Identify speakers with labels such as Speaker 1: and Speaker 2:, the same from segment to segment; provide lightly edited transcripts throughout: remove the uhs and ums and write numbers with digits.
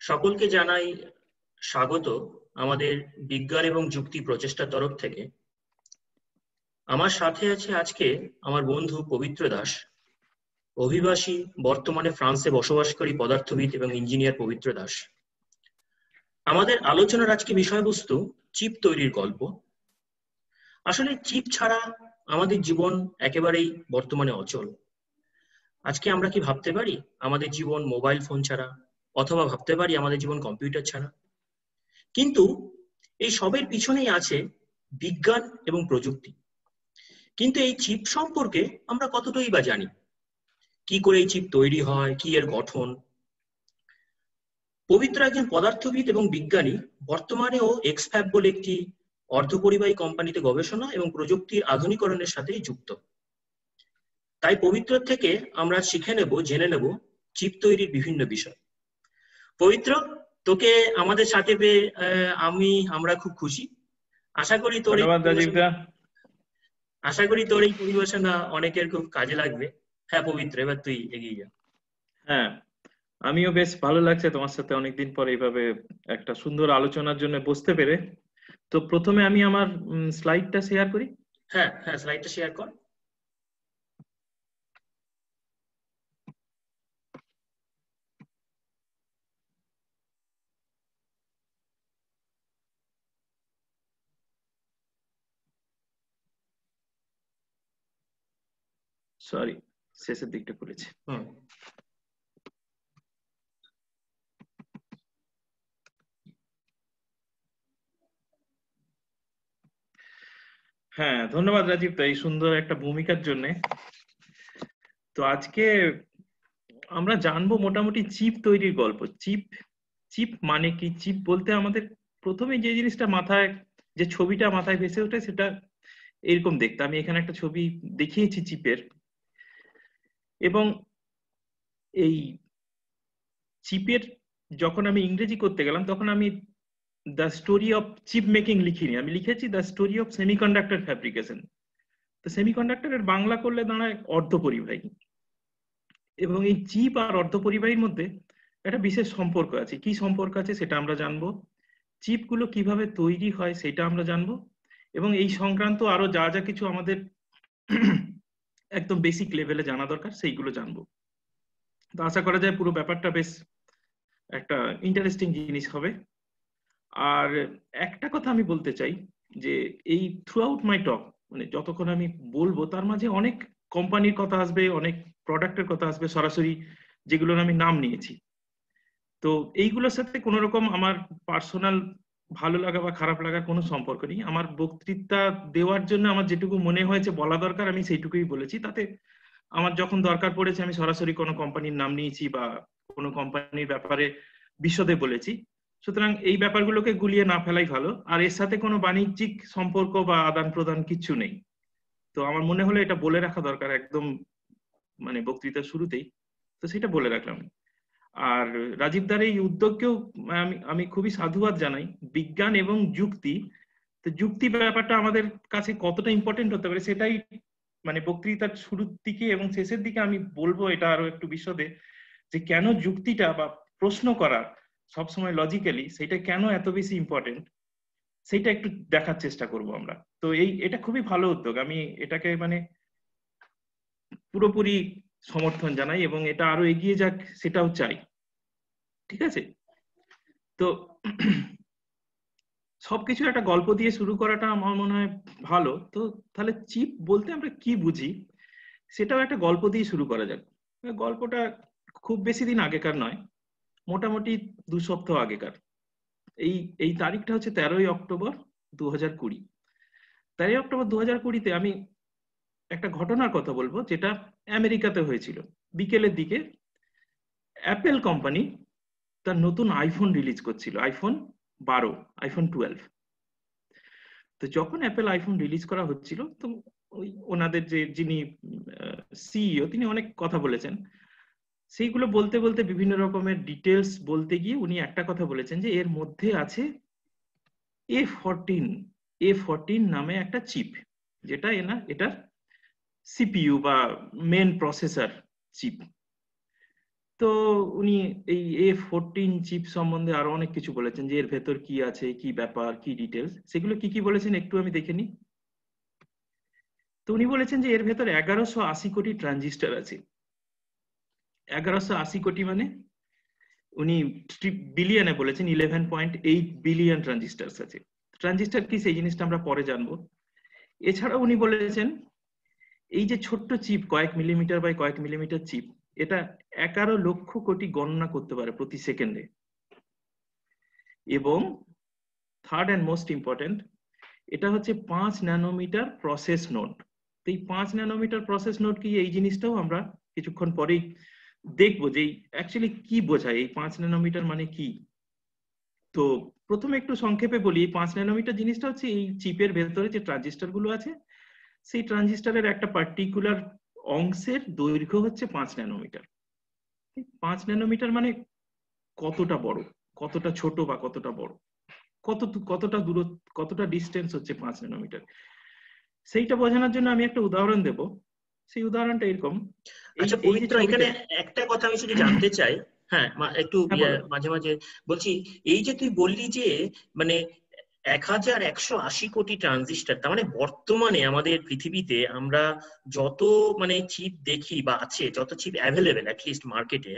Speaker 1: সকলকে জানাই স্বাগত আমাদের বিজ্ঞান এবং যুক্তি প্রচেষ্টার তরফ থেকে। আমার সাথে আছে আজকে আমার বন্ধু পবিত্র দাস, অভিবাসী, বর্তমানে ফ্রান্সে বসবাসকারী পদার্থবিদ এবং ইঞ্জিনিয়ার পবিত্র দাস। আমাদের আলোচনার আজকে বিষয়বস্তু চিপ তৈরির গল্প। আসলে চিপ ছাড়া আমাদের জীবন একেবারেই বর্তমানে অচল। আজকে আমরা কি ভাবতে পারি আমাদের জীবন মোবাইল ফোন ছাড়া, অথবা ভাবতে পারি আমাদের জীবন কম্পিউটার ছাড়া? কিন্তু এই সবের পিছনেই আছে বিজ্ঞান এবং প্রযুক্তি। কিন্তু এই চিপ সম্পর্কে আমরা কতটাই বা জানি? কি করে এই চিপ তৈরি হয়, কি এর গঠন? পবিত্র একজন পদার্থবিদ এবং বিজ্ঞানী, বর্তমানে ও এক্সফ্যাব বলে একটি অর্ধপরিবাহী কোম্পানিতে গবেষণা এবং প্রযুক্তির আধুনিকরণের সাথে যুক্ত। তাই পবিত্র থেকে আমরা শিখে নেব, জেনে নেব চিপ তৈরির বিভিন্ন বিষয়। পবিত্র, তোকে আমাদের সাথে পেয়ে আমরা খুব খুশি। আশা করি তোর এই পরিবেশনা অনেকের খুব কাজে লাগবে। হ্যাঁ পবিত্র, এবার তুই এগিয়ে যা।
Speaker 2: হ্যাঁ, আমিও বেশ ভালো লাগছে তোমার সাথে অনেকদিন পর এইভাবে একটা সুন্দর আলোচনার জন্য বসতে পেরে। তো প্রথমে আমি আমার স্লাইডটা শেয়ার করি।
Speaker 1: হ্যাঁ, স্লাইডটা শেয়ার কর।
Speaker 2: সরি, শেষের দিকটা করেছি। হ্যাঁ, ধন্যবাদ রাজীব এই সুন্দর একটা ভূমিকার জন্য। তো আজকে আমরা জানবো মোটামুটি চিপ তৈরির গল্প। চিপ মানে কি? চিপ বলতে আমাদের প্রথমে যে জিনিসটা মাথায়, যে ছবিটা মাথায় ভেসে ওঠে সেটা এরকম দেখতে। আমি এখানে একটা ছবি দেখিয়েছি চিপের, এবং এই চিপের যখন আমি ইংরেজি করতে গেলাম তখন আমি the story of chip making লিখিনি, আমি লিখেছি the story of semiconductor fabrication. তো সেমিকন্ডাক্টরের বাংলা করলে দাঁড়ায় অর্ধপরিবাহী। এবং এই চিপ আর অর্ধপরিবাহীর মধ্যে একটা বিশেষ সম্পর্ক আছে। কি সম্পর্ক আছে সেটা আমরা জানবো। চিপগুলো কিভাবে তৈরি হয় সেটা আমরা জানবো, এবং এই সংক্রান্ত আরো যা যা কিছু আমাদের একদম বেসিক লেভেলে জানা দরকার সেইগুলো জানবো। তো আশা করা যায় পুরো ব্যাপারটা বেশ একটা ইন্টারেস্টিং জিনিস হবে। আর একটা কথা আমি বলতে চাই যে এই থ্রু আউট মাই টক, মানে যতক্ষণ আমি বলবো তার মাঝে অনেক কোম্পানির কথা আসবে, অনেক প্রোডাক্টের কথা আসবে সরাসরি, যেগুলোর আমি নাম নিয়েছি। তো এইগুলোর সাথে কোনো রকম আমার পার্সোনাল ভালো লাগা বা খারাপ লাগার কোনো সম্পর্ক নেই। আমার বক্তৃতা দেওয়ার জন্য আমার যেটুকু মনে হয়েছে বলা দরকার আমি সেইটুকুই বলেছি। তাতে আমার যখন দরকার পড়েছে আমি সরাসরি কোনো কোম্পানির নাম নিয়েছি বা কোনো কোম্পানির ব্যাপারে বিশদে বলেছি। সুতরাং এই ব্যাপারগুলোকে গুলিয়ে না ফেলাই ভালো। আর এর সাথে কোনো বাণিজ্যিক সম্পর্ক বা আদান প্রদান কিচ্ছু নেই। তো আমার মনে হলো এটা বলে রাখা দরকার একদম, মানে বক্তৃতার শুরুতেই। তো সেটা বলে রাখলাম। আর রাজীবদার এই উদ্যোগকেও আমি খুবই সাধুবাদ জানাই। বিজ্ঞান এবং যুক্তি, তো যুক্তি ব্যাপারটা আমাদের কাছে কতটা ইম্পর্টেন্ট হতে পারে সেটাই মানে বক্তৃতার শুরুর দিকে এবং শেষের দিকে আমি বলবো এটা আরো একটু বিশদে, যে কেন যুক্তিটা বা প্রশ্ন করা সবসময় লজিক্যালি সেটা কেন এত বেশি ইম্পর্টেন্ট সেইটা একটু দেখার চেষ্টা করব আমরা। তো এটা খুবই ভালো উদ্যোগ, আমি এটাকে মানে পুরোপুরি সমর্থন জানাই এবং এটা আরো এগিয়ে যাক সেটাও চাই। ঠিক আছে? তো সবকিছু একটা গল্প দিয়ে শুরু করাটা আমার মনে হয় ভালো। তো তাহলে চিপ বলতে আমরা কি বুঝি সেটাও একটা গল্প দিয়ে শুরু করা যাক। গল্পটা খুব বেশি দিন আগেকার নয়, মোটামুটি 2 সপ্তাহ আগেকার। এই এই তারিখটা হচ্ছে 13ই অক্টোবর 2020। 13ই অক্টোবর 2020-তে আমি একটা ঘটনার কথা বলবো যেটা আমেরিকাতে হয়েছিল। বিকেলের দিকে অ্যাপেল কোম্পানি তার নতুন আইফোন রিলিজ করছিল, আইফোন 12, আইফোন 12। তো যখন অ্যাপেল আইফোন রিলিজ করা হচ্ছিল তো ওই ওনাদের যিনি সিইও তিনি অনেক কথা বলেছেন। সেইগুলো বলতে বলতে বিভিন্ন রকমের ডিটেলস বলতে গিয়ে উনি একটা কথা বলেছেন যে এর মধ্যে আছে A14 নামে একটা চিপ, যেটা এটা সিপিইউ বা মেন প্রসেসর চিপ। তো উনি এই A14 চিপ সম্বন্ধে আরো অনেক কিছু বলেছেন, যে এর ভেতর কি আছে, কি ব্যাপার, কি ডিটেলস, সেগুলো কি কি বলেছেন একটু আমি দেখে নিই। তো উনি বলেছেন যে এর ভেতর 1180 কোটি ট্রানজিস্টর আছে। 1180 কোটি মানে উনি বিলিয়নে বলেছেন 11.8 বিলিয়ন ট্রানজিস্টার আছে। ট্রানজিস্টার কি সেই জিনিসটা আমরা পরে জানবো। এছাড়া উনি বলেছেন এই যে ছোট্ট চিপ, কয়েক মিলিমিটার বাই কয়েক মিলিমিটার চিপ, এটা 11 লক্ষ কোটি গণনা করতে পারে প্রতি সেকেন্ডে। এবং থার্ড অ্যান্ড মোস্ট ইম্পর্টেন্ট, এটা হচ্ছে 5 ন্যানোমিটার প্রসেস নোড। এই 5 ন্যানোমিটার প্রসেস নোড কি, এই জিনিসটাও আমরা কিছুক্ষণ পরেই দেখবো যে অ্যাকচুয়ালি কি বোঝায় এই 5 ন্যানোমিটার মানে কি। তো প্রথমে একটু সংক্ষেপে বলি, 5 ন্যানোমিটার জিনিসটা হচ্ছে এই চিপের ভেতরে যে ট্রানজিস্টর গুলো আছে, সেই ট্রানজিস্টরের একটা পার্টিকুলার অংশের দৈর্ঘ্য হচ্ছে 5 ন্যানোমিটার। 5 ন্যানোমিটার মানে কতটা বড়, কতটা ছোট বা কতটা বড়, কতটা দূরত্ব, কতটা ডিস্টেন্স হচ্ছে 5 ন্যানোমিটার, সেইটা বোঝানোর জন্য আমি একটা উদাহরণ দেব। সেই উদাহরণটা এরকম,
Speaker 1: আচ্ছা
Speaker 2: এই যে
Speaker 1: পবিত্র, এখানে একটা কথা আমি শুধু জানতে চাই, হ্যাঁ একটু মাঝে মাঝে বলছি, এই যে তুই বললি যে মানে 1180 কোটি ট্রানজিস্টর, তার মানে বর্তমানে আমাদের পৃথিবীতে আমরা যত মানে চিপ দেখি বা আছে, যত চিপ অ্যাভেলেবেল অ্যাটলিস্ট মার্কেটে,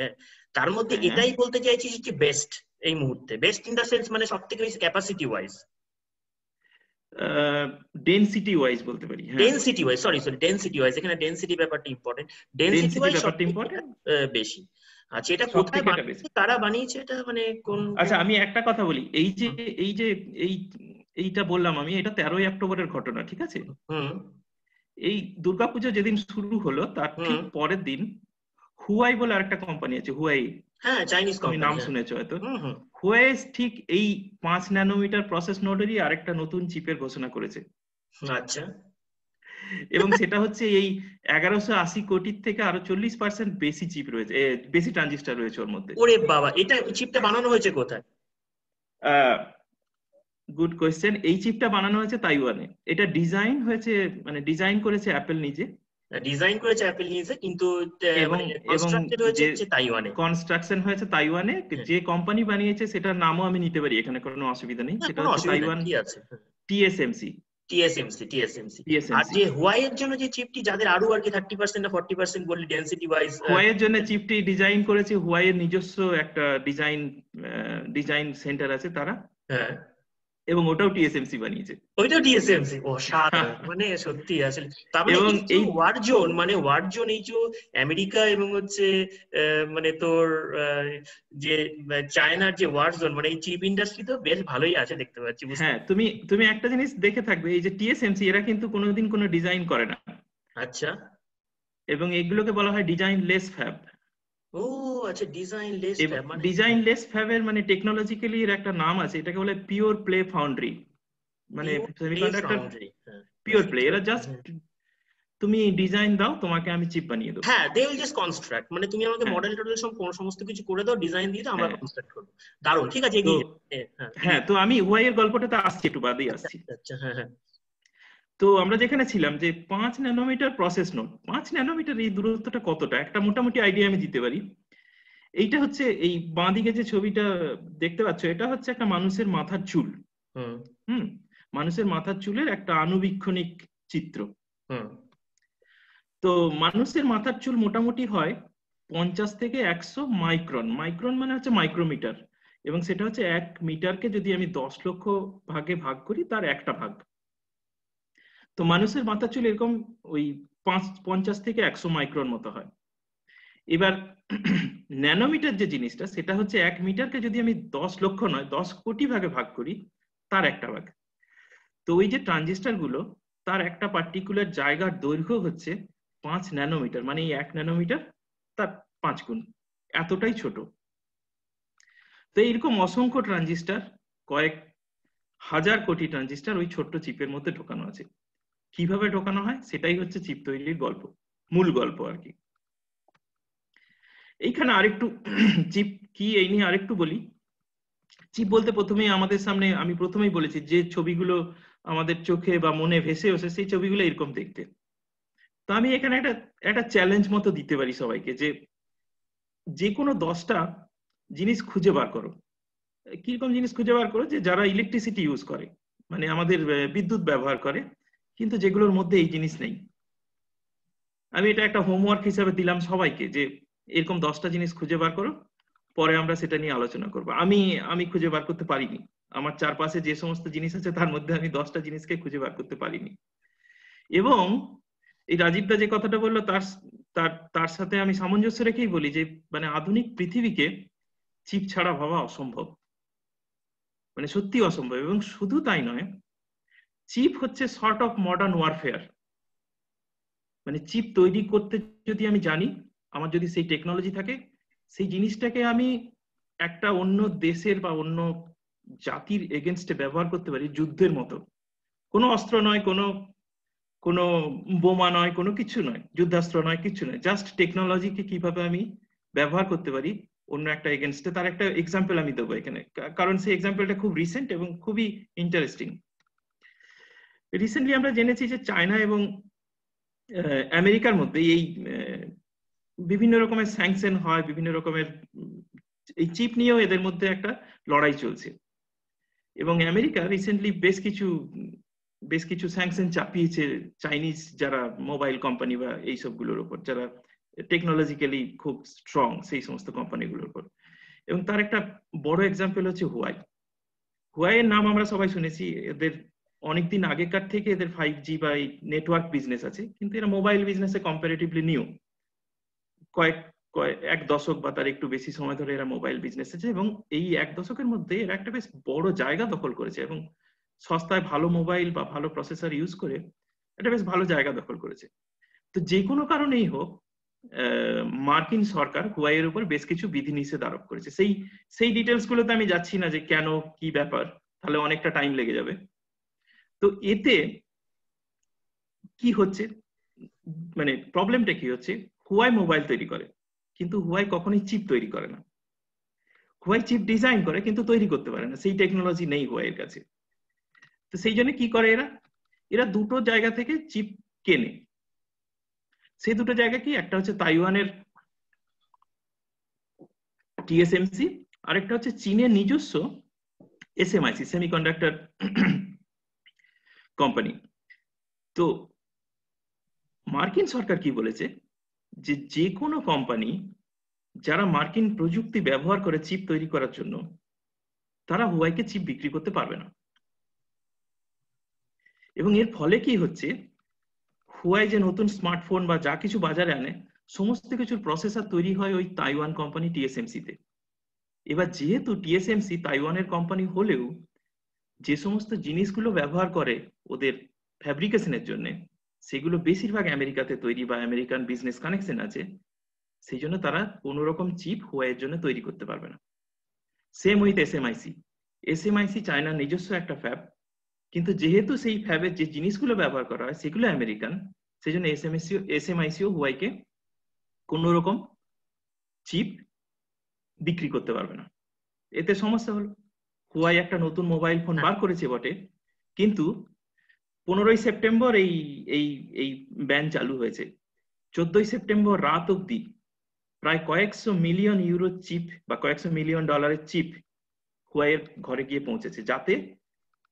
Speaker 1: তার মধ্যে এটাই বলতে চাইছিস যে বেস্ট এই মুহূর্তে, বেস্ট ইন দা সেন্স মানে সব থেকে বেশি ক্যাপাসিটি ওয়াইজ,
Speaker 2: ডেনসিটি ওয়াইজ বলতে পারি।
Speaker 1: Density wise, sorry density wise, এখানে ডেনসিটি ব্যাপারটা ইম্পর্টেন্ট, ডেনসিটি ওয়াইজ
Speaker 2: ব্যাপারটা ইম্পর্টেন্ট,
Speaker 1: বেশি। আচ্ছা এটা কোথায় বানিয়েছে, কারা বানিয়েছে এটা, মানে কোন?
Speaker 2: আচ্ছা আমি একটা কথা বলি, এই যে এইটা বললাম আমি, এটা 13ই অক্টোবরের ঘটনা, ঠিক আছে? এই দুর্গাপুজো যেদিন শুরু হলো তার ঠিক পরের দিন হুয়াই বলে আরেকটা কোম্পানি আছে, হুয়াই,
Speaker 1: হ্যাঁ চাইনিজ কোম্পানি,
Speaker 2: নাম শুনেছো হয়তো। হুয়াই ঠিক এই 5 ন্যানোমিটার প্রসেস নোডেরই আরেকটা নতুন চিপের ঘোষণা করেছে।
Speaker 1: আচ্ছা,
Speaker 2: এবং সেটা হচ্ছে এই 1180 কোটির থেকে আরো 40% বেশি চিপ রয়েছে, বেশি ট্রানজিস্টর রয়েছে ওর মধ্যে।
Speaker 1: ওরে বাবা, এটা চিপটা বানানো হয়েছে কোথায়?
Speaker 2: Good question. এই চিপটা বানানো হয়েছে তাইওয়ানে। এটা ডিজাইন হয়েছে, মানে ডিজাইন করেছে অ্যাপল নিজে,
Speaker 1: ডিজাইন করেছে অ্যাপল নিজে, কিন্তু
Speaker 2: কনস্ট্রাকশন হয়েছে তাইওয়ানে। যে কোম্পানি বানিয়েছে সেটার নামও আমি নিতে পারি, এখানে কোনো অসুবিধা নেই। সেটা হচ্ছে তাইওয়ান টিএসএমসি।
Speaker 1: আর যে হুয়াই এর জন্য যে চিপটি, যাদের আরো আর কি 30% না 40% বললি ডেনসিটি ওয়াইজ,
Speaker 2: হুয়াই এর জন্য চিপটি ডিজাইন করেছে হুয়াই এর নিজস্ব একটা ডিজাইন সেন্টার আছে তারা, এবং ওটাও টিএসএমসি বানিয়েছে।
Speaker 1: ওইটাও টিএসএমসি, ও সাধারণ, মানে সত্যি আসলে। তার মানে এই ওয়ার জোন, মানে ওয়ার জোন, এই যে আমেরিকা এবং হচ্ছে মানে তোর যে চায়নার যে ওয়ার জোন, মানে এই চিপ ইন্ডাস্ট্রি তো বেশ ভালোই আছে দেখতে পাচ্ছি।
Speaker 2: হ্যাঁ, তুমি একটা জিনিস দেখে থাকবে, এই যে টিএসএমসি, এরা কিন্তু কোনোদিন কোনো ডিজাইন করে না।
Speaker 1: আচ্ছা,
Speaker 2: এবং এগুলোকে বলা হয় ডিজাইন লেস ফ্যাব।
Speaker 1: ও আচ্ছা, ডিজাইন লেস ফ্যাব, মানে
Speaker 2: ডিজাইন লেস ফ্যাবের মানে টেকনোলজিক্যালি এর একটা নাম আছে, এটাকে বলে পিওর প্লে ফাউন্ড্রি, মানে সেমিকন্ডাক্টর পিওর প্লে। এরা জাস্ট তুমি ডিজাইন দাও, তোমাকে আমি চিপ বানিয়ে দেবো।
Speaker 1: হ্যাঁ, দে উইল জাস্ট কনস্ট্রাক্ট, মানে তুমি আমাকে মডেল টডেল সমস্ত কিছু করে দাও, ডিজাইন দিয়ে দাও, আমরা কনস্ট্রাক্ট করব। দারুণ, ঠিক আছে, এগিয়ে।
Speaker 2: হ্যাঁ, তো আমি ওয়াই এর গল্পটাতে আসছি, একটু বাদেই আসছি।
Speaker 1: আচ্ছা, হ্যাঁ।
Speaker 2: তো আমরা যেখানে ছিলাম যে 5 ন্যানোমিটার প্রসেস নোড, 5 ন্যানোমিটার এই দূরত্বটা কতটা, একটা মোটামুটি আইডিয়া আমি দিতে পারি। এইটা হচ্ছে, এই বাঁদিকে যে ছবিটা দেখতে পাচ্ছ, এটা হচ্ছে একটা মানুষের মাথার চুল। মানুষের মাথার চুলের একটা আণুবীক্ষণিক চিত্র। তো মানুষের মাথার চুল মোটামুটি হয় 50 থেকে 100 মাইক্রন। মাইক্রন মানে হচ্ছে মাইক্রোমিটার, এবং সেটা হচ্ছে 1 মিটারকে যদি আমি 10 লক্ষ ভাগে ভাগ করি, তার একটা ভাগ। তো মানুষের মাথার চুল এরকম ওই 50 থেকে 100 মাইক্রন মতো হয়। এবার ন্যানোমিটার যে জিনিসটা, সেটা হচ্ছে 1 মিটারকে যদি আমি 10 লক্ষ নয় 10 কোটি ভাগে ভাগ করি, তার একটা ভাগ। তো ওই যে ট্রানজিস্টর গুলো, তার একটা পার্টিকুলার জায়গার দৈর্ঘ্য হচ্ছে 5 ন্যানোমিটার, মানে এই 1 ন্যানোমিটার তার 5 গুণ, এতটাই ছোট। তো এইরকম অসংখ্য ট্রানজিস্টর, কয়েক হাজার কোটি ট্রানজিস্টর ওই ছোট্ট চিপের মধ্যে ঢোকানো আছে। কিভাবে ঢোকানো হয় সেটাই হচ্ছে চিপ তৈরির গল্প, মূল গল্প আর কি। এইখানে আরেকটু চিপ কি, এই নিয়ে আরেকটু বলি। চিপ বলতে প্রথমেই আমাদের সামনে, আমি প্রথমেই বলেছি, যে ছবিগুলো আমাদের চোখে বা মনে ভেসে আসে, সেই ছবিগুলো এরকম দেখতে। তো আমি এখানে একটা চ্যালেঞ্জ মতো দিতে পারি সবাইকে, যে যে কোনো 10টা জিনিস খুঁজে বার করো। কিরকম জিনিস খুঁজে বার করো? যে যারা ইলেকট্রিসিটি ইউজ করে, মানে আমাদের বিদ্যুৎ ব্যবহার করে, কিন্তু যেগুলোর মধ্যে এই জিনিস নেই। আমি এটা একটা হোমওয়ার্ক হিসাবে দিলাম সবাইকে, যে এরকম 10টা জিনিস খুঁজে বার করো, পরে আমরা সেটা নিয়ে আলোচনা করবো। আমি খুঁজে বার করতে পারিনি। আমার চারপাশে যে সমস্ত জিনিস আছে তার মধ্যে আমি 10টা জিনিসকে খুঁজে বার করতে পারিনি। এবং এই রাজীবদা যে কথাটা বললো তার তার তার সাথে আমি সামঞ্জস্য রেখেই বলি যে মানে আধুনিক পৃথিবীকে চিপ ছাড়া ভাবা অসম্ভব, মানে সত্যি অসম্ভব। এবং শুধু তাই নয়, চিপ হচ্ছে সর্ট অফ মডার্ন ওয়ারফেয়ার। মানে চিপ তৈরি করতে যদি আমি জানি, আমার যদি সেই টেকনোলজি থাকে, সেই জিনিসটাকে আমি একটা অন্য দেশের বা অন্য জাতির এগেনস্টে ব্যবহার করতে পারি যুদ্ধের মতো। কোনো অস্ত্র নয়, কোনো বোমা নয়, কোনো কিছু নয়, যুদ্ধাস্ত্র নয়, কিছু নয়, জাস্ট টেকনোলজিকে কিভাবে আমি ব্যবহার করতে পারি অন্য একটা এগেনস্টে, তার একটা এক্সাম্পল আমি দেবো এখানে। কারণ সেই এক্সাম্পলটা খুব রিসেন্ট এবং খুবই ইন্টারেস্টিং। রিসেন্টলি আমরা জেনেছি যে চায়না এবং আমেরিকার মধ্যে এই বিভিন্ন রকমের স্যাংশন হয়, বিভিন্ন রকমের এই চিপ নিয়েও এদের মধ্যে একটা লড়াই চলছে। এবং আমেরিকা রিসেন্টলি বেশ কিছু স্যাংশন চাপিয়েছে চাইনিজ যারা মোবাইল কোম্পানি বা এইসবগুলোর উপর, যারা টেকনোলজিক্যালি খুব স্ট্রং সেই সমস্ত কোম্পানিগুলোর উপর। এবং তার একটা বড় এক্সাম্পল হচ্ছে হুয়াই। হুয়াইয়ের নাম আমরা সবাই শুনেছি। এদের অনেকদিন আগেকার থেকে এদের 5G বা এই নেটওয়ার্ক বিজনেস আছে, কিন্তু এরা মোবাইল বিজনেসে কম্পারেটিভলি নিউ। এক দশক বা তার একটু বেশি সময় ধরে এরা মোবাইল বিজনেস আছে, এবং এই এক দশকের মধ্যে এরা একটা বেশ বড় জায়গা দখল করেছে, এবং সস্তায় ভালো মোবাইল বা ভালো প্রসেসর ইউজ করে একটা বেশ ভালো জায়গা দখল করেছে। তো যে কোনো কারণেই হোক, মার্কিন সরকার হুয়াইয়ের উপর বেশ কিছু বিধিনিষেধ আরোপ করেছে। সেই ডিটেলস গুলোতে আমি যাচ্ছি না যে কেন, কি ব্যাপার, তাহলে অনেকটা টাইম লেগে যাবে। তো এতে কি হচ্ছে, মানে প্রবলেমটা কি হচ্ছে, হুয়াই মোবাইল তৈরি করে, কিন্তু হুয়াই কখনোই চিপ তৈরি করে না। হুয়াই চিপ ডিজাইন করে কিন্তু তৈরি করতে পারে না, সেই টেকনোলজি নেই হুয়াইয়ের কাছে। তো সেই জন্য কি করে এরা দুটো জায়গা থেকে চিপ কেনে। সেই দুটো জায়গা কি, একটা হচ্ছে তাইওয়ানের টিএসএমসি, আরেকটা হচ্ছে চীনের নিজস্ব এসএমআইসি, সেমিকন্ডাক্টর কোম্পানি। তো মার্কিন সরকার কি বলেছে, যে কোনো কোম্পানি যারা মার্কিন প্রযুক্তি ব্যবহার করে চিপ তৈরি করার জন্য, তারা হুয়াইকে চিপ বিক্রি করতে পারবে না। এবং এর ফলে কি হচ্ছে, হুয়াই যে নতুন স্মার্টফোন বা যা কিছু বাজারে আনে, সমস্ত কিছুর প্রসেসর তৈরি হয় ওই তাইওয়ান কোম্পানি টিএসএমসি তে। এবার যেহেতু টিএসএমসি তাইওয়ানের কোম্পানি হলেও যে সমস্ত জিনিসগুলো ব্যবহার করে ওদের ফ্যাব্রিকেশনের জন্য, সেগুলো বেশিরভাগ আমেরিকাতে তৈরি বা আমেরিকান বিজনেস কানেকশন আছে, সেই জন্য তারা কোনো রকম চিপ হুয়াইয়ের জন্য তৈরি করতে পারবে না। সেম উইথ এসএমআইসি চায়নার নিজস্ব একটা ফ্যাব, কিন্তু যেহেতু সেই ফ্যাবের যে জিনিসগুলো ব্যবহার করা হয় সেগুলো আমেরিকান, সেই জন্য এসএমআইসিও হুয়াইকে কোন রকম চিপ বিক্রি করতে পারবে না। এতে সমস্যা হলো, হুয়াই একটা নতুন মোবাইল ফোন বার করেছে বটে, কিন্তু 15ই সেপ্টেম্বর এই এই এই ব্যান চালু হয়েছে। 14ই সেপ্টেম্বর রাত অব্দি প্রায় কয়েকশো মিলিয়ন ইউরো চিপ বা কয়েকশো মিলিয়ন ডলারের চিপ হুয়াইয়ের ঘরে গিয়ে পৌঁছেছে, যাতে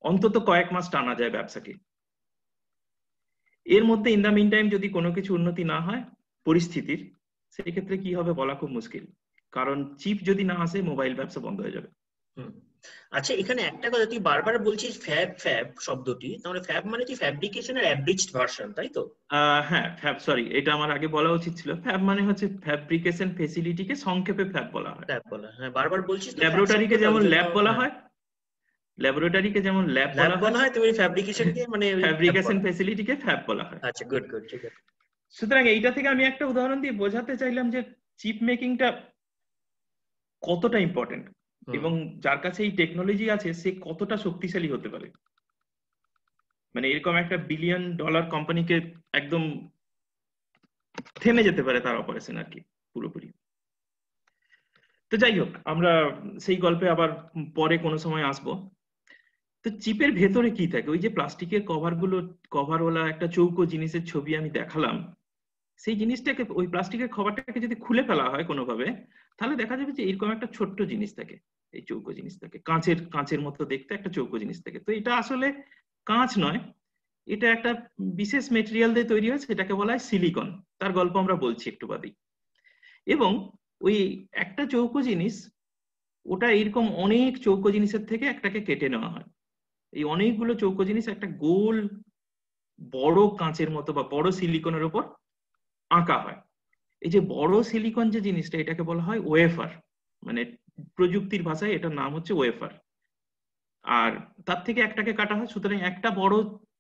Speaker 2: অন্তত কয়েক মাস টানা যায় ব্যবসাকে। এর মধ্যে ইন দ্য মিন টাইম যদি কোনো কিছু উন্নতি না হয় পরিস্থিতির, সেই ক্ষেত্রে কি হবে বলা খুব মুশকিল, কারণ চিপ যদি না আসে মোবাইল ব্যবসা বন্ধ হয়ে যাবে।
Speaker 1: আচ্ছা, এখানে একটা কথা, তুই বারবার বলছিস ফ্যাব শব্দটি, তাহলে ফ্যাব মানে কি ফ্যাব্রিকেশনের অ্যাবরিজড ভার্সন, তাই তো?
Speaker 2: হ্যাঁ, ফ্যাব, সরি, এটা আমার আগে বলা উচিত ছিল। ফ্যাব মানে হচ্ছে ফ্যাব্রিকেশন ফেসিলিটিকে সংক্ষেপে ফ্যাব বলা হয়।
Speaker 1: ফ্যাব বলা, হ্যাঁ বারবার বলছিস তো।
Speaker 2: ল্যাবরেটরিকে যেমন ল্যাব বলা হয়, ল্যাবরেটরিকে যেমন ল্যাব বলা হয়,
Speaker 1: তুমি ফ্যাব্রিকেশনকে মানে
Speaker 2: ফ্যাব্রিকেশন ফেসিলিটিকে ফ্যাব বলা হয়।
Speaker 1: আচ্ছা, গুড, ঠিক আছে।
Speaker 2: সুতরাং এইটা থেকে আমি একটা উদাহরণ দিয়ে বোঝাতে চাইলাম যে চিপ মেকিংটা কতটা ইম্পর্টেন্ট, এবং যার কাছে এই টেকনোলজি আছে সে কতটা শক্তিশালী হতে পারে। মানে এরকম একটা $1 বিলিয়ন কোম্পানিকে একদম থেমে যেতে পারে তার অপারেশন আর কি, পুরোপুরি। তো যাই হোক, আমরা সেই গল্পে আবার পরে কোনো সময় আসবো। তো চিপের ভেতরে কি থাকে, ওই যে প্লাস্টিকের কভারওয়ালা একটা চৌকো জিনিসের ছবি আমি দেখালাম, সেই জিনিসটাকে, ওই প্লাস্টিকের খবরটাকে যদি খুলে ফেলা হয় কোনোভাবে, তাহলে দেখা যাবে যে এরকম একটা ছোট্ট জিনিস থাকে, এই চৌকো জিনিস থাকে, কাঁচের মতো দেখতে একটা চৌকো জিনিস থাকে। তো এটা আসলে কাঁচ নয়, এটা একটা বিশেষ মেটেরিয়াল দিয়ে তৈরি হয়, সেটাকে বলা হয় সিলিকন। তার গল্প আমরা বলছি একটু বাদেই। এবং ওই একটা চৌকো জিনিস, ওটা এরকম অনেক চৌকো জিনিসের থেকে একটাকে কেটে নেওয়া হয়। এই অনেকগুলো চৌকো জিনিস একটা গোল বড় কাঁচের মতো বা বড় সিলিকনের উপর আঁকা হয়। এই যে বড় সিলিকন যে জিনিসটা, এটাকে বলা হয় ওয়েফার, মানে প্রযুক্তির ভাষায় এটার নাম হচ্ছে ওয়েফার। আর তার থেকে একটাকে কাটা হয়। সুতরাং একটা বড়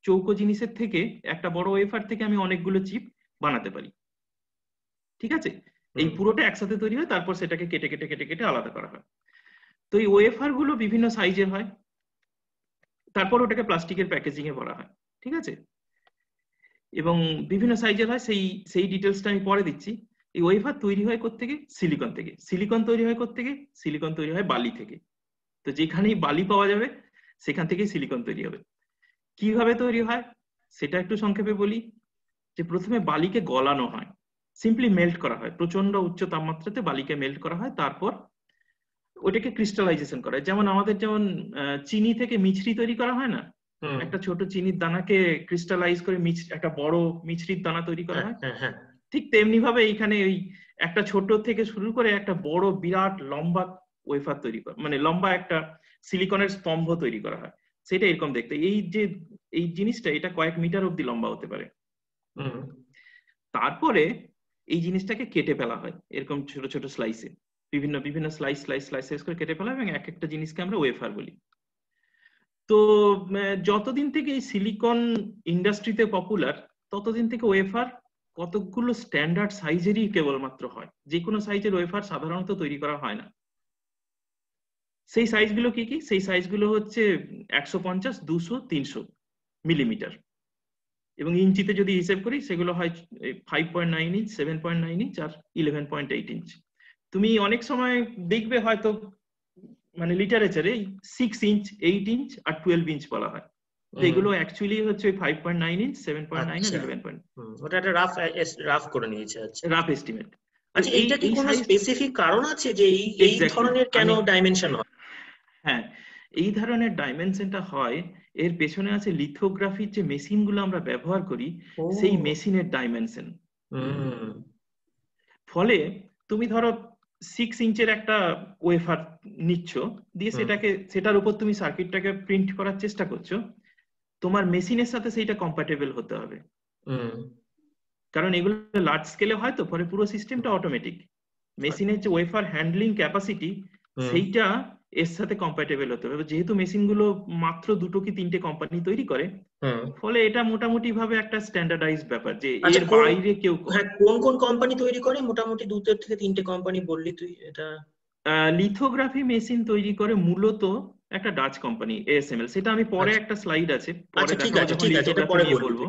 Speaker 2: চৌকো জিনিসের থেকে, একটা বড় ওয়েফার থেকে আমি অনেকগুলো চিপ বানাতে পারি। ঠিক আছে, এই পুরোটা একসাথে তৈরি হয়, তারপর সেটাকে কেটে কেটে কেটে কেটে আলাদা করা হয়। তো এই ওয়েফার গুলো বিভিন্ন সাইজের হয়, তারপর ওটাকে প্লাস্টিকের প্যাকেজিং এ ভরা হয়। ঠিক আছে, এবং বিভিন্ন সাইজের হয়, সেই সেই ডিটেলসটা আমি পরে দিচ্ছি। এই ওয়েফার তৈরি হয় কোত্থেকে? সিলিকন থেকে। সিলিকন তৈরি হয় কোত্থেকে? সিলিকন তৈরি হয় বালি থেকে। তো যেখানেই বালি পাওয়া যাবে সেখান থেকেই সিলিকন তৈরি হবে। কিভাবে তৈরি হয় সেটা একটু সংক্ষেপে বলি। যে প্রথমে বালিকে গলানো হয়, সিম্পলি মেল্ট করা হয়, প্রচন্ড উচ্চ তাপমাত্রাতে বালিকে মেল্ট করা হয়, তারপর ওটাকে ক্রিস্টালাইজেশন করা হয়। যেমন আমাদের যেমন চিনি থেকে মিছরি তৈরি করা হয় না, একটা ছোট চিনির দানাকে ক্রিস্টালাইজ করে একটা বড় মিছরির দানা তৈরি করা হয়, ঠিক তেমনি ভাবে এইখানে ওই একটা ছোট থেকে শুরু করে একটা বড় বিরাট লম্বা ওয়েফার তৈরি করা, মানে লম্বা একটা সিলিকনের স্তম্ভ তৈরি করা হয়। সেটা এরকম দেখতে। এই জিনিসটা এটা কয়েক মিটার অব্দি লম্বা হতে পারে। তারপরে এই জিনিসটাকে কেটে ফেলা হয় এরকম ছোট ছোট স্লাইসে, বিভিন্ন বিভিন্ন স্লাইস করে কেটে ফেলা হয়, এবং এক একটা জিনিসকে আমরা ওয়েফার বলি। তো যতদিন থেকে এই সিলিকন ইন্ডাস্ট্রিতে পপুলার, ততদিন থেকে ওয়েফার কতগুলো স্ট্যান্ডার্ড সাইজেরই কেবলমাত্র হয়। যে কোনো সাইজের ওয়েফার সাধারণত তৈরি করা হয় না। সেই সাইজগুলো কি কি? সেই সাইজগুলো হচ্ছে 150, 200, 300 মিলিমিটার। এবং ইঞ্চিতে যদি হিসেব করি সেগুলো হয় 5.9 ইঞ্চ, 7.9 ইঞ্চ আর 11.8 ইঞ্চ। তুমি অনেক সময় দেখবে হয়তো মানে লিটারেচারে 6 ইঞ্চ, 8 ইঞ্চ আর 12 ইঞ্চ বলা হয়। এগুলো অ্যাকচুয়ালি হচ্ছে 5.9 ইঞ্চ, 7.9 আর 11.
Speaker 1: ওটা একটা রাফ করে নিয়েছে। আচ্ছা,
Speaker 2: রাফ এস্টিমেট।
Speaker 1: আচ্ছা, এইটা কি কোনো স্পেসিফিক কারণ আছে যে এই ধরনের কেন ডাইমেনশন হয়?
Speaker 2: হ্যাঁ, এই ধরনের ডাইমেনশনটা হয়, এর পেছনে আছে লিথোগ্রাফির যে মেশিনগুলো আমরা ব্যবহার করি, সেই মেশিনের ডাইমেনশন। ফলে তুমি ধরো 6 ইঞ্চের একটা ওয়েফার নিচ্ছ, দিয়ে সেটার উপর তুমি সার্কিটটাকে প্রিন্ট করার চেষ্টা করছো, তোমার মেশিনের সাথে সেইটা কম্প্যাটেবল হতে হবে। কারণ এগুলো লার্জ স্কেলে হয়, তো ফলে পুরো সিস্টেমটা অটোমেটিক। মেশিনের যে ওয়েফার হ্যান্ডলিং ক্যাপাসিটি, সেইটা এর সাথে কম্প্যাটেবল হতে হবে। যেহেতু মেশিনগুলো মাত্র 2 কি 3টে কোম্পানি তৈরি করে, ফলে এটা মোটামুটি ভাবে একটা স্ট্যান্ডার্ডাইজড ব্যাপার যে এর বাইরে কেউ।
Speaker 1: কোন কোন কোম্পানি তৈরি করে? মোটামুটি 2 থেকে 3টে কোম্পানি বললি তুই। এটা
Speaker 2: লিথোগ্রাফি মেশিন তৈরি করে মূলত একটা ডাচ কোম্পানি, ASML। সেটা আমি পরে একটা স্লাইড আছে, পরে দেখাবো যখন লিথোগ্রাফি নিয়ে বলবো।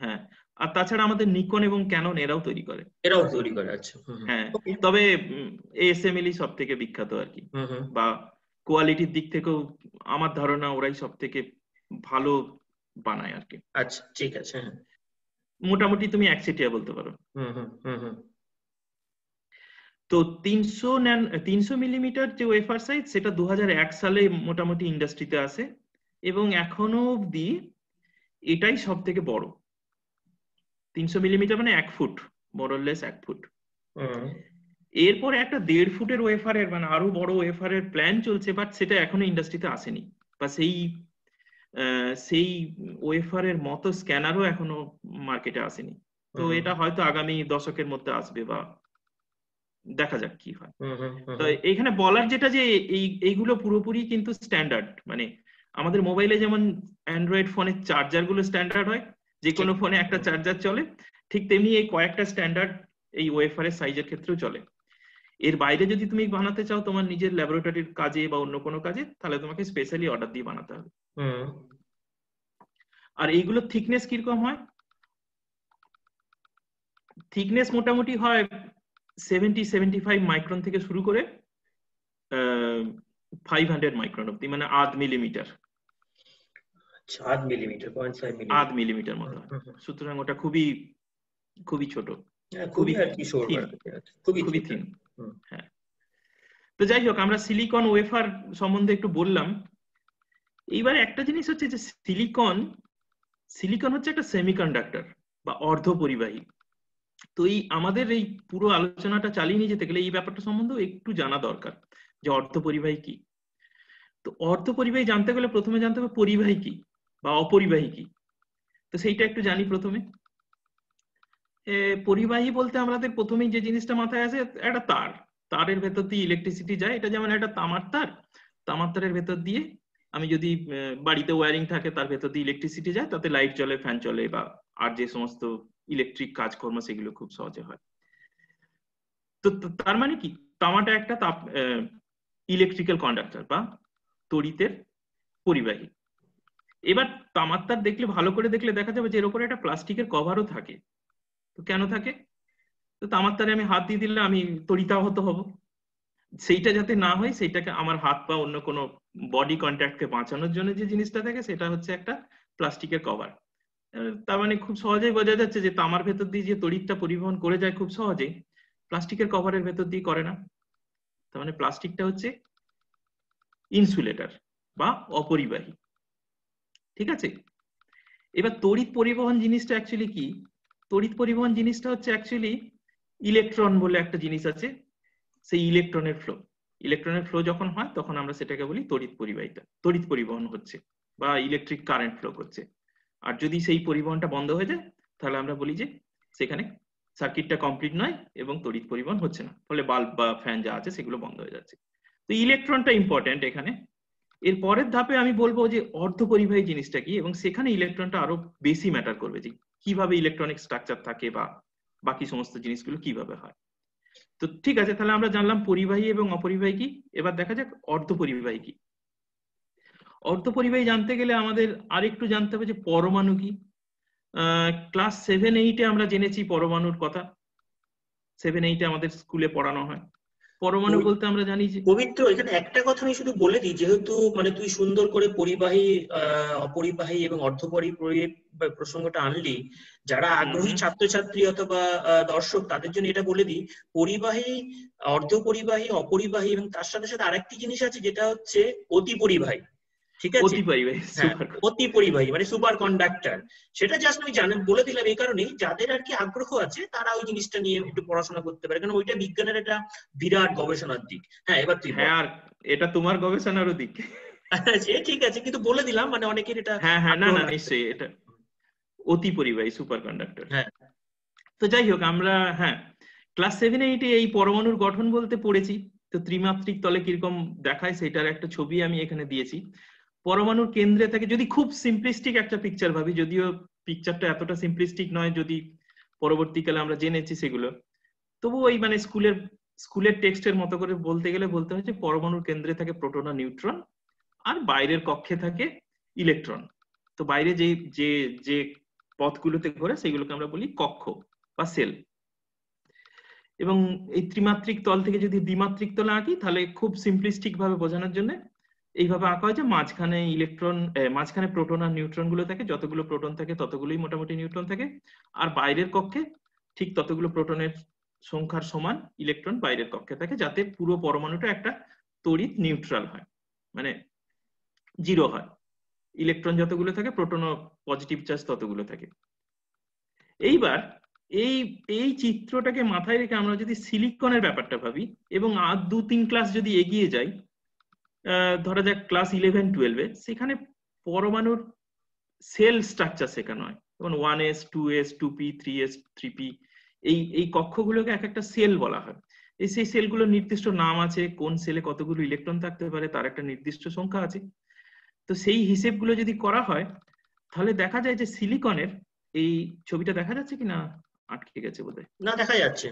Speaker 2: হ্যাঁ, আর তাছাড়া আমাদের নিকন এবং ক্যানন এরাও তৈরি করে।
Speaker 1: আচ্ছা,
Speaker 2: হ্যাঁ, তবে ASML সব থেকে বিখ্যাত আর কি, বা কোয়ালিটির দিক থেকেও আমার ধারণা ওরাই সব থেকে ভালো বানায় আর কি।
Speaker 1: আচ্ছা, ঠিক আছে।
Speaker 2: মোটামুটি তুমি একচেটিয়া বলতে পারো। তো 300 মিলিমিটার যে ওয়েফার সাইজ, সেটা 2001 সালে মোটামুটি ইন্ডাস্ট্রিতে আসে, এবং এখনো অব্দি এটাই সব থেকে বড়। 300 মিলিমিটার মানে 1 ফুট, মোরলেস 1 ফুট। এরপরে একটা 1.5 ফুটের ওয়েফারের, মানে আরো বড় ওয়েফারের প্ল্যান চলছে, বাট সেটা এখনো ইন্ডাস্ট্রিতে আসেনি, বা সেই ওয়েফারের মতো স্ক্যানারও এখনো মার্কেটে আসেনি। তো এটা হয়তো আগামী দশকের মধ্যে আসবে, বা দেখা যাক কি হয়। তো এইখানে বলার যেটা, যে এইগুলো পুরোপুরি কিন্তু স্ট্যান্ডার্ড। মানে আমাদের মোবাইলে যেমন অ্যান্ড্রয়েড ফোনের চার্জার গুলো স্ট্যান্ডার্ড হয়, যে কোনো ফোনে একটা চার্জার চলে, ঠিক তেমনি এই কয়েকটা স্ট্যান্ডার্ড এই ওয়েফারের সাইজের ক্ষেত্রেও চলে। এর বাইরে যদি তুমি বানাতে চাও তোমার নিজের ল্যাবরেটরির কাজে বা অন্য কোনো কাজে, তাহলে তোমাকে স্পেশালি অর্ডার দিয়ে বানাতে হবে। আর এইগুলো থিকনেস কিরকম হয়? থিকনেস মোটামুটি হয় 70-75 মাইক্রন থেকে শুরু করে 500 মাইক্রন অব্দি, মানে 0.5 মিলিমিটার। 0.5 মিলিমিটার মতো। সুতরাং ওটা খুবই খুবই ছোট।
Speaker 1: খুবই আর কি
Speaker 2: থিন,
Speaker 1: খুবই
Speaker 2: খুবই
Speaker 1: থিন।
Speaker 2: থিন। হ্যাঁ, তো যাই হোক, আমরা সিলিকন ওয়েফার সম্বন্ধে একটু বললাম। এইবার একটা জিনিস হচ্ছে যে সিলিকন হচ্ছে একটা সেমিকন্ডাক্টর বা অর্ধপরিবাহী। তো এই আমাদের এই পুরো আলোচনাটা চালিয়ে নিয়ে যেতে গেলে এই ব্যাপারটা সম্বন্ধেও একটু জানা দরকার যে অর্ধপরিবাহী কি। তো অর্ধপরিবাহী জানতে গেলে প্রথমে জানতে হবে পরিবাহী কি বা অপরিবাহী কি। তো সেইটা একটু জানি প্রথমে। পরিবাহী বলতে আমাদের প্রথমেই যে জিনিসটা মাথায় আসে, একটা তার, তারের ভেতর দিয়ে ইলেকট্রিসিটি যায়। এটা যেমন একটা তামার তার, তামার তারের ভেতর দিয়ে আমি যদি বাড়িতে ওয়্যারিং থাকে তার ভেতর দিয়ে ইলেকট্রিসিটি যায়, তাতে লাইট চলে, ফ্যান চলে, বা আর যে সমস্ত ইলেকট্রিক কাজকর্ম সেগুলো খুব সহজে হয়। তো তার মানে কি, তামাটা একটা ইলেকট্রিক্যাল কন্ডাক্টর বা তড়িতের পরিবাহী। এবার তামার তার দেখলে, ভালো করে দেখলে দেখা যাবে যে এর উপরে একটা প্লাস্টিকের কভারও থাকে। তো কেন থাকে? তো তামার তারে আমি হাত দিয়ে দিলে আমি তড়িতাহত হব। সেইটা যাতে না হয়, সেইটাকে আমার হাত বা অন্য কোনো বডি কন্ট্যাক্টকে বাঁচানোর জন্য যে জিনিসটা থাকে সেটা হচ্ছে একটা প্লাস্টিকের কভার। তার মানে খুব সহজেই বোঝা যাচ্ছে যে তামার ভেতর দিয়ে যে তড়িৎটা পরিবহন করে যায় খুব সহজেই, প্লাস্টিকের কভারের ভেতর দিয়ে করে না। তার মানে প্লাস্টিকটা হচ্ছে ইনসুলেটর বা অপরিবাহী। ঠিক আছে? এবার তড়িৎ পরিবহন জিনিসটা অ্যাকচুয়ালি কি? তড়িৎ পরিবহন জিনিসটা হচ্ছে অ্যাকচুয়ালি ইলেকট্রন বলে একটা জিনিস আছে, সেই ইলেকট্রনের ফ্লো। ইলেকট্রনের ফ্লো যখন হয় তখন আমরা সেটাকে বলি তড়িৎ পরিবাহিতা, তড়িৎ পরিবহন হচ্ছে বা ইলেকট্রিক কারেন্ট ফ্লো করছে। আর যদি সেই পরিবহনটা বন্ধ হয়ে যায় তাহলে আমরা বলি যে সেখানে সার্কিটটা কমপ্লিট নয় এবং তড়িৎ পরিবহন হচ্ছে না, ফলে বাল্ব বা ফ্যান যা আছে সেগুলো বন্ধ হয়ে যাচ্ছে। তো ইলেকট্রনটা ইম্পর্টেন্ট এখানে। এর পরের ধাপে আমি বলবো যে অর্ধপরিবাহী জিনিসটা কি, এবং সেখানে ইলেকট্রনটা আরো বেশি ম্যাটার করবে, যে কিভাবে ইলেকট্রনিক স্ট্রাকচার থাকে বা বাকি সমস্ত জিনিসগুলো কিভাবে হয়। তো ঠিক আছে, তাহলে আমরা জানলাম পরিবাহী এবং অপরিবাহী কি। এবার দেখা যাক অর্ধপরিবাহী কি। অর্ধপরিবাহী জানতে গেলে আমাদের আরেকটু জানতে হবে যে পরমাণু কি। ক্লাস 7-8 আমরা জেনেছি পরমাণুর কথা, 7-8 আমাদের স্কুলে পড়ানো হয়। পরমাণু বলতে আমরা জানি যে,
Speaker 1: পবিত্র, এখানে একটা কথা আমি শুধু বলে দিই, যেহেতু মানে তুই সুন্দর করে পরিবাহী, অপরিবাহী এবং অর্ধপরিবাহী প্রসঙ্গটা আনলি, যারা আগ্রহী ছাত্রছাত্রী অথবা দর্শক তাদের জন্য এটা বলে দিই, পরিবাহী, অর্ধপরিবাহী, অপরিবাহী এবং তার সাথে সাথে আরেকটি জিনিস আছে যেটা হচ্ছে অতি পরিবাহী। ঠিক আছে?
Speaker 2: অতিপরিবাহী,
Speaker 1: হ্যাঁ, অতি পরিবাহী মানে সুপার কন্ডাক্টর। সেটা জাস্ট আমি বলে দিলাম এই কারণেই, যাদের আর কি আগ্রহ আছে তারা ওই জিনিসটা নিয়ে একটু পড়াশোনা করতে পারে, কারণ ওইটা বিজ্ঞানের একটা বিরাট গবেষণার দিক। হ্যাঁ, এবার তুই বল।
Speaker 2: হ্যাঁ, আর এটা তোমার গবেষণারও দিক।
Speaker 1: সে ঠিক আছে, কিন্তু বলে দিলাম মানে অনেকের এটা
Speaker 2: হ্যাঁ হ্যাঁ, না
Speaker 1: আগ্রহ
Speaker 2: না,
Speaker 1: লাগবে।
Speaker 2: নিশ্চয়ই এটা অতি পরিবাহী সুপার কন্ডাক্টর।
Speaker 1: হ্যাঁ,
Speaker 2: তো যাই হোক, আমরা হ্যাঁ ক্লাস 7-8 এই পরমাণুর গঠন বলতে পড়েছি। তো ত্রিমাত্রিক তলে কিরকম দেখায় সেটার একটা ছবি আমি এখানে দিয়েছি। পরমাণুর কেন্দ্রে থেকে, যদি খুব সিম্পলিস্টিক একটা পিকচার ভাবি, যদিও পিকচারটা এতটা সিম্পলিস্টিক নয়, যদি পরবর্তীকালে আমরা জেনেছি সেগুলো, তবু ওই মানে স্কুলের টেক্সটের মতো করে বলতে গেলে বলতে হয় যে পরমাণুর কেন্দ্রে থাকে প্রোটন আর নিউট্রন, আর বাইরের কক্ষে থাকে ইলেকট্রন। তো বাইরে যে যে যে পথগুলোতে ঘোরে সেগুলোকে আমরা বলি কক্ষ বা সেল। এবং এই ত্রিমাত্রিক তল থেকে যদি দ্বিমাত্রিক তলে আঁকি তাহলে খুব সিম্পলিস্টিক ভাবে বোঝানোর জন্য এইভাবে আঁকা হয় যে মাঝখানে প্রোটন আর নিউট্রন গুলো থাকে, যতগুলো প্রোটন থাকে ততগুলোই মোটামুটি নিউট্রন থাকে, আর বাইরের কক্ষে ঠিক ততগুলো প্রোটনের সংখ্যার সমান ইলেকট্রন বাইরের কক্ষে থাকে, যাতে পুরো পরমাণুটা একটা তড়িৎ নিউট্রাল হয়, মানে জিরো হয়। ইলেকট্রন যতগুলো থাকে, প্রোটন ও পজিটিভ চার্জ ততগুলো থাকে। এইবার এই এই চিত্রটাকে মাথায় রেখে আমরা যদি সিলিকনের ব্যাপারটা ভাবি এবং আর 2-3 ক্লাস যদি এগিয়ে যাই, ধরা যাক ক্লাস 11-12-এ, সেখানে পরমাণুর সেল স্ট্রাকচার শেখানো হয়, যেমন 1s 2s 2p 3s 3p, এই এই কক্ষগুলোকে এক একটা সেল বলা হয়। সেই সেলগুলোর নির্দিষ্ট নাম আছে, কোন সেলে কতগুলো ইলেকট্রন থাকতে পারে তার একটা নির্দিষ্ট সংখ্যা আছে। তো সেই হিসেবগুলো যদি করা হয় তাহলে দেখা যায় যে সিলিকনের, এই ছবিটা দেখা যাচ্ছে কিনা, আটকে গেছে বোধহয়,
Speaker 1: না দেখা যাচ্ছে।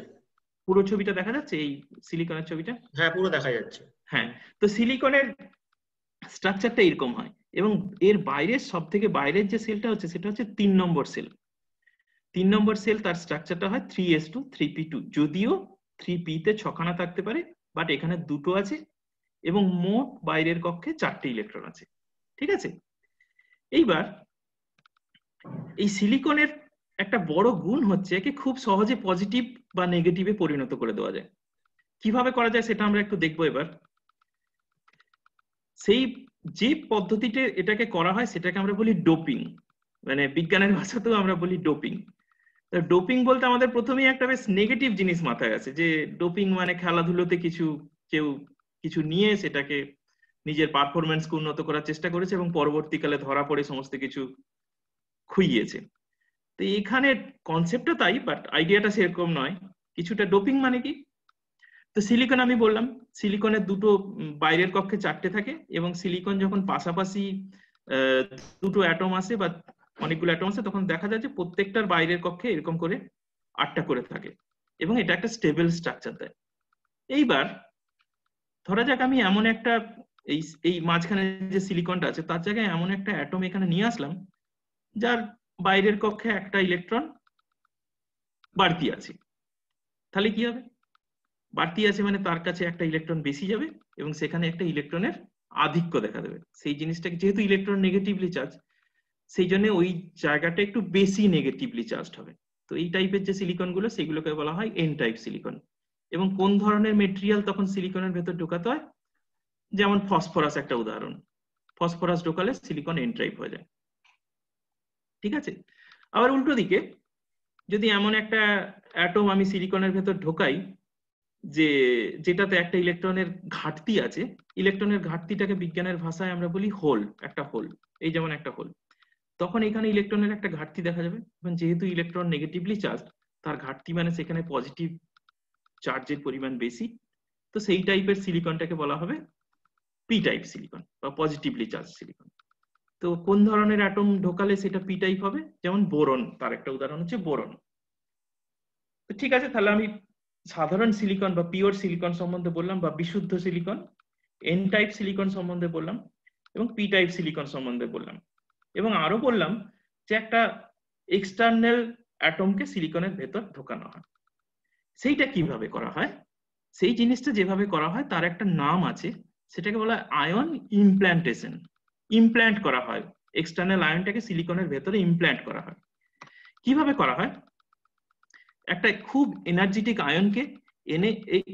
Speaker 2: পুরো ছবিটা দেখা যাচ্ছে এই সিলিকনের ছবিটা?
Speaker 1: হ্যাঁ, পুরো দেখা যাচ্ছে।
Speaker 2: হ্যাঁ, তো সিলিকনের স্ট্রাকচারটা এরকম হয়, এবং এর বাইরের সব থেকে বাইরের যে সেলটা হচ্ছে সেটা হচ্ছে 3 নম্বর সেল। 3 নম্বর সেল, তার স্ট্রাকচারটা হয় 3s2 3p2, যদিও 3p তে 6খানা থাকতে পারে, বাট এখানে 2টো আছে, এবং মোট বাইরের কক্ষে 4টে ইলেকট্রন আছে। ঠিক আছে? এইবার এই সিলিকনের একটা বড় গুণ হচ্ছে একে খুব সহজে পজিটিভ বা নেগেটিভে পরিণত করে দেওয়া যায়। কিভাবে করা যায় সেটা আমরা একটু দেখবো এবার। সেই যে পদ্ধতিতে এটাকে করা হয় সেটাকে আমরা বলি ডোপিং, মানে বিজ্ঞানের ভাষাতেও আমরা বলি ডোপিং। ডোপিং বলতে আমাদের প্রথমেই একটা বেশ নেগেটিভ জিনিস মাথায় আসে, যে ডোপিং মানে খেলাধুলোতে কেউ কিছু নিয়ে সেটাকে নিজের পারফরমেন্সকে উন্নত করার চেষ্টা করেছে এবং পরবর্তীকালে ধরা পড়ে সমস্ত কিছু খুইয়েছে। তো এখানে কনসেপ্টটা তাই, বাট আইডিয়াটা সেরকম নয়। কিছুটা ডোপিং মানে কি, তো সিলিকন আমি বললাম, সিলিকনের দুটো বাইরের কক্ষে 4টে থাকে, এবং সিলিকন যখন পাশাপাশি দুটো অ্যাটম আসে বা অনেকগুলো অ্যাটম আসে তখন দেখা যায় যে প্রত্যেকটার বাইরের কক্ষে এরকম করে 8টা করে থাকে, এবং এটা একটা স্টেবল স্ট্রাকচার দেয়। এইবার ধরা যাক আমি এমন একটা এই মাঝখানে যে সিলিকনটা আছে তার জায়গায় এমন একটা অ্যাটম এখানে নিয়ে আসলাম যার বাইরের কক্ষে একটা ইলেকট্রন বাড়তি আছে। তাহলে কি হবে, বাড়তি আছে মানে তার কাছে একটা ইলেকট্রন বেশি যাবে এবং সেখানে একটা ইলেকট্রনের আধিক্য দেখা দেবে। সেই জিনিসটাকে যেহেতু ইলেকট্রন নেগেটিভলি চার্জ, সেই জন্য ওই জায়গাটা একটু বেশি নেগেটিভলি চার্জড হবে। তো এই টাইপের যে সিলিকন গুলো সেগুলোকে বলা হয় এন টাইপ সিলিকন। এবং কোন ধরনের মেটেরিয়াল তখন সিলিকনের ভেতর ঢোকাতে হয়, যেমন ফসফরাস একটা উদাহরণ, ফসফরাস ঢোকালে সিলিকন এন টাইপ হয়ে যায়। ঠিক আছে, আবার উল্টো দিকে যদি এমন একটা অ্যাটম আমি সিলিকনের ভেতর ঢোকাই যেটাতে একটা ইলেকট্রনের ঘাটতি আছে, ইলেকট্রনের ঘাটতিটাকে বিজ্ঞানের ভাষায় আমরা বলি হোল, একটা হোল, এই যেমন একটা হোল, তখন এখানে ইলেকট্রনের একটা ঘাটতি দেখা যাবে। এবং যেহেতু ইলেকট্রন নেগেটিভলি চার্জ, তার ঘাটতি মানে সেখানে পজিটিভ চার্জের পরিমাণ বেশি। তো সেই টাইপের সিলিকনটাকে বলা হবে পি টাইপ সিলিকন বা পজিটিভলি চার্জ সিলিকন। তো কোন ধরনের অ্যাটম ঢোকালে সেটা পি টাইপ হবে, যেমন বোরন, তার একটা উদাহরণ হচ্ছে বোরন। তো ঠিক আছে, তাহলে আমি সাধারণ সিলিকন বা পিওর সিলিকন সম্বন্ধে বললাম, বা বিশুদ্ধ সিলিকন, এন টাইপ সিলিকন সম্বন্ধে বললাম, এবং পি টাইপ সিলিকন সম্বন্ধে বললাম, এবং আরো বললাম যে একটা এক্সটার্নাল অ্যাটমকে সিলিকনের ভেতর ঢোকানো হয়। সেইটা কিভাবে করা হয়, সেই জিনিসটা যেভাবে করা হয় তার একটা নাম আছে, সেটাকে বলা হয় আয়ন ইমপ্ল্যান্টেশন। ইমপ্ল্যান্ট করা হয়, এক্সটার্নাল আয়নটাকে সিলিকনের ভেতরে ইমপ্ল্যান্ট করা হয়। কিভাবে করা হয়, একটা খুব এনার্জেটিক আয়নকে এনে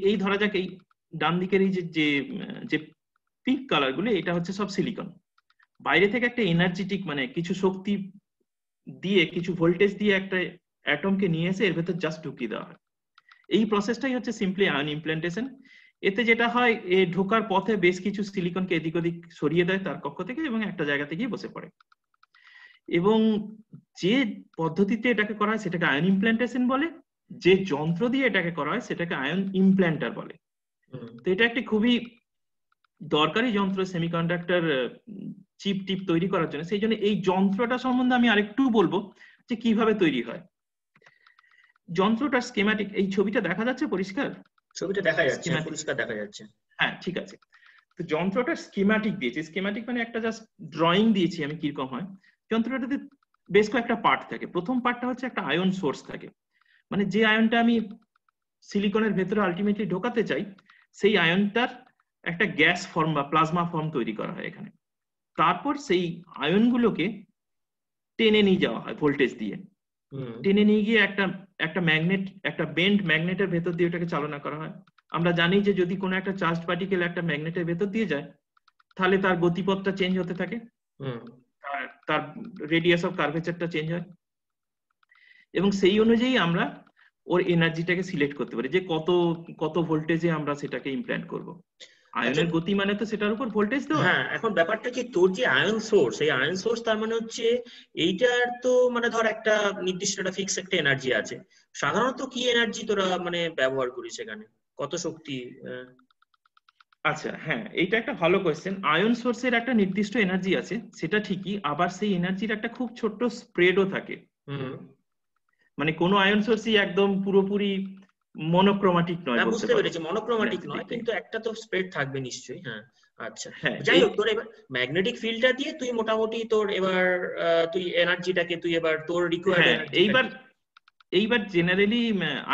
Speaker 2: এই ধরা যাক এই ডান দিকের এই যে পিঙ্ক কালার গুলো, এটা হচ্ছে সব সিলিকন। বাইরে থেকে একটা এনার্জেটিক মানে কিছু শক্তি দিয়ে, কিছু ভোল্টেজ দিয়ে একটা অ্যাটমকে নিয়ে এসে এর ভেতর জাস্ট ঢুকিয়ে দেওয়া হয়। এই প্রসেসটাই হচ্ছে সিম্পলি আয়ন ইমপ্ল্যান্টেশন। এতে যেটা হয়, এ ঢোকার পথে বেশ কিছু সিলিকনকে এদিক ওদিক সরিয়ে দেয় তার কক্ষ থেকে এবং একটা জায়গাতে গিয়ে বসে পড়ে। এবং যে পদ্ধতিতে এটাকে করা হয় সেটাকে আয়ন ইমপ্ল্যান্টেশন বলে, যে যন্ত্র দিয়ে এটাকে করা হয় সেটাকে আয়ন ইমপ্ল্যান্টার বলে। তো এটা একটি খুবই দরকারি যন্ত্র সেমিকন্ডাক্টর চিপ টিপ তৈরি করার জন্য। সেই জন্য এই যন্ত্রটা সম্বন্ধে আমি আরেকটু বলবো যে কিভাবে তৈরি হয়। যন্ত্রটার স্কিম্যাটিক, এই ছবিটা দেখা যাচ্ছে পরিষ্কার?
Speaker 1: ছবিটা দেখা যাচ্ছে, পরিষ্কার দেখা যাচ্ছে।
Speaker 2: হ্যাঁ, ঠিক আছে। তো যন্ত্রটার স্কিম্যাটিক দিয়েছি, স্কিম্যাটিক মানে একটা জাস্ট ড্রয়িং দিয়েছি আমি কিরকম হয়। যন্ত্রটাতে বেশ কয়েকটা পার্ট থাকে। প্রথম পার্টটা হচ্ছে একটা আয়ন সোর্স থাকে, মানে যে আয়নটা আমি সিলিকনের ভেতরে আলটিমেটলি ঢোকাতে চাই সেই আয়নটার একটা গ্যাস ফর্ম বা প্লাজমা ফর্ম তৈরি করা হয় এখানে। তারপর সেই আয়নগুলোকে টেনে নিয়ে যাওয়া হয় ভোল্টেজ দিয়ে, টেনে নিয়ে গিয়ে একটা ম্যাগনেট, একটা বেন্ড ম্যাগনেটের ভেতর দিয়ে ওটাকে চালনা করা হয়। আমরা জানি যে যদি কোনো একটা চার্জড পার্টিকেল একটা ম্যাগনেটের ভেতর দিয়ে যায় তাহলে তার গতিপথটা চেঞ্জ হতে থাকে, তার রেডিয়াস অফ কার্ভেচারটা চেঞ্জ হয়, এবং সেই অনুযায়ী আমরা ওর এনার্জিটাকে সিলেক্ট করতে পারি যে কত ভোল্টেজে আমরা সেটাকে ইমপ্ল্যান্ট করব। আয়নের গতি মানে তো সেটার উপর ভোল্টেজ দেওয়া।
Speaker 1: হ্যাঁ, এখন ব্যাপারটা কি, তোর যে আয়ন সোর্স, এই আয়ন সোর্স তার মানে হচ্ছে এইটার তো মানে ধর একটা নির্দিষ্ট একটা ফিক্স একটা এনার্জি আছে। সাধারণত কি এনার্জি তোরা মানে ব্যবহার করিস এখানে, কত শক্তি?
Speaker 2: আচ্ছা, হ্যাঁ, এইটা একটা ভালো কোয়েশ্চেন। আয়ন সোর্সের একটা নির্দিষ্ট এনার্জি আছে, সেটা ঠিকই, আবার সেই এনার্জির একটা খুব ছোট্ট স্প্রেডও থাকে। মানে কোনো আয়ন সোর্সই একদম পুরোপুরি মনোক্রোমাটিক নয় বলতে পারো।
Speaker 1: বুঝতে পেরেছি, মনোক্রোমাটিক নয়, কিন্তু একটা তো স্প্রেড থাকবে নিশ্চয়ই। হ্যাঁ, আচ্ছা, যাই হোক, তোর এবার ম্যাগনেটিক ফিল্ডটা দিয়ে তুই মোটামুটি তোর এবার তুই এনার্জিটাকে তুই এবার তোর রিকোয়ার্ড এনার্জি।
Speaker 2: এইবার জেনারেলি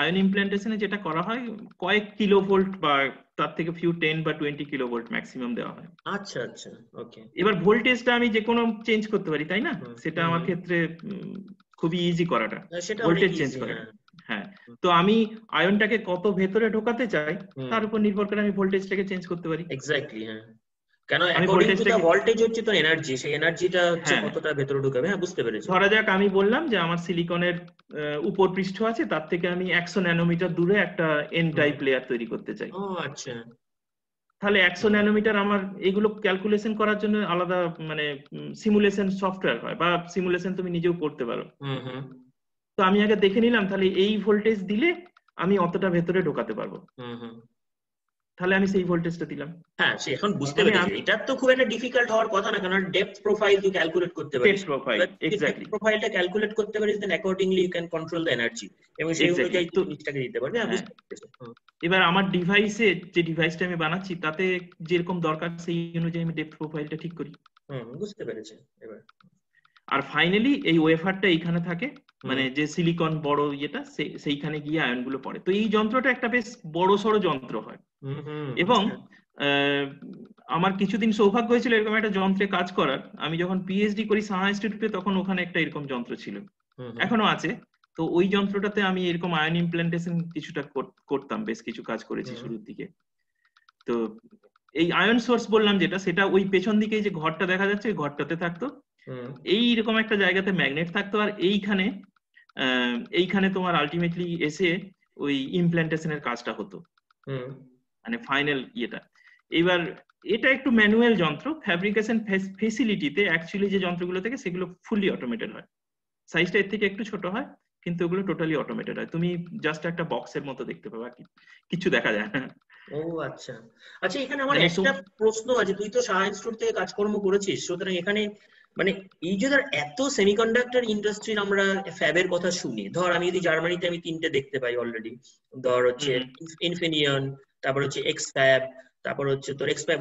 Speaker 2: আয়ন ইমপ্ল্যান্টেশনে যেটা করা হয় কয়েক কিলোভোল্ট বা তার থেকে ফিউ 10 বা 20 কিলোভোল্ট ম্যাক্সিমাম দেওয়া হয়।
Speaker 1: আচ্ছা আচ্ছা, ওকে।
Speaker 2: এবার ভোল্টেজটা আমি যে কোনো চেঞ্জ করতে পারি, তাই না? সেটা আমার ক্ষেত্রে খুবই ইজি করাটা,
Speaker 1: সেটা অনেক
Speaker 2: ভোল্টেজ চেঞ্জ
Speaker 1: ইজি।
Speaker 2: করাটা।
Speaker 1: হ্যাঁ,
Speaker 2: হ্যাঁ, তো আমি আয়নটাকে কত ভেতরে ঢোকাতে চাই
Speaker 1: হুম,
Speaker 2: তার উপর নির্ভর করে আমি ভোল্টেজটাকে চেঞ্জ করতে পারি।
Speaker 1: এক্স্যাক্টলি। হ্যাঁ, কেন
Speaker 2: আমি
Speaker 1: অ্যাকর্ডিং টু দা
Speaker 2: ভোল্টেজটাকে,
Speaker 1: ভোল্টেজ হচ্ছে তো এনার্জি, সেই এনার্জিটা হচ্ছে
Speaker 2: হ্যাঁ,
Speaker 1: কতটা ভেতরে ঢুকাবে। হ্যাঁ, বুঝতে পেরেছি।
Speaker 2: ধরা যাক আমি বললাম যে আমার সিলিকনের উপর পৃষ্ঠ আছে, তার থেকে আমি 100 ন্যানোমিটার দূরে একটা এন
Speaker 1: হুম,
Speaker 2: টাইপ লেয়ার তৈরি করতে চাই।
Speaker 1: ও আচ্ছা।
Speaker 2: তাহলে 100
Speaker 1: হুম,
Speaker 2: ন্যানোমিটার আমার এগুলো ক্যালকুলেশন করার জন্য আলাদা মানে সিমুলেশন সফটওয়্যার হয়, বা সিমুলেশন তুমি নিজেও করতে পারো।
Speaker 1: হুম, হুম,
Speaker 2: তো আমি আগে দেখে নিলাম তাহলে এই ভোল্টেজ দিলে আমি অতটা ভেতরে ঢোকাতে পারবো,
Speaker 1: হুম, হুম।
Speaker 2: তাহলে আমি সেই ভোল্টেজটা দিলাম।
Speaker 1: হ্যাঁ, সে এখন বুঝতে
Speaker 2: এখানে
Speaker 1: পেরেছি।
Speaker 2: আমি
Speaker 1: এটা তো খুব একটা ডিফিকাল্ট হওয়ার কথা না, কারণ ডেপথ প্রোফাইল তুই ক্যালকুলেট করতে পারিস।
Speaker 2: ডেপথ প্রোফাইল,
Speaker 1: এবার তুই ডেপথ
Speaker 2: এক্স্যাক্টলি,
Speaker 1: প্রোফাইলটা ক্যালকুলেট করতে পারিস, then accordingly you can control the energy, এবং সেই
Speaker 2: এক্স্যাক্টলি।
Speaker 1: অনুযায়ী তুই
Speaker 2: তো
Speaker 1: জিনিসটাকে দিতে পারবি। হ্যাঁ,
Speaker 2: হ্যাঁ,
Speaker 1: বুঝতে পেরেছি। হুম,
Speaker 2: এবার আমার ডিভাইসে যে ডিভাইসটা আমি বানাচ্ছি তাতে যেরকম দরকার সেই অনুযায়ী আমি ডেপথ প্রোফাইলটা ঠিক করি।
Speaker 1: হুম, বুঝতে পেরেছি এবার।
Speaker 2: আর ফাইনালি এই ওয়েফারটা এইখানে থাকে,
Speaker 1: হুম,
Speaker 2: মানে যে সিলিকন বড় ইয়েটা সেইখানে গিয়ে আয়নগুলো পড়ে। তো এই যন্ত্রটা একটা বেশ বড় সড়ো যন্ত্র হয়।
Speaker 1: হুম, হুম,
Speaker 2: এবং
Speaker 1: আচ্ছা।
Speaker 2: আহ, আমার কিছুদিন সৌভাগ্য হয়েছিল এরকম একটা যন্ত্রে কাজ করার। আমি যখন পিএইচডি করি সাহা ইনস্টিটিউটে, তখন ওখানে একটা এরকম যন্ত্র ছিল,
Speaker 1: হুম, হুম,
Speaker 2: এখনো আছে। তো ওই যন্ত্রটাতে আমি এরকম আয়ন ইমপ্ল্যান্টেশন কিছুটা করতাম, বেশ কিছু কাজ করেছি
Speaker 1: হুম,
Speaker 2: শুরুর দিকে। তো এই আয়ন সোর্স বললাম যেটা, সেটা ওই পেছন দিকে যে ঘরটা দেখা যাচ্ছে ওই ঘরটাতে থাকতো।
Speaker 1: হুম,
Speaker 2: এইরকম একটা জায়গাতে ম্যাগনেট থাকতো, আর এইখানে তোমার আলটিমেটলি এসে ওই ইমপ্ল্যান্টেশনের কাজটা হতো,
Speaker 1: হুম,
Speaker 2: মানে ফাইনাল ইয়েটা। এবার এটা একটু ম্যানুয়াল যন্ত্র। ফ্যাব্রিকেশন ফেসিলিটিতে অ্যাকচুয়ালি যে যন্ত্রগুলো থেকে সেগুলো ফুললি অটোমেটেড হয়, সাইজটা এর থেকে একটু ছোট হয়, কিন্তু ওগুলো টোটালি অটোমেটেড হয়। তুমি জাস্ট একটা বক্সের মতো দেখতে পাবে, আর কিছু দেখা যায় না।
Speaker 1: ও আচ্ছা। আচ্ছা, এখানে আমার
Speaker 2: মানে
Speaker 1: একটা প্রশ্ন আছে। তুই তো সাহা ইনস্টিটিউট থেকে কাজকর্ম করেছিস, সুতরাং এখানে মানে এই যে ধর এত সেমিকন্ডাক্টর ইন্ডাস্ট্রির আমরা ফ্যাবের কথা শুনি, ধর আমি যদি জার্মানিতে আমি তিনটে দেখতে পাই অলরেডি, ধর হচ্ছে ইনফিনিয়ন, তারপর হচ্ছে এক্স ফ্যাব, তারপর হচ্ছে তোর এক্স ফ্যাব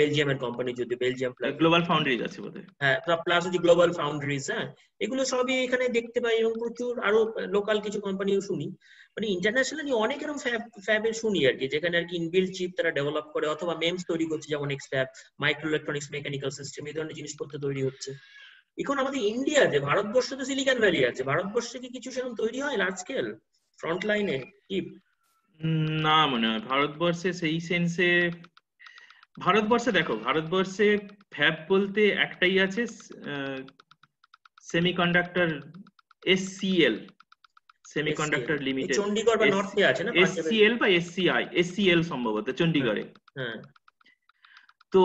Speaker 1: বেলজিয়ামের কোম্পানি, যদি বেলজিয়াম প্লাস,
Speaker 2: গ্লোবাল ফাউন্ডারিজ আছে বোধহয়।
Speaker 1: হ্যাঁ, প্লাস হচ্ছে গ্লোবাল ফাউন্ডারিজ। হ্যাঁ, এগুলো সবই এখানে দেখতে পাই, এবং প্রচুর আরো লোকাল কিছু কোম্পানিও শুনি। মানে ইন্টারন্যাশনালি অনেক এরকম ফ্যাবের শুনি আর কি, যেখানে আর কি ইনবিল্ড চিপ তারা ডেভেলপ করে অথবা মেমস তৈরি করছে, যেমন x fab, micro electronics, mechanical system, এই ধরনের জিনিসপত্র তৈরি হচ্ছে। এখন আমাদের ইন্ডিয়াতে, ভারতবর্ষে তো সিলিকন ভ্যালি আছে, ভারতবর্ষে কি কিছু সেরকম তৈরি হয় লার্জ স্কেল ফ্রন্ট লাইনে চিপ?
Speaker 2: না, মনে হয় ভারতবর্ষে সেই সেন্সে, ভারতবর্ষে দেখো, ভারতবর্ষে ফ্যাব বলতে একটাই আছে, সেমিকন্ডাক্টর, এসসিএল,
Speaker 1: এসসিএল
Speaker 2: সেমিকন্ডাক্টর
Speaker 1: এই
Speaker 2: লিমিটেড।
Speaker 1: চণ্ডীগড় বা নর্থে আছে না, পাঞ্জাবের?
Speaker 2: এসসিএল বা এসসিআই, এসসিএল সম্ভবত
Speaker 1: হ্যাঁ,
Speaker 2: চণ্ডীগড়ে।
Speaker 1: হ্যাঁ।
Speaker 2: তো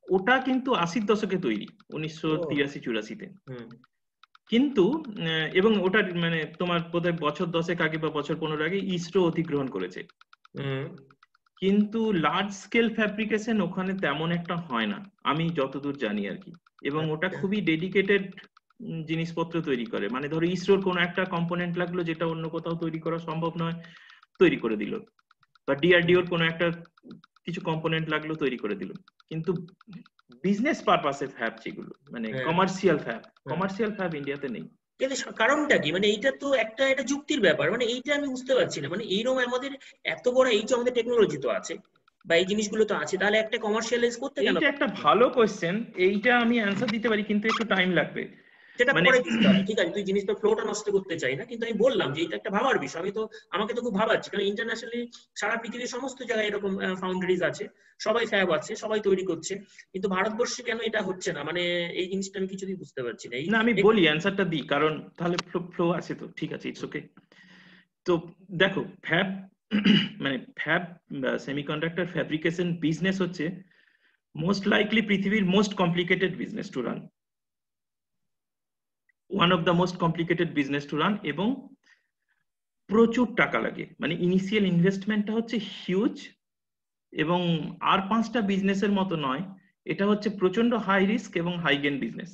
Speaker 2: ওটা কিন্তু 80-র দশকে তৈরি,
Speaker 1: ও,
Speaker 2: 1983-84-তে।
Speaker 1: হুম,
Speaker 2: কিন্তু এবং ওটার মানে তোমার বোধহয় বছর 10 আগে বা বছর 15 আগে ইসরো অধিগ্রহণ করেছে।
Speaker 1: হুম,
Speaker 2: কিন্তু লার্জ স্কেল ফ্যাব্রিকেশন ওখানে তেমন একটা হয় না, আমি যতদূর জানি আর কি। এবং ওটা
Speaker 1: আচ্ছা,
Speaker 2: খুবই ডেডিকেটেড জিনিসপত্র তৈরি করে, মানে ধরো ইসরোর কোনো একটা কম্পোনেন্ট লাগলো যেটা অন্য কোথাও তৈরি করা সম্ভব নয়, তৈরি করে দিল। বা
Speaker 1: হুম,
Speaker 2: ডিআরডিওর কোনো একটা কিছু কম্পোনেন্ট লাগলো, তৈরি করে দিল। কিন্তু বিজনেস পারপাসে ফ্যাব যেগুলো, মানে
Speaker 1: হ্যাঁ, হ্যাঁ।
Speaker 2: কমার্শিয়াল ফ্যাব ইন্ডিয়াতে নেই।
Speaker 1: কিন্তু কারণটা কি? মানে এইটা তো একটা এটা যুক্তির ব্যাপার, মানে এইটা আমি বুঝতে পারছি না। মানে এইরকম আমাদের এত বড় এই যে আমাদের টেকনোলজি তো আছে, বা এই জিনিসগুলো তো আছে, তাহলে একটা কমার্শিয়ালাইজ করতে কেন
Speaker 2: এইটা একটা
Speaker 1: পারছে না?
Speaker 2: ভালো কোয়েশ্চেন, এইটা আমি অ্যান্সার দিতে পারি কিন্তু একটু টাইম লাগবে।
Speaker 1: সেটা
Speaker 2: মানে
Speaker 1: পরে দিস তাহলে, ঠিক আছে? তুই জিনিসটা ফ্লোটা নষ্ট করতে চাই না, কিন্তু আমি বললাম যে এটা একটা ভাবার বিষয়। আমাকে তো খুব ভাবাচ্ছি, কারণ ইন্টারন্যাশনালি সারা পৃথিবীর সমস্ত জায়গায় এরকম ফাউন্ডারিজ আছে, সবাই ফ্যাব আছে, সবাই তৈরি করছে, কিন্তু ভারতবর্ষে কেন এটা হচ্ছে না? মানে এই জিনিসটা আমি কিছুতেই বুঝতে পারছি না।
Speaker 2: না, আমি বলি অ্যান্সারটা দিই, কারণ তাহলে ফ্লো আছে তো, ঠিক আছে, ইটস ওকে। তো দেখো, ফ্যাব মানে ফ্যাব সেমিকন্ডাক্টর ফ্যাব্রিকেশন বিজনেস হচ্ছে মোস্ট লাইকলি পৃথিবীর most complicated business to run, one of the most complicated business to run. এবং প্রচুর টাকা লাগে, মানে ইনিশিয়াল ইনভেস্টমেন্টটা হচ্ছে হিউজ। এবং আর পাঁচটা বিজনেসের মতো নয়, এটা হচ্ছে প্রচন্ড হাই রিস্ক এবং হাই গেন বিজনেস।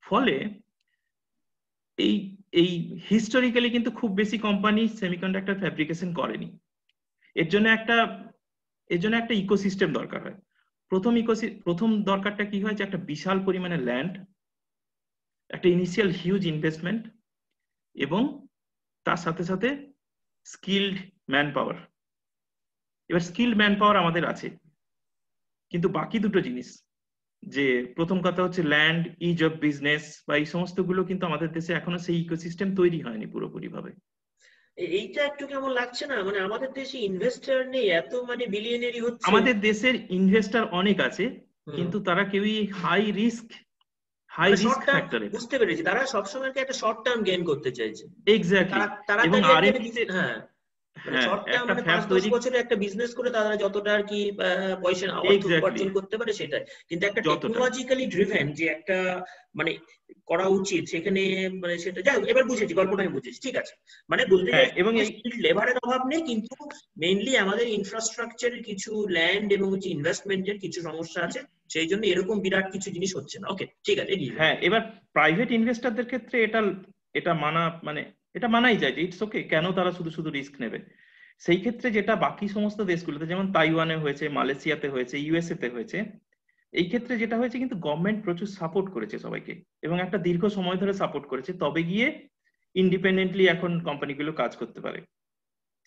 Speaker 2: ফলে এই এই হিস্টোরিক্যালি কিন্তু খুব বেশি কোম্পানি সেমিকন্ডাক্টর ফ্যাব্রিকেশন করেনি। এর জন্য একটা এর জন্য একটা ইকোসিস্টেম দরকার হয়। প্রথম দরকারটা কি হয়, যে একটা বিশাল পরিমাণে ল্যান্ড, একটা ইনিশিয়াল হিউজ ইনভেস্টমেন্ট, এবং তার সাথে সাথে স্কিল্ড ম্যান পাওয়ার। এবার স্কিল্ড ম্যান পাওয়ার আমাদের আছে, কিন্তু বাকি দুটো জিনিস, যে প্রথম কথা হচ্ছে ল্যান্ড, ইজ অফ বিজনেস বা এই সমস্ত গুলো কিন্তু আমাদের দেশে এখনো সেই ইকোসিস্টেম তৈরি হয়নি পুরোপুরি ভাবে।
Speaker 1: এইটা একটু কেমন লাগছে না, মানে আমাদের দেশে ইনভেস্টর নেই, এত মানে বিলিয়নারি হচ্ছে।
Speaker 2: আমাদের দেশের ইনভেস্টর অনেক আছে, কিন্তু তারা কেউই হাই
Speaker 1: মানে শর্ট
Speaker 2: রিস্ক
Speaker 1: টার্ম,
Speaker 2: ফ্যাক্টরে।
Speaker 1: বুঝতে পেরেছি, তারা সবসময় একটা শর্ট টার্ম গেইন করতে চাইছে।
Speaker 2: এক্স্যাক্টলি। এবং
Speaker 1: তাড়াতাড়ি আর কি একটা
Speaker 2: আরএমডি তে
Speaker 1: হ্যাঁ, মানে
Speaker 2: হ্যাঁ
Speaker 1: শর্ট টার্ম,
Speaker 2: একটা
Speaker 1: মানে
Speaker 2: ফ্যাব
Speaker 1: 5-10
Speaker 2: তৈরি,
Speaker 1: বছরে একটা বিজনেস করে তারা যতটা আর কি পয়সা অর্থ
Speaker 2: এক্স্যাক্টলি
Speaker 1: উপার্জন করতে পারে সেটাই। কিন্তু একটা
Speaker 2: যতটা,
Speaker 1: টেকনোলজিক্যালি ড্রিভেন যে একটা মানে করা উচিত সেখানে, মানে সেটা যাই হোক, এবার বুঝেছি, গল্পটা আমি বুঝেছি, ঠিক আছে। মানে বলতে
Speaker 2: হ্যাঁ।
Speaker 1: চাইছি
Speaker 2: এবং এই
Speaker 1: স্কিল লেবারের অভাব নেই, কিন্তু মেইনলি আমাদের ইনফ্রাস্ট্রাকচারের কিছু, ল্যান্ড এবং হচ্ছে ইনভেস্টমেন্টের কিছু সমস্যা আছে, সেই জন্য এরকম বিরাট কিছু জিনিস হচ্ছে না। ওকে, ঠিক আছে, এগিয়ে যাও।
Speaker 2: হ্যাঁ, এবার প্রাইভেট ইনভেস্টরদের ক্ষেত্রে এটা এটা মানা মানে এটা মানাই যায় যে ইটস ওকে, কেন তারা শুধু শুধু রিস্ক নেবে। সেই ক্ষেত্রে যেটা বাকি সমস্ত দেশগুলোতে, যেমন তাইওয়ানে হয়েছে, মালয়েশিয়াতে হয়েছে, ইউএসএ তে হয়েছে, এই ক্ষেত্রে যেটা হয়েছে কিন্তু গভর্নমেন্ট প্রচুর সাপোর্ট করেছে সবাইকে, এবং একটা দীর্ঘ সময় ধরে সাপোর্ট করেছে, তবে গিয়ে ইন্ডিপেন্ডেন্টলি এখন কোম্পানিগুলো কাজ করতে পারে।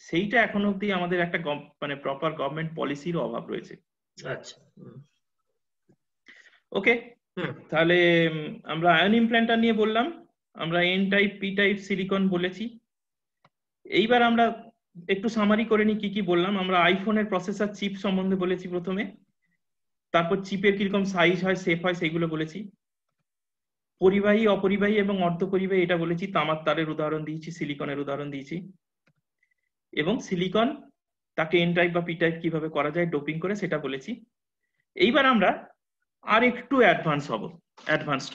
Speaker 2: সেইটা এখন অব্দি আমাদের একটা মানে প্রপার গভর্নমেন্ট পলিসির অভাব রয়েছে।
Speaker 1: আচ্ছা।
Speaker 2: ওকে,
Speaker 1: হুম।
Speaker 2: তাহলে আমরা আয়ন ইমপ্ল্যান্টার নিয়ে বললাম, আমরা N type, P type, silicon বলেছি। এইবার আমরা একটু সামারি করে নিই কি কি বললাম। আমরা আইফোনের প্রসেসর চিপ সম্বন্ধে বলেছি প্রথমে, তারপর চিপের কিরকম সাইজ হয়, শেপ হয়, সেইগুলো বলেছি। পরিবাহী, অপরিবাহী এবং অর্ধপরিবাহী এটা বলেছি, তামার তারের উদাহরণ দিয়েছি, সিলিকনের উদাহরণ দিয়েছি। এবং সিলিকন তাকে এন টাইপ বা পি টাইপ কিভাবে করা যায় ডোপিং করে সেটা বলেছি। এইবার আমরা আর একটু অ্যাডভান্সড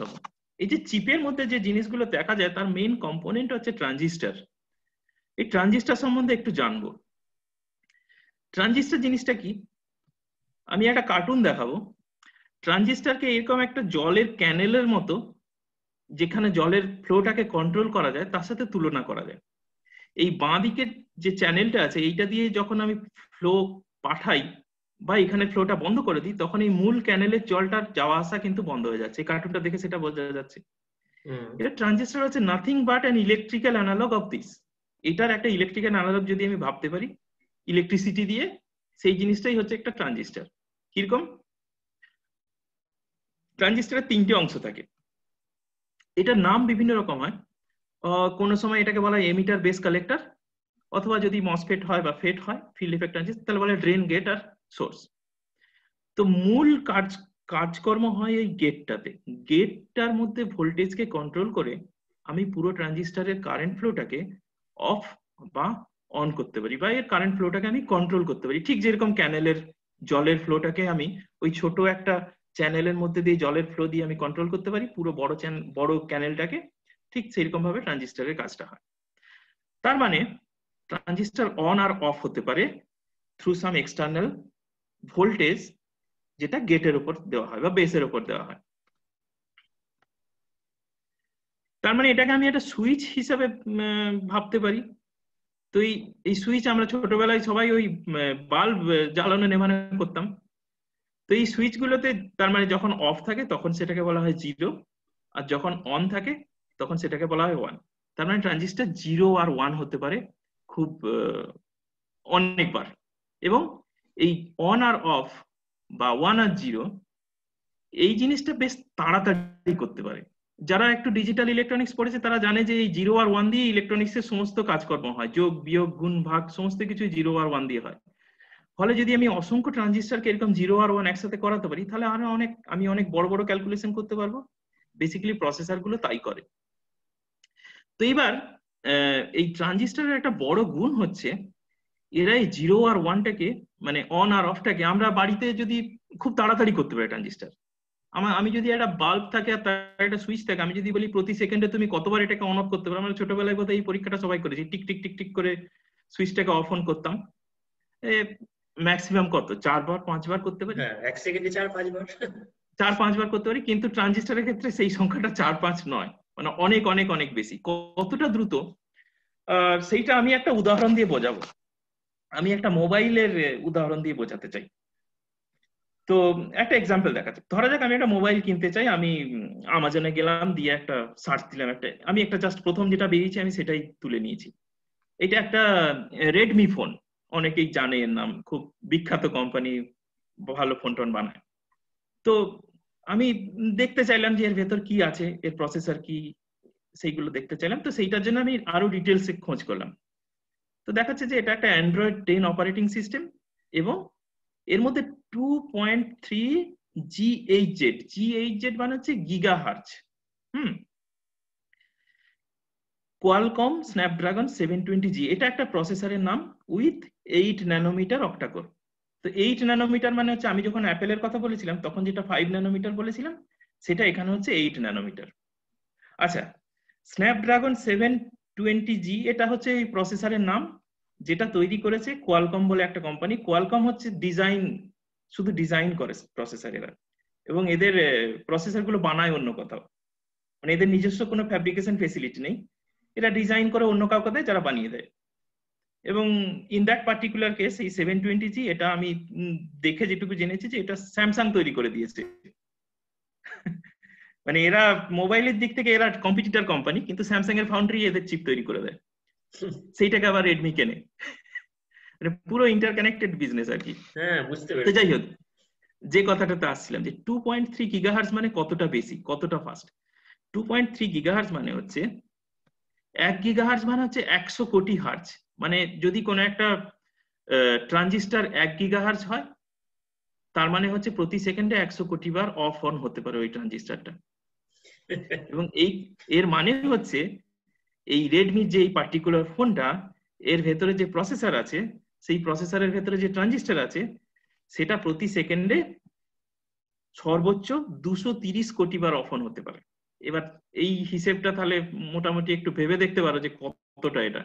Speaker 2: হব। এই যে চিপের মধ্যে যে জিনিসগুলো দেখা যায় তার মেইন কম্পোনেন্ট হচ্ছে ট্রানজিস্টর। এই ট্রানজিস্টর সম্বন্ধে একটু জানবো। ট্রানজিস্টর জিনিসটা কি, আমি একটা কার্টুন দেখাবো। ট্রানজিস্টরকে এরকম একটা জলের ক্যানেলের মতো, যেখানে জলের ফ্লোটাকে কন্ট্রোল করা যায়, তার সাথে তুলনা করা যায়। এই বাঁ দিকের যে চ্যানেলটা আছে, এইটা দিয়ে যখন আমি ফ্লো পাঠাই বা এখানে ফ্লোটা বন্ধ করে দিই, তখন এই মূল ক্যানেলের জলটার যাওয়া আসা কিন্তু বন্ধ হয়ে যাচ্ছে। এই কার্টুনটা দেখে সেটা বোঝা যাচ্ছে। এটা ট্রানজিস্টর হচ্ছে nothing but an electrical analog of this. এটার একটা ইলেকট্রিক্যাল অ্যানালগ যদি আমি ভাবতে পারি ইলেকট্রিসিটি দিয়ে, সেই জিনিসটাই হচ্ছে একটা ট্রানজিস্টর। কিরকম? ট্রানজিস্টরের তিনটে অংশ থাকে, এটার নাম বিভিন্ন রকম হয়। কোনো সময় এটাকে বলা হয় এমিটার বেস কালেক্টর, অথবা যদি মসফেট হয় বা ফেট হয়, ফিল্ড ইফেক্ট ট্রানজিস্টর, তাহলে বলে ড্রেন, গেট আর সোর্স। তো মূল কাজকর্ম হয় এই গেটটাতে। গেটটার মধ্যে ভোল্টেজকে কন্ট্রোল করে আমি পুরো ট্রানজিস্টরের কারেন্ট ফ্লোটাকে অফ বা অন করতে পারি, বা এর কারেন্ট ফ্লোটাকে আমি কন্ট্রোল করতে পারি। ঠিক যেরকম ক্যানেলের জলের ফ্লোটাকে আমি ওই ছোট একটা চ্যানেলের মধ্যে দিয়ে জলের ফ্লো দিয়ে আমি কন্ট্রোল করতে পারি পুরো বড় ক্যানেলটাকে, ঠিক সেরকম ভাবে ট্রানজিস্টরের কাজটা হয়। তার মানে ট্রানজিস্টর অন আর অফ হতে পারে থ্রু সাম এক্সটার্নাল ভোল্টেজ, যেটা গেটের উপর দেওয়া হয় বা বেসের উপর দেওয়া হয়। তার মানে এটাকে আমি একটা সুইচ হিসাবে ভাবতে পারি। তো এই সুইচ আমরা ছোটবেলায় সবাই ওই বাল্ব জ্বালানো নেভানো করতাম। তো এই সুইচ গুলোতে তার মানে যখন অফ থাকে তখন সেটাকে বলা হয় 0, আর যখন অন থাকে তখন সেটাকে বলা হয় 1। তার মানে ট্রানজিস্টর 0 আর 1 হতে পারে খুব অনেকবার। এবং এই অন আর অফ বা 1 আর 0 এই জিনিসটা বেশ তাড়াতাড়ি করতে পারে। যারা একটু ডিজিটাল ইলেকট্রনিক্স পড়েছে তারা জানে যে এই 0 আর 1 দিয়ে ইলেকট্রনিক্সের সমস্ত কাজকর্ম হয়, যোগ বিয়োগ গুণ ভাগ সমস্ত কিছু 0 আর 1 দিয়ে হয়। ফলে যদি আমি অসংখ্য ট্রানজিস্টরকে এরকম 0 আর 1 একসাথে করাতে পারি, তাহলে আমি অনেক বড় বড় ক্যালকুলেশন করতে পারবো। বেসিক্যালি প্রসেসর গুলো তাই করে। তো এইবার এই ট্রানজিস্টরের একটা বড় গুণ হচ্ছে এরা এই 0 আর 1টাকে, মানে অন আর অফটাকে আমরা বাড়িতে যদি খুব তাড়াতাড়ি করতে পারি। ট্রানজিস্টর আমি যদি একটা বাল্ব থাকে আর তার একটা সুইচ থাকে, আমি যদি বলি প্রতি সেকেন্ডে তুমি কতবার এটাকে অন অফ করতে পারো, আমরা ছোটবেলায় বোধহয় এই পরীক্ষাটা সবাই করেছি, টিক টিক টিক টিক করে সুইচটাকে অফ অন করতাম। ম্যাক্সিমাম কত 4 বার 5 বার করতে পারি,
Speaker 1: হ্যাঁ, 1 সেকেন্ডে 4-5 বার।
Speaker 2: 4-5 বার করতে পারি। কিন্তু ট্রানজিস্টরের ক্ষেত্রে সেই সংখ্যাটা 4-5 নয়, মানে অনেক অনেক অনেক বেশি। কতটা দ্রুত সেইটা আমি একটা উদাহরণ দিয়ে বোঝাবো। আমি একটা মোবাইলের উদাহরণ দিয়ে বোঝাতে চাই। তো একটা এক্সাম্পল দেখাচ্ছি। ধরা যাক আমি একটা মোবাইল কিনতে চাই, আমি আমাজনে গেলাম, দিয়ে একটা সার্চ দিলাম, আমি একটা জাস্ট প্রথম যেটা বেরিয়েছে আমি সেটাই তুলে নিয়েছি। এটা একটা রেডমি ফোন, অনেকেই জানে এর নাম, খুব বিখ্যাত কোম্পানি, ভালো ফোন টোন বানায়। তো আমি দেখতে চাইলাম যে এর ভেতর কি আছে, এর প্রসেসর কি, সেইগুলো দেখতে চাইলাম। তো সেইটার জন্য আমি আরো ডিটেলসে খোঁজ করলাম। তো দেখাচ্ছে যে এটা একটা অ্যান্ড্রয়েড 10 অপারেটিং সিস্টেম এবং এর মধ্যে 2.3 GHz মানে হচ্ছে গিগাহার্জ। কোয়ালকম স্ন্যাপড্রাগন 720G, এটা একটা প্রসেসরের নাম, উইথ 8 ন্যানোমিটার অক্টাকোর। তো 8 ন্যানোমিটার মানে হচ্ছে, আমি যখন অ্যাপেলের কথা বলেছিলাম তখন যেটা 5 ন্যানোমিটার বলেছিলাম, সেটা এখানে হচ্ছে 8 ন্যানোমিটার। আচ্ছা, স্ন্যাপড্রাগন 720G এটা হচ্ছে এই প্রসেসরের নাম, যেটা তৈরি করেছে কোয়ালকম বলে একটা কোম্পানি। কোয়ালকম হচ্ছে শুধু ডিজাইন করে প্রসেসর এরা, এবং এদের প্রসেসর গুলো বানায় অন্য কোথাও, মানে এদের নিজস্ব কোনো ফ্যাব্রিকেশন ফেসিলিটি নেই, এরা ডিজাইন করে অন্য কাউকে দেয়, যারা বানিয়ে দেয়। এবং ইন দ্যাট পার্টিকুলার কেস এই 720G, এটা আমি দেখে যেটুকু জেনেছি যে এটা স্যামসাং তৈরি করে দিয়েছে। মানে এরা মোবাইলের দিক থেকে এরা কম্পিটিটর কোম্পানি, কিন্তু স্যামসাং এর ফাউন্ডারি এদের চিপ তৈরি করে দেয়, সেইটাকে আবার রেডমি কেনে। মানে পুরো ইন্টারকানেক্টেড বিজনেস আর কি।
Speaker 1: হ্যাঁ, বুঝতে
Speaker 2: তো
Speaker 1: পেরেছি।
Speaker 2: যাই হোক, যে কথাটাতে আসছিলাম যে 2.3 গিগাহার্জ মানে কতটা বেশি, কতটা ফাস্ট। 2.3 গিগাহার্জ মানে হচ্ছে 1 গিগাহার্জ মানে হচ্ছে 100 কোটি হার্জ। মানে যদি কোনো একটা ট্রানজিস্টার 1 গিগাহার্জ হয়, তার মানে হচ্ছে প্রতি সেকেন্ডে 100 কোটি বার অফ অন হতে পারে ওই ট্রানজিস্টারটা। এবং এর মানে হচ্ছে এই রেডমির যে এই পার্টিকুলার ফোনটা, এর ভেতরে যে প্রসেসর আছে, সেই প্রসেসরের ভেতরে যে ট্রানজিস্টার আছে, সেটা প্রতি সেকেন্ডে সর্বোচ্চ 230 কোটি বার অফ অন হতে পারে। এবার এই হিসেবটা তাহলে মোটামুটি একটু ভেবে দেখতে পারো যে কতটা এটা।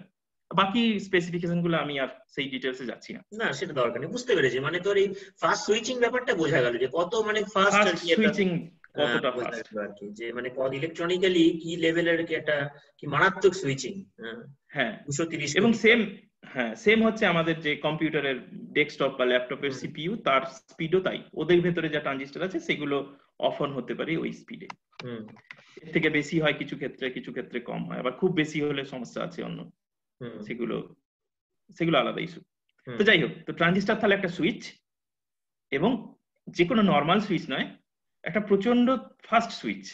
Speaker 2: বাকি স্পেসিফিকেশন গুলো আমি আর সেই ডিটেলসে যাচ্ছি না।
Speaker 1: না, সেটা দরকার নেই, বুঝতে পেরেছি। মানে তোর এই ফাস্ট সুইচিং ব্যাপারটা বোঝা গেল, যে কত মানে ফাস্ট আর
Speaker 2: ফাস্ট
Speaker 1: কি এটা
Speaker 2: সুইচিং কতটা
Speaker 1: বোঝা
Speaker 2: ফাস্ট।
Speaker 1: গেল আর কি, যে মানে কত ইলেকট্রনিক্যালি কি লেভেলের কি একটা কি মারাত্মক সুইচিং।
Speaker 2: হ্যাঁ,
Speaker 1: 230
Speaker 2: এবং
Speaker 1: কোটি।
Speaker 2: সেম হচ্ছে আমাদের যে কম্পিউটারের ডেস্কটপ বা ল্যাপটপের সিপিইউ, তার স্পিডও তাই। ওদের ভেতরে যা ট্রানজিস্টার আছে সেগুলো অফ অন হতে পারে ওই স্পিডে। এর থেকে বেশি হয় কিছু ক্ষেত্রে, কিছু ক্ষেত্রে কম হয়, আবার খুব বেশি হলে সমস্যা আছে অন্য, সেগুলো আলাদা ইস্যু। তো যাই হোক, তো ট্রানজিস্টার তাহলে একটা সুইচ, এবং যে কোনো নর্মাল সুইচ নয়, একটা প্রচন্ড ফাস্ট সুইচ।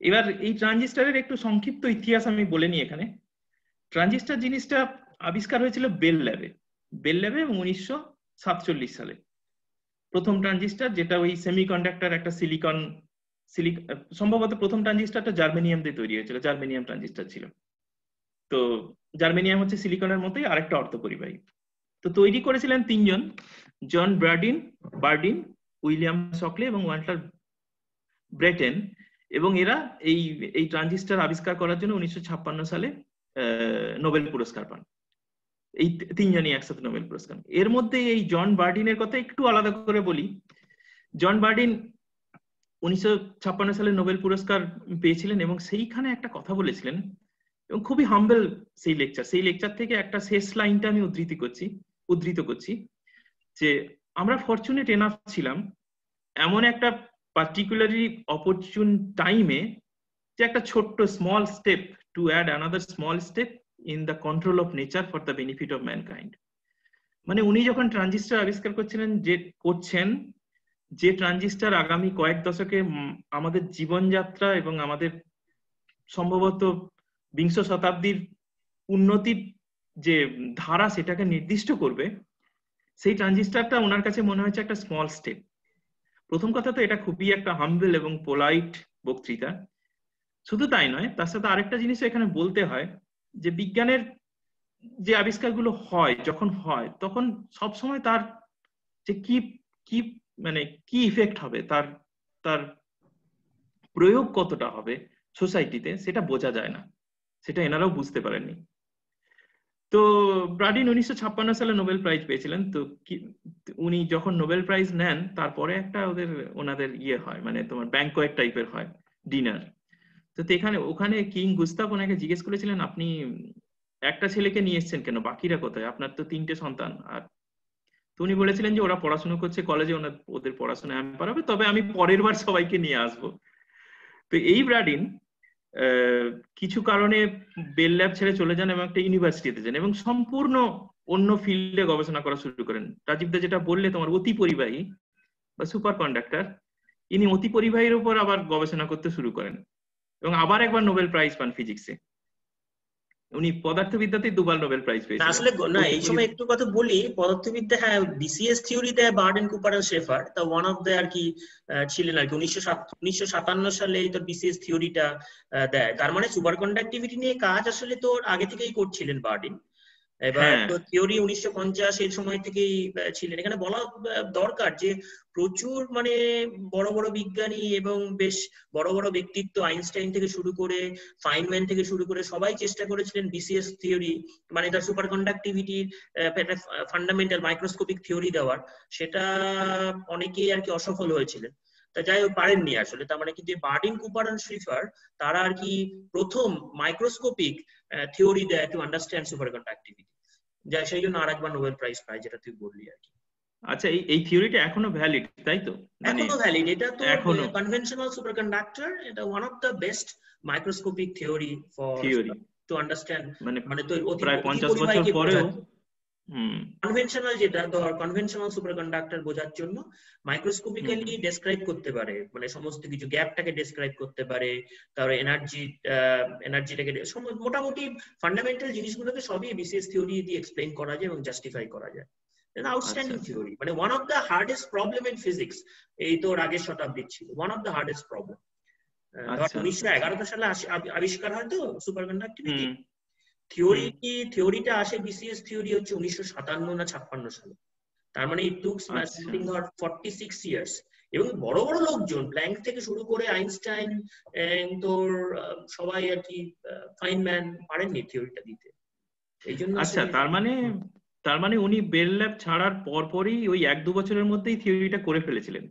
Speaker 2: এবার এই ট্রানজিস্টারের একটু সংক্ষিপ্ত ইতিহাস আমি বলে নিই এখানে। ট্রানজিস্টার জিনিসটা আবিষ্কার হয়েছিল বেল ল্যাবে 1947 সালে। প্রথম ট্রানজিস্টার, যেটা ওই সেমিকন্ডাক্টর একটা সম্ভবত প্রথম ট্রানজিস্টারটা জার্মেনিয়াম দিয়ে তৈরি হয়েছিল, জার্মেনিয়াম ট্রানজিস্টার ছিল। তো জার্মেনিয়াম হচ্ছে সিলিকনের মতোই আরেকটা অর্ধপরিবাহী। তো তৈরি করেছিলেন তিনজন, জন বার্ডিন, উইলিয়াম সকলে এবং ওয়াল্টার ব্রেটেন। এবং এরা এই ট্রানজিস্টার আবিষ্কার করার জন্য 1956 সালে নোবেল পুরস্কার পান। এই তিনজনই একসাথে নোবেল পুরস্কার। এর মধ্যে এই জন বার্ডিনের কথা একটু আলাদা করে বলি। জন বার্ডিন 1956 সালে নোবেল পুরস্কার পেয়েছিলেন, এবং সেইখানে একটা কথা বলেছিলেন, এবং খুবই হাম্বল সেই লেকচার থেকে একটা শেষ লাইনটা আমি উদ্ধৃত করছি, যে আমরা ফরচুনেট এনাফ ছিলাম এমন একটা পার্টিকুলারলি অপরচুন টাইমে, যে একটা ছোট্ট small step to add another small step in the control of nature for the benefit of mankind. মানে উনি যখন ট্রানজিস্টার আবিষ্কার করছেন, যে ট্রানজিস্টার আগামী কয়েক দশকে আমাদের জীবনযাত্রা এবং আমাদের সম্ভবত বিংশ শতাব্দীর উন্নতির যে ধারা সেটাকে নির্দিষ্ট করবে, সেই ট্রানজিস্টারটা ওনার কাছে মনে হয়েছে একটা স্মল স্টেপ। প্রথম কথা তো এটা খুবই একটা হাম্বল এবং পোলাইট বক্তৃতা। শুধু তাই নয়, তার সাথে আরেকটা জিনিস এখানে বলতে হয়, যে বিজ্ঞানের যে আবিষ্কারগুলো হয়, যখন হয় তখন সবসময় তার যে কি ইফেক্ট হবে, তার প্রয়োগ কতটা হবে সোসাইটিতে, সেটা বোঝা যায় না, সেটা এনারাও বুঝতে পারেননি। তো ব্রাডিন 1956 সালে নোবেল প্রাইজ পেয়েছিলেন। তো উনি যখন নোবেল প্রাইজ নেন, তারপরে একটা ওনাদের হয়, মানে তোমার ব্যাংকোয়েট টাইপের হয়, ডিনার। তো ওখানে কিং গুস্তাভ ওনাকে জিজ্ঞেস করেছিলেন, আপনি একটা ছেলেকে নিয়ে এসেছেন কেন, বাকিরা কোথায়, আপনার তো 3টে সন্তান। আর উনি বলেছিলেন যে ওরা পড়াশোনা করছে কলেজে, ওদের পড়াশোনা হ্যাম্পার হবে, তবে আমি পরের বার সবাইকে নিয়ে আসবো। তো এই ব্রাডিন কিছু কারণে বেল ল্যাব ছেড়ে চলে যান এবং একটা ইউনিভার্সিটিতে যান, এবং সম্পূর্ণ অন্য ফিল্ডে গবেষণা করা শুরু করেন। রাজীব দা যেটা বললে তোমার অতি পরিবাহী বা সুপার কন্ডাক্টর, ইনি অতি পরিবাহীর উপর আবার গবেষণা করতে শুরু করেন এবং আবার একবার নোবেল প্রাইজ পান ফিজিক্সে। উনি পদার্থবিদ্যাতেই দুবার নোবেল প্রাইজ
Speaker 1: না
Speaker 2: পেয়েছিলেন।
Speaker 1: আসলে না, এই সময় একটু কথা বলি, পদার্থবিদ্যা হ্যাঁ বিসিএস থিওরিতে বার্ডেন কুপার আর শেফার তা ওয়ান অফ দ্য আর কি ছিলেন আর কি 1957 সালে তোর বিসিএস থিওরিটা দেয়। তার মানে সুপার কন্ডাক্টিভিটি নিয়ে কাজ আসলে তোর আগে থেকেই করছিলেন বার্ডেন। এবার তো থিওরি 1950 এর সময় থেকেই ছিলেন। এখানে বলা দরকার যে প্রচুর মানে বড় বড় বিজ্ঞানী এবং বেশ বড় বড় ব্যক্তিত্ব, আইনস্টাইন থেকে শুরু করে ফাইনম্যান থেকে শুরু করে সবাই চেষ্টা করেছিলেন বিসিএস থিওরি মানে তার সুপার কন্ডাক্টিভিটির ফান্ডামেন্টাল মাইক্রোস্কোপিক থিওরি দেওয়ার, সেটা অনেকেই আর কি অসফল হয়েছিলেন। তা যাই হোক পারেননি আসলে। তার মানে কিন্তু বার্ডিন কুপার আর শেফার তারা আর কি প্রথম মাইক্রোস্কোপিক থিওরি দেয় টু আন্ডারস্ট্যান্ড সুপার কন্ডাক্টিভিটি, যা সেই জন্য আরেকবার নোবেল প্রাইজ পায়, যেটা তুই বললি আর কি।
Speaker 2: আচ্ছা, এই থিওরিটা এখনো ভ্যালিড তাই তো?
Speaker 1: এখনো ভ্যালিড। এটা তো কনভেনশনাল সুপারকন্ডাক্টর, এটা one of the best microscopic theory for to understand মানে তো
Speaker 2: প্রায় 50 বছর পরেও
Speaker 1: কনভেনশনাল, যেটা ধর কনভেনশনাল সুপারকন্ডাক্টর বোঝার জন্য মাইক্রোস্কোপিক্যালি ডেসক্রাইব করতে পারে, মানে সমস্ত কিছু গ্যাপটাকে ডেসক্রাইব করতে পারে, তারপরে এনার্জিটাকে মোটামুটি ফান্ডামেন্টাল জিনিসগুলোকে সবই বিসিএস থিওরি দিয়ে এক্সপ্লেইন করা যায় এবং জাস্টিফাই করা যায়। আউটস্ট্যান্ডিং থিওরি, মানে one of the hardest problem in physics, এই তোর আগের শতাব্দীর ছিল one of the hardest problem. 1911 সালে আবিষ্কার হয় তো সুপার কন্ডাক্টিভিটি। থিওরিটা আসে বিসিএস থিওরি হচ্ছে 1957 না 56 সালে। তার মানে ইট টুক সামথিং ধর 46 ইয়ার্স। এবং বড় বড় লোকজন প্ল্যাঙ্ক থেকে শুরু করে আইনস্টাইন তোর সবাই আর কি ফাইনম্যান পারেননি থিওরিটা দিতে। এই জন্য
Speaker 2: আচ্ছা, তার মানে উনি বেল ল্যাব ছাড়ার পরপরই ওই 1-2 বছরের মধ্যেই থিওরিটা করে ফেলেছিলেন।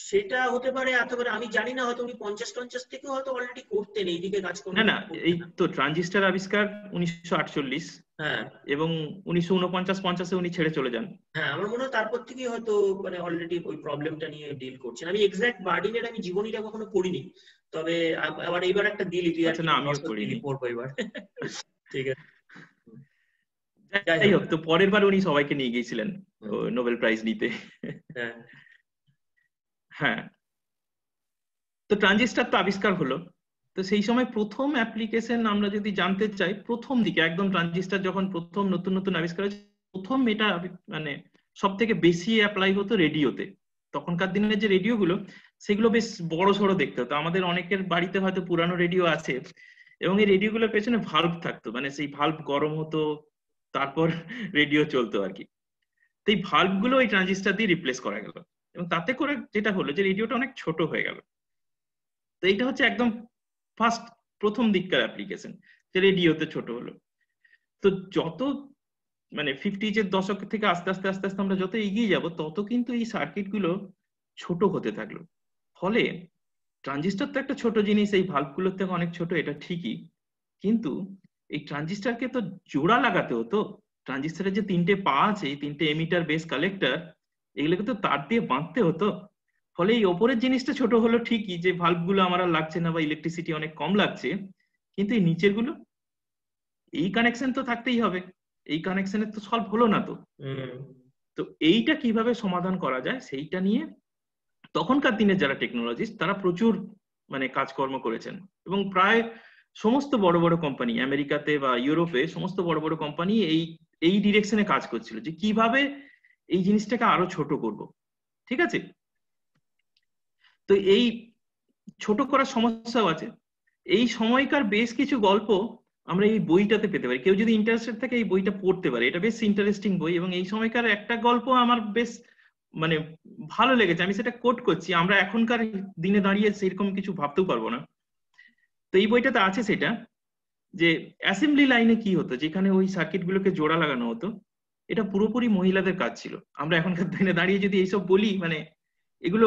Speaker 1: সেটা হতে পারে, এতবার আমি জানি না, হয়তো উনি 50 থেকে হয়তো অলরেডি করতেন এইদিকে কাজ করতেন।
Speaker 2: না এই তো ট্রানজিস্টার আবিষ্কার 1948,
Speaker 1: হ্যাঁ,
Speaker 2: এবং 1949-50 উনি ছেড়ে চলে যান।
Speaker 1: হ্যাঁ আমার মনে হয় তারপর থেকে হয়তো মানে অলরেডি ওই প্রবলেমটা নিয়ে ডিল করছেন। আমি এক্সাক্ট বার্ডিনের আমি জীবনীটা কখনো পড়িনি, তবে আবার এইবার একটা দিলি তুই আর
Speaker 2: না আমিও পড়িনি,
Speaker 1: পড়বো এবার। ঠিক আছে,
Speaker 2: যাই হোক, তো পরের বার উনি সবাইকে নিয়ে গিয়েছিলেন নোবেল প্রাইজ নিতে। হ্যাঁ, তো ট্রানজিস্টার তো আবিষ্কার হলো। তো সেই সময় প্রথম অ্যাপ্লিকেশন আমরা যদি জানতে চাই, প্রথম দিকে একদম ট্রানজিস্টার যখন প্রথম নতুন নতুন আবিষ্কার হয়েছে, প্রথম এটা মানে সব থেকে বেশি অ্যাপ্লাই হতো রেডিওতে। তখনকার দিনের যে রেডিওগুলো সেগুলো বেশ বড় সড়ো দেখতে হতো। আমাদের অনেকের বাড়িতে হয়তো পুরানো রেডিও আছে, এবং এই রেডিওগুলোর পেছনে ভাল্ব থাকতো, মানে সেই ভাল্ব গরম হতো তারপর রেডিও চলতো আর কি। তো এই ভাল্বগুলো ওই ট্রানজিস্টার দিয়ে রিপ্লেস করা গেল, এবং তাতে করে যেটা হলো যে রেডিওটা অনেক ছোট হয়ে গেল। তো এইটা হচ্ছে একদম প্রথম দিককার অ্যাপ্লিকেশন, যে রেডিওতে ছোট হলো। তো যত মানে 50s এর দশক থেকে আস্তে আস্তে আস্তে আস্তে আমরা যত এগিয়ে যাব, তত কিন্তু এই সার্কিট গুলো ছোট হতে থাকলো। ফলে ট্রানজিস্টার তো একটা ছোট জিনিস, এই ভাল্বগুলোর থেকে অনেক ছোট, এটা ঠিকই, কিন্তু এই ট্রানজিস্টারকে তো জোড়া লাগাতে হতো। ট্রানজিস্টারের যে 3টে পা আছে, এই 3টে এমিটার বেস কালেক্টর, এগুলোকে তো তার দিয়ে বাঁধতে হতো। ফলে এই ওপরের জিনিসটা ছোট হলো ঠিকই, যে ভাল্বগুলো আমার আর লাগছে না বা ইলেকট্রিসিটি অনেক কম লাগছে, কিন্তু এই নিচের গুলো, এই কানেকশন তো থাকতেই হবে, এই কানেকশনের তো সলভ হলো না। তো এইটা কিভাবে সমাধান করা যায় সেইটা নিয়ে তখনকার দিনের যারা টেকনোলজিস্ট তারা প্রচুর মানে কাজকর্ম করেছেন, এবং প্রায় সমস্ত বড় বড় কোম্পানি আমেরিকাতে বা ইউরোপে সমস্ত বড় বড় কোম্পানি এই ডিরেকশনে কাজ করছিল, যে কিভাবে এই জিনিসটাকে আরো ছোট করব। ঠিক আছে, তো এই ছোট করার সমস্যাও আছে। এই সময়কার বেশ কিছু গল্প আমরা এই বইটাতে পেতে পারি। কেউ যদি ইন্টারেস্টেড থাকে এই বইটা পড়তে পারে, এটা বেশ ইন্টারেস্টিং বই। এবং এই সময়কার একটা গল্প আমার বেশ মানে ভালো লেগেছে, আমি সেটা কোট করছি। আমরা এখনকার দিনে দাঁড়িয়ে সেরকম কিছু ভাবতেও পারবো না। তো এই বইটাতে আছে সেটা, যে অ্যাসেম্বলি লাইনে কি হতো, যেখানে ওই সার্কিট গুলোকে জোড়া লাগানো হতো, এটা পুরোপুরি মহিলাদের কাজ ছিল। আমরা এখনকার দিনে দাঁড়িয়ে যদি এইসব বলি, মানে এগুলো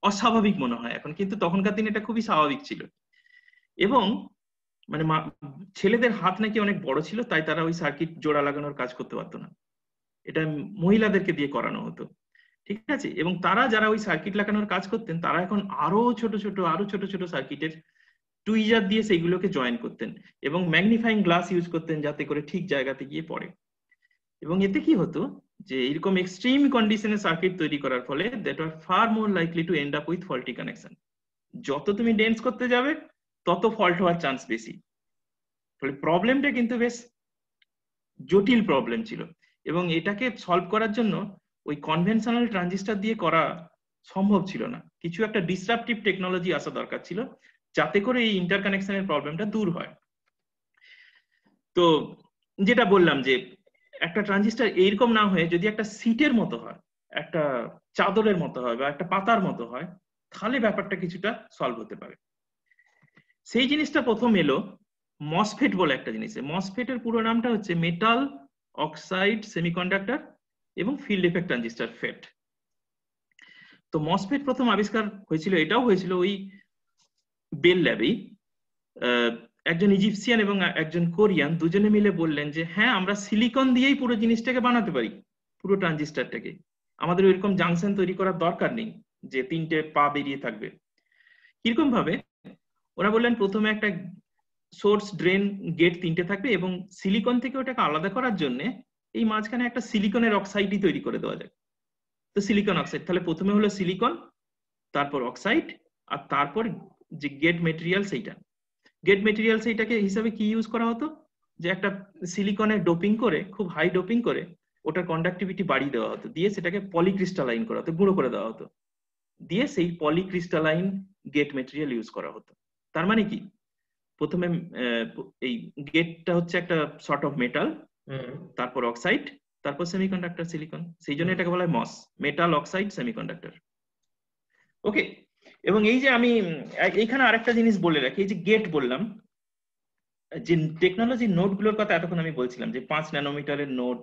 Speaker 2: অস্বাভাবিক মনে হয় এখন, কিন্তু তখনকার দিনে এটা খুবই স্বাভাবিক ছিল। এবং মানে ছেলেদের হাত নাকি অনেক বড় ছিল, তাই তারা ওই সার্কিট জোড়া লাগানোর কাজ করতে পারতো না, এটা মহিলাদেরকে দিয়ে করানো হতো। ঠিক আছে, এবং তারা যারা ওই সার্কিট লাগানোর কাজ করতেন, তারা এখন আরো ছোট ছোট সার্কিটের টুইজার দিয়ে সেইগুলোকে জয়েন করতেন, এবং ম্যাগনিফাইং গ্লাস ইউজ করতেন যাতে করে ঠিক জায়গাতে গিয়ে পড়ে। এবং এতে কি হতো যে এরকম এক্সট্রিম কন্ডিশনে সার্কিট তৈরি করার ফলে that are far more likely to end up with faulty connection. যত তুমি ডেন্স করতে যাবে তত ফল্ট হওয়ার চান্স বেশি। ফলে প্রবলেমটা কিন্তু বেশ জটিল প্রবলেম ছিল, এবং এটাকে সলভ করার জন্য ওই কনভেনশনাল ট্রানজিস্টর দিয়ে করা সম্ভব ছিল না। কিছু একটা ডিসরাপটিভ টেকনোলজি আসা দরকার ছিল যাতে করে এই ইন্টারকানেকশনের প্রবলেমটা দূর হয়। তো যেটা বললাম যে একটা ট্রানজিস্টর এইরকম না হয়ে যদি একটা সিটের মতো হয়, একটা চাদরের মতো হয় বা একটা পাতার মতো হয়, তাহলে ব্যাপারটা কিছুটা সলভ হতে পারে। সেই জিনিসটা প্রথম এলো মসফেট বলে একটা জিনিস। মসফেটের পুরো নামটা হচ্ছে মেটাল অক্সাইড সেমিকন্ডাক্টর এবং ফিল্ড এফেক্ট ট্রানজিস্টর ফেট। তো মসফেট প্রথম আবিষ্কার হয়েছিল, এটাও হয়েছিল ওই বেল ল্যাবেই। একজন ইজিপসিয়ান এবং একজন কোরিয়ান দুজনে মিলে বললেন যে হ্যাঁ, আমরা সিলিকন দিয়েই পুরো জিনিসটাকে বানাতে পারি, পুরো ট্রানজিস্টরটাকে। আমাদের ওইরকম জাংশন তৈরি করার দরকার নেই যে তিনটে পা বেরিয়ে থাকবে। কিরকম ভাবে? ওরা বললেন প্রথমে একটা সোর্স ড্রেন গেট তিনটে থাকবে, এবং সিলিকন থেকে ওটাকে আলাদা করার জন্য এই মাঝখানে একটা সিলিকনের অক্সাইডই তৈরি করে দেওয়া যায়। তো সিলিকন অক্সাইড, তাহলে প্রথমে হলো সিলিকন, তারপর অক্সাইড, আর তারপর যে গেট মেটেরিয়াল সেইটা। গেট মেটেরিয়াল সেইটাকে হিসাবে কি ইউজ করা হতো, যে একটা সিলিকনের ডোপিং করে, খুব হাই ডোপিং করে ওটার কন্ডাক্টিভিটি বাড়িয়ে দেওয়া হতো, দিয়ে সেটাকে পলিক্রিস্টালাইন করা হতো, গুঁড়ো করে দেওয়া হতো, দিয়ে সেই পলিক্রিস্টালাইন গেট মেটেরিয়াল ইউজ করা হতো। তার মানে কি, প্রথমে এই গেটটা হচ্ছে একটা সর্ট অফ মেটাল, তারপর অক্সাইড, তারপর সেমিকন্ডাক্টর সিলিকন। সেই জন্য এটাকে বলা হয় মস, মেটাল অক্সাইড সেমিকন্ডাক্টর। ওকে। এবং এই যে আমি এইখানে আরেকটা জিনিস বলে রাখি, এই যে গেট বললাম, যে টেকনোলজি নোটগুলোর কথা এতক্ষণ আমি বলছিলাম, যে 5 ন্যানোমিটারের নোট,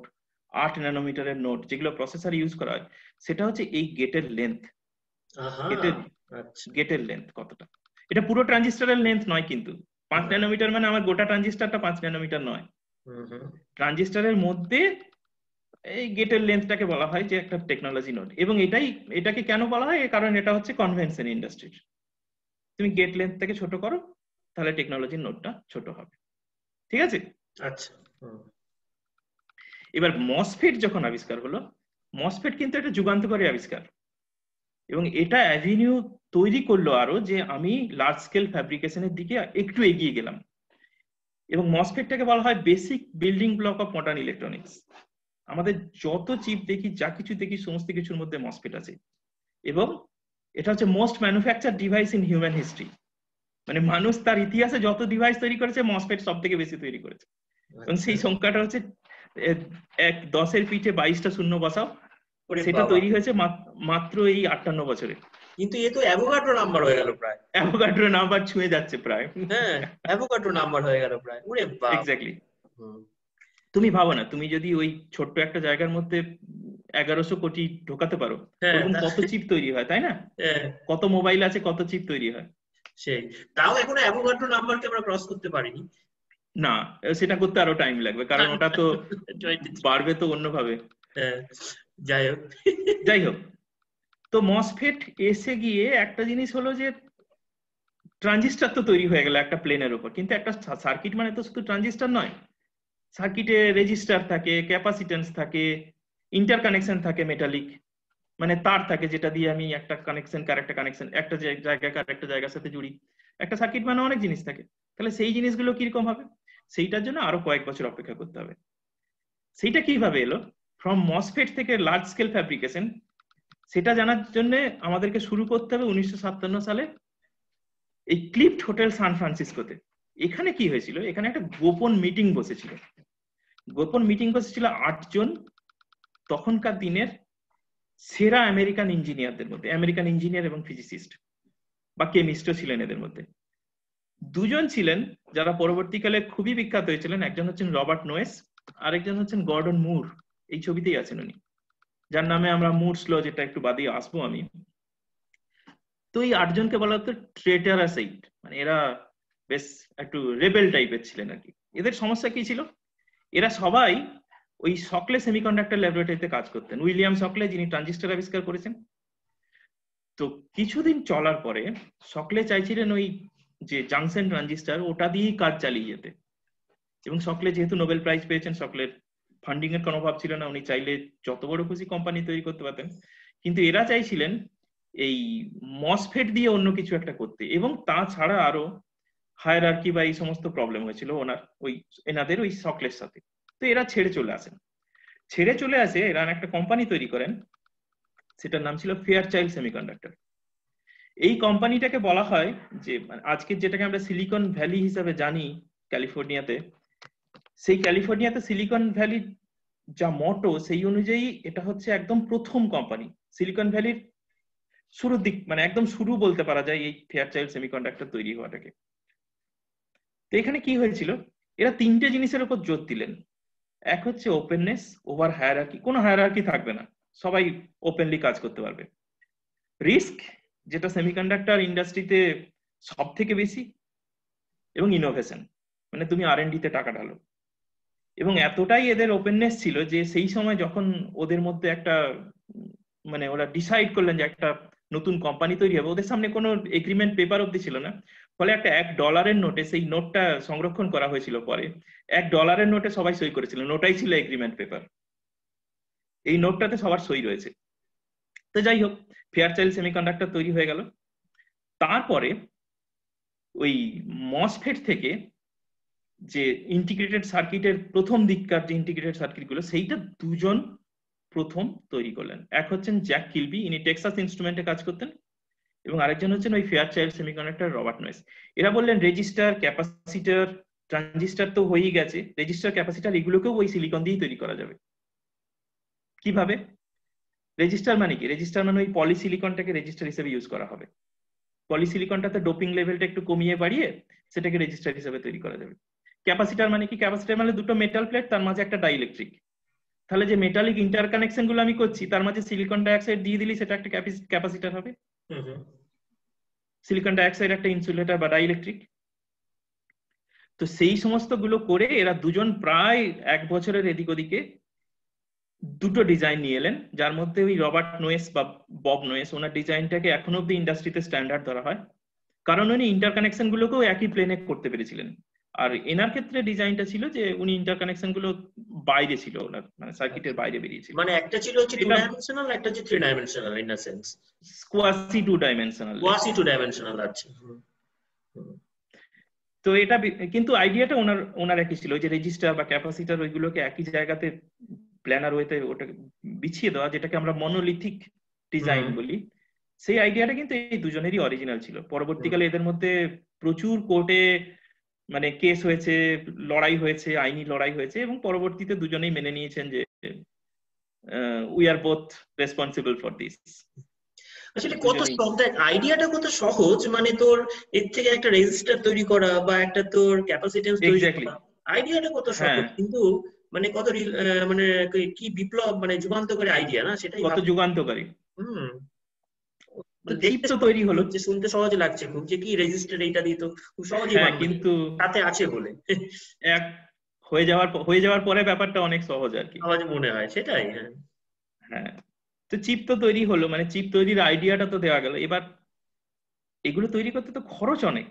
Speaker 2: 8 ন্যানোমিটারের নোট যেগুলো প্রসেসর ইউজ করা হয়, সেটা হচ্ছে এই গেটের লেন্থ। গেটের লেন্থ কতটা, এটা পুরো ট্রানজিস্টরের লেন্থ নয় কিন্তু। 5 ন্যানোমিটার মানে আমার গোটা ট্রানজিস্টরটা 5 ন্যানোমিটার নয়। ট্রানজিস্টরের মধ্যে এই গেটের লেন্থটাকে বলা হয় যে একটা টেকনোলজি নোড। এবং এটাকে কেন বলা হয়, কারণ এটা হচ্ছে কনভেনশন ইন্ডাস্ট্রির। তুমি গেট লেন্থটাকে ছোট করো, তাহলে টেকনোলজি নোডটা ছোট হবে। ঠিক আছে?
Speaker 1: আচ্ছা।
Speaker 2: এবার মসফেট যখন আবিষ্কার হলো, মসফেট কিন্তু একটা যুগান্তকারী আবিষ্কার, এবং এটা অ্যাভিনিউ তৈরি করলো আরো যে আমি লার্জ স্কেল ফ্যাব্রিকেশনের দিকে একটু এগিয়ে গেলাম। এবং মসফেটটাকে বলা হয় basic building block of modern electronics. আমাদের যত চিপ দেখি, যা কিছু দেখি, সমস্ত কিছুর মধ্যে মসফেট আছে। এবং এটা হচ্ছে most manufacture device in human history. মানে মানুষ তার ইতিহাসে যত ডিভাইস তৈরি করেছে, মসফেট সব থেকে বেশি তৈরি করেছে। এবং সেই সংখ্যাটা হচ্ছে 10-এর পিঠে 22টা শূন্য বসাও, সেটা তৈরি হয়েছে মাত্র এই 58 বছরে।
Speaker 1: কিন্তু এ তো অ্যাভোগাড্রো নাম্বার হয়ে গেল প্রায়।
Speaker 2: অ্যাভোগাড্রো নাম্বার ছুঁয়ে যাচ্ছে প্রায়।
Speaker 1: হ্যাঁ, অ্যাভোগাড্রো নাম্বার হয়ে গেল প্রায়। ওরে বাপ!
Speaker 2: এক্স্যাক্টলি। তুমি ভাবো না, তুমি যদি ওই ছোট্ট একটা জায়গার মধ্যে 1100 কোটি ঢোকাতে পারো, তখন কত চিপ তৈরি হয়, তাই না? কত মোবাইল আছে, কত চিপ তৈরি হয়।
Speaker 1: সেই তাও এখনো অ্যাভোগাড্রো নাম্বারকে আমরা ক্রস করতে পারিনি।
Speaker 2: না, সেটা করতে আরো টাইম লাগবে, কারণ ওটা তো বাড়বে তো অন্যভাবে। যাই হোক, তো মসফেট এসে গিয়ে একটা জিনিস হলো যে ট্রানজিস্টর তো তৈরি হয়ে গেল একটা প্লেনের উপর, কিন্তু একটা সার্কিট মানে তো শুধু ট্রানজিস্টর নয়। সার্কিটে রেজিস্টার থাকে, ক্যাপাসিটেন্স থাকে, ইন্টারকানেকশন থাকে, মেটালিক মানে তার থাকে, যেটা দিয়ে আমি একটা কানেকশন আরেকটা কানেকশন, একটা জায়গাকে আরেকটা জায়গার সাথে জুড়ি। একটা সার্কিট মানে অনেক জিনিস থাকে। তাহলে সেই জিনিসগুলো কিরকম হবে, সেইটার জন্য আরো কয়েক বছর অপেক্ষা করতে হবে। সেইটা কিভাবে এলো ফ্রম মসফেট থেকে লার্জ স্কেল ফ্যাব্রিকেশন, সেটা জানার জন্য আমাদেরকে শুরু করতে হবে 1957 সালে এই ক্লিফট হোটেল সান ফ্রান্সিসকোতে। এখানে কি হয়েছিল, এখানে একটা গোপন মিটিং বসেছিল। 8 জন তখনকার দিনের সেরা আমেরিকান ইঞ্জিনিয়ারদের মধ্যে, আমেরিকান ইঞ্জিনিয়ার এবং ফিজিসিস্ট বা কেমিস্টও ছিলেন এদের মধ্যে। 2 জন ছিলেন যারা পরবর্তীকালে খুবই বিখ্যাত হয়েছিলেন। একজন হচ্ছেন রবার্ট নোয়েস, আরেকজন হচ্ছেন গর্ডন মুর। এই ছবিতেই আছেন উনি, যার নামে আমরা মুরস ল, যেটা একটু বাদে আসবো আমি। তো এই 8 জনকে বলা হতো ট্রেটারাস 8, মানে এরা বেশ একটু রেবেল টাইপের ছিলেন আর কি। এদের সমস্যা কি ছিল, এরা সবাই ওই সকলে সেমিকন্ডাক্টর ল্যাবরেটরিতে কাজ করতেন। উইলিয়াম সকলে, যিনি ট্রানজিস্টর আবিষ্কার করেছেন। তো কিছুদিন চলার পরে সকলে চাইছিলেন ওই যে জাংশন ট্রানজিস্টর, ওটা দিয়েই কাজ চালিয়ে যেতে। এবং সকলে যেহেতু নোবেল প্রাইজ পেয়েছেন, সকলের ফান্ডিং এর কোনো অভাব ছিল না, উনি চাইলে যত বড় খুশি কোম্পানি তৈরি করতে পারতেন। কিন্তু এরা চাইছিলেন এই মসফেট দিয়ে অন্য কিছু একটা করতে, এবং তাছাড়া আরো হায়ারার্কি বা এই সমস্ত প্রবলেম হয়েছিল এনাদের ওই সকলের সাথে। তো এরা ছেড়ে চলে আসে, এরা একটা কোম্পানি তৈরি করেন, সেটার নাম ছিল ফেয়ারচাইল্ড সেমিকন্ডাক্টর। এই কোম্পানিটাকে বলা হয় যে আজকে যেটাকে আমরা সিলিকন ভ্যালি হিসাবে জানি ক্যালিফোর্নিয়াতে, সেই ক্যালিফোর্নিয়াতে সিলিকন ভ্যালি যা মটো সেই অনুযায়ী এটা হচ্ছে একদম প্রথম কোম্পানি সিলিকন ভ্যালির শুরুর দিক, মানে একদম শুরু বলতে পারা যায় এই ফেয়ারচাইল্ড সেমিকন্ডাক্টর তৈরি হওয়াটাকে। তো এখানে কি হয়েছিল, এরা তিনটে জিনিসের উপর জোর দিলেন। এক হচ্ছে ওপেননেস ওভার হায়ারার্কি, কোনো হায়ারার্কি থাকবে না, সবাই ওপেনলি কাজ করতে পারবে। রিস্ক, যেটা সেমিকন্ডাক্টর ইন্ডাস্ট্রিতে সব থেকে বেশি, এবং ইনোভেশন, মানে তুমি R&D তে টাকা ঢালো। এবং এতটাই এদের ওপেননেস ছিল যে সেই সময় যখন ওদের মধ্যে একটা মানে ওরা ডিসাইড করলেন যে একটা নতুন কোম্পানি তৈরি হবে, ওদের সামনে কোনো এগ্রিমেন্ট পেপার অব্দি ছিল না। ফলে একটা $1 নোটে, সেই নোটটা সংরক্ষণ করা হয়েছিল পরে, $1 নোটে সবাই সই করেছিল, নোটাই ছিল এগ্রিমেন্ট পেপার, এই নোটটাতে সবার সই রয়েছে। তো যাই হোক, ফেয়ারচাইল্ড সেমিকন্ডাক্টর তৈরি হয়ে গেল। তারপরে ওই মসফেট থেকে যে ইন্টিগ্রেটেড সার্কিটের প্রথম দিককার যে ইন্টিগ্রেটেড সার্কিট গুলো, সেইটা দুজন প্রথম তৈরি করলেন। এক হচ্ছেন জ্যাক কিলবি, ইনি টেক্সাস ইনস্ট্রুমেন্টে কাজ করতেন, এবং আরেকজন হচ্ছেন ওই ফেয়ারচাইল্ড সেমিকন্ডাক্টর রবার্ট নয়েস। এরা বললেন রেজিস্টার, ক্যাপাসিটর, ট্রানজিস্টার তো হয়েই গেছে, রেজিস্টার ক্যাপাসিটর এগুলোকেও ওই সিলিকন দিয়েই তৈরি করা যাবে। কিভাবে? রেজিস্টার মানে কি? রেজিস্টার মানে ওই পলিসিলিকনটাকে রেজিস্টার হিসেবে ইউজ করা হবে। পলিসিলিকনটাতে ডোপিং লেভেলটা একটু কমিয়ে বাড়িয়ে সেটাকে রেজিস্টার হিসেবে তৈরি করা যাবে। ক্যাপাসিটর মানে কি? ক্যাপাসিটর মানে দুটো মেটাল প্লেট, তার মাঝে একটা ডাইইলেকট্রিক। তাহলে যে মেটালিক ইন্টারকানেকশন গুলো আমি করছি তার মাঝে সিলিকন ডাইঅক্সাইড দিয়ে দিলি, সেটা একটা ক্যাপাসিটর হবে। সিলিকন ডাইঅক্সাইড একটা ইনসুলেটর বা ডাইইলেকট্রিক। তো সেই সমস্ত গুলো করে এরা দুজন প্রায় 1 বছরের এদিক ওদিকে দুটো ডিজাইন নিয়ে এলেন, যার মধ্যে ওই রবার্ট নোয়েস বা বব নোয়েস, ওনার ডিজাইনটাকে এখনো অব্দি ইন্ডাস্ট্রিতে স্ট্যান্ডার্ড ধরা হয়, কারণ উনি ইন্টারকানেকশন গুলোকেও একই প্লেনে করতে পেরেছিলেন। আর এনার ক্ষেত্রে ডিজাইনটা ছিল যে উনি ইন্টারকানেকশন গুলো বাইরে ছিল, ওনার মানে সার্কিটের বাইরে বেরিয়েছিল।
Speaker 1: মানে একটা ছিল হচ্ছে 2 ডাইমেনশনাল, একটা হচ্ছে 3 dimensional in a sense,
Speaker 2: quasi 2 dimensional.
Speaker 1: আচ্ছা।
Speaker 2: তো এটা কিন্তু আইডিয়াটা ওনার একই ছিল, যে রেজিস্টার বা ক্যাপাসিটর ওইগুলোকে একই জায়গাতে প্ল্যানার ওয়েতে ওটাকে বিছিয়ে দেওয়া, যেটাকে আমরা মনোলিথিক ডিজাইন বলি। সেই আইডিয়াটা কিন্তু এই দুজনেরই অরিজিনাল ছিল। পরবর্তীকালে এদের মধ্যে প্রচুর কোর্টে মানে কেস হয়েছে, লড়াই হয়েছে, আইনি লড়াই হয়েছে, এবং পরবর্তীতে দুজনেই মেনে নিয়েছেন যে we are both responsible for this.
Speaker 1: আসলে কত আইডিয়াটা কত সহজ, মানে তোর এর থেকে একটা রেজিস্টার তৈরি করা বা একটা তোর ক্যাপাসিট্যান্স তৈরি করা, আইডিয়াটা কত সহজ, কিন্তু মানে কত মানে কি বিপ্লব, মানে যুগান্তকারী আইডিয়া না, সেটাই
Speaker 2: কত যুগান্তকারী।
Speaker 1: দেখতে তৈরি হলো, যে শুনতে সহজ লাগছে খুব, যে কি রেজিস্টার এইটা দিত খুব সহজেই,
Speaker 2: কিন্তু
Speaker 1: তাতে আছে বলে
Speaker 2: এক হয়ে যাওয়ার পরে ব্যাপারটা অনেক সহজ আর কি,
Speaker 1: সহজ মনে হয়, সেটাই।
Speaker 2: হ্যাঁ, তো চিপ তো তৈরি হলো, মানে চিপ তৈরির আইডিয়াটা তো দেওয়া গেল। এবার এগুলো তৈরি করতে তো খরচ অনেক,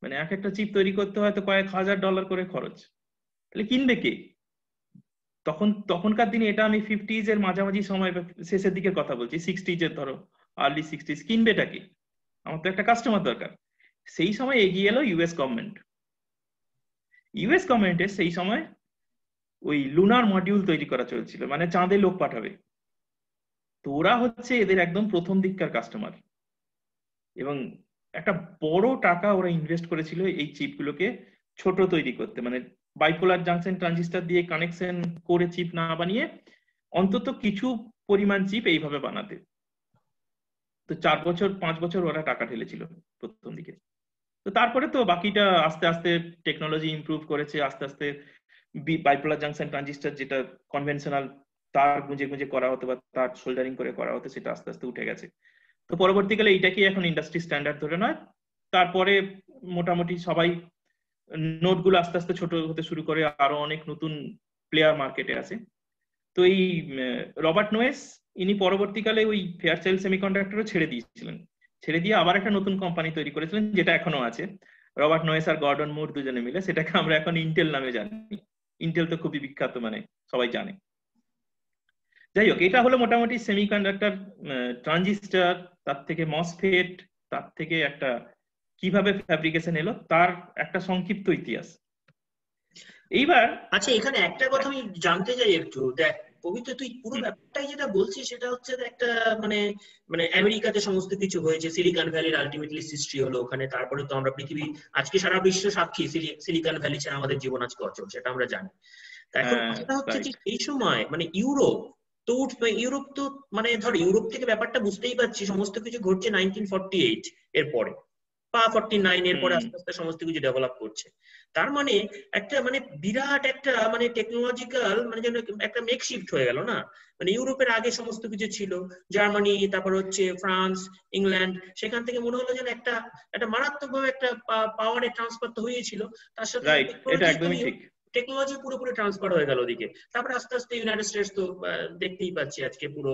Speaker 2: মানে এক একটা চিপ তৈরি করতে হয় তো কয়েক $1000 করে খরচ। তাহলে কিনবে কে? তখনকার দিনে, এটা আমি 50s এর মাঝামাঝি সময়, শেষের দিকের কথা বলছি, 60s এর ধরো, আর্লি 60s, কিনবেটা কি? আমার তো একটা কাস্টমার দরকার। সেই সময় এগিয়ে এলো ইউএস গভর্নমেন্ট। ইউএস গভর্নমেন্টের সেই সময় ওই লুনার মডিউল তৈরি করা চলছিল, মানে চাঁদে লোক পাঠাবে। তো ওরা হচ্ছে এদের একদম প্রথম দিককার কাস্টমার, এবং একটা বড় টাকা ওরা ইনভেস্ট করেছিল এই চিপগুলোকে ছোট তৈরি করতে, মানে বাইপোলার জাংশন ট্রানজিস্টর দিয়ে কানেকশন করে চিপ না বানিয়ে অন্তত কিছু পরিমাণ চিপ এইভাবে বানাতে। তো 4-5 বছর ওরা টাকা ঢেলেছিল প্রথম দিকে। তো তারপরে তো বাকিটা আস্তে আস্তে টেকনোলজি ইমপ্রুভ করেছে, আস্তে আস্তে বাইপোলার জাংশন ট্রানজিস্টর যেটা কনভেনশনাল তার গুঁজে গুঁজে করা হতো বা তার সোল্ডারিং করে করা হতো, সেটা আস্তে আস্তে উঠে গেছে। তো পরবর্তীকালে এইটাকে এখন ইন্ডাস্ট্রি স্ট্যান্ডার্ড ধরে নয়। তারপরে মোটামুটি সবাই নোটগুলো আস্তে আস্তে ছোট হতে শুরু করে, আরো অনেক নতুন প্লেয়ার মার্কেটে আছে। তো এই রবার্ট নোয়েস, ইনি পরবর্তীকালে ওই ফেয়ারচাইল্ড সেমিকন্ডাক্টরও ছেড়ে দিয়েছিলেন, ছেড়ে দিয়ে আবার একটা নতুন কোম্পানি তৈরি করেছিলেন, যেটা এখনো আছে। রবার্ট নোয়েস আর গর্ডন মুর দুজনে মিলে, সেটাকে আমরা এখন ইন্টেল নামে জানি। ইন্টেল তো খুবই বিখ্যাত, মানে সবাই জানে। যাই হোক, এটা হলো মোটামুটি সেমিকন্ডাক্টর, ট্রানজিস্টর, তার থেকে মসফেট, তার থেকে একটা কিভাবে ফ্যাব্রিকেশন এলো তার একটা সংক্ষিপ্ত ইতিহাস। এইবার
Speaker 1: আচ্ছা, এখানে একটা কথা আমি জানতে চাই একটু। দেখ পবিত্র, তুই পুরো ব্যাপারটাই যেটা বলছিস সেটা হচ্ছে যে একটা মানে মানে আমেরিকাতে সমস্ত কিছু হয়েছে, সিলিকন ভ্যালির আলটিমেটলি সৃষ্টি হলো ওখানে, তারপরে তো আমরা পৃথিবী আজকে সারা বিশ্ব সাক্ষী সিলিকন ভ্যালি ছাড়া আমাদের জীবন আজকে অচল, সেটা আমরা জানি। তা এখন কথাটা হচ্ছে যে
Speaker 2: রাইট,
Speaker 1: এই সময় মানে ইউরোপ তো ইউরোপ তো মানে ধর ইউরোপ থেকে ব্যাপারটা বুঝতেই পারছি, সমস্ত কিছু ঘটছে 1948 এর পরে বা 49 এর পরে আস্তে আস্তে সমস্ত কিছু ডেভেলপ করছে। তার মানে একটা মানে বিরাট একটা মানে টেকনোলজিক্যাল মানে যেন একটা মেকশিফট হয়ে গেল না। মানে ইউরোপের আগে সমস্ত কিছু ছিল, জার্মানি, তারপর হচ্ছে ফ্রান্স, ইংল্যান্ড, সেখান থেকে মনে হলো যেন একটা একটা মারাত্মকভাবে একটা পাওয়ারের ট্রান্সফার তো হয়েছিল, তার সাথে
Speaker 2: রাইট, এটা একদমই ঠিক।
Speaker 1: টেকনোলজি পুরোপুরি ট্রান্সফার হয়ে গেল ওদিকে। তারপরে আস্তে আস্তে ইউনাইটেড স্টেটস তো দেখতেই পাচ্ছি আজকে পুরো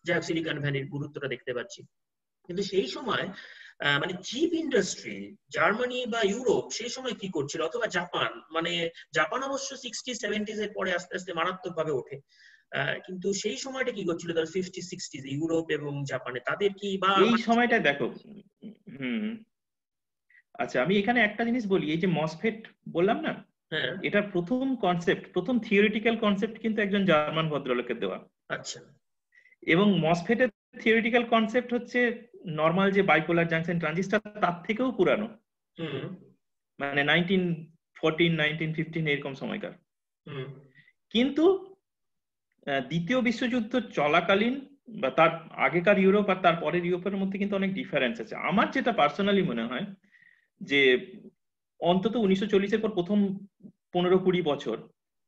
Speaker 1: যাই সিলিকন ভ্যালির গুরুত্বটা দেখতে পাচ্ছি। কিন্তু সেই সময় মানে চিপ ইন্ডাস্ট্রি জার্মানি বা ইউরোপ সেই সময় কি করছিল, অথবা জাপান, মানে জাপান অবশ্য 60-70s এর পরে আস্তে আস্তে মারাত্মক ভাবে ওঠে, কিন্তু সেই সময়টা কি করছিল তার 50-60s ইউরোপ এবং জাপানে, তাদের কি বা
Speaker 2: এই সময়টা দেখো, আচ্ছা আমি এখানে একটা জিনিস বলি, এই যে মসফেট বললাম না,
Speaker 1: হ্যাঁ,
Speaker 2: এটা প্রথম কনসেপ্ট, প্রথম থিওরিটিক্যাল কনসেপ্ট কিন্তু একজন জার্মান ভদ্রলোকের দেওয়া।
Speaker 1: আচ্ছা,
Speaker 2: এবং মসফেটের থিওরিটিক্যাল কনসেপ্ট হচ্ছে নর্মাল যে বাইপোলার জাংশন ট্রানজিস্টর তার থেকেও পুরানো,
Speaker 1: হুম,
Speaker 2: মানে 1914 1915 এরকম সময়কার।
Speaker 1: হুম,
Speaker 2: কিন্তু দ্বিতীয় বিশ্বযুদ্ধ চলাকালীন বা তার আগেকার ইউরোপ আর তার পরের ইউরোপের মধ্যে কিন্তু অনেক ডিফারেন্স আছে। আমার যেটা পার্সোনালি মনে হয় যে অন্তত 1940-এর পর প্রথম 15-20 বছর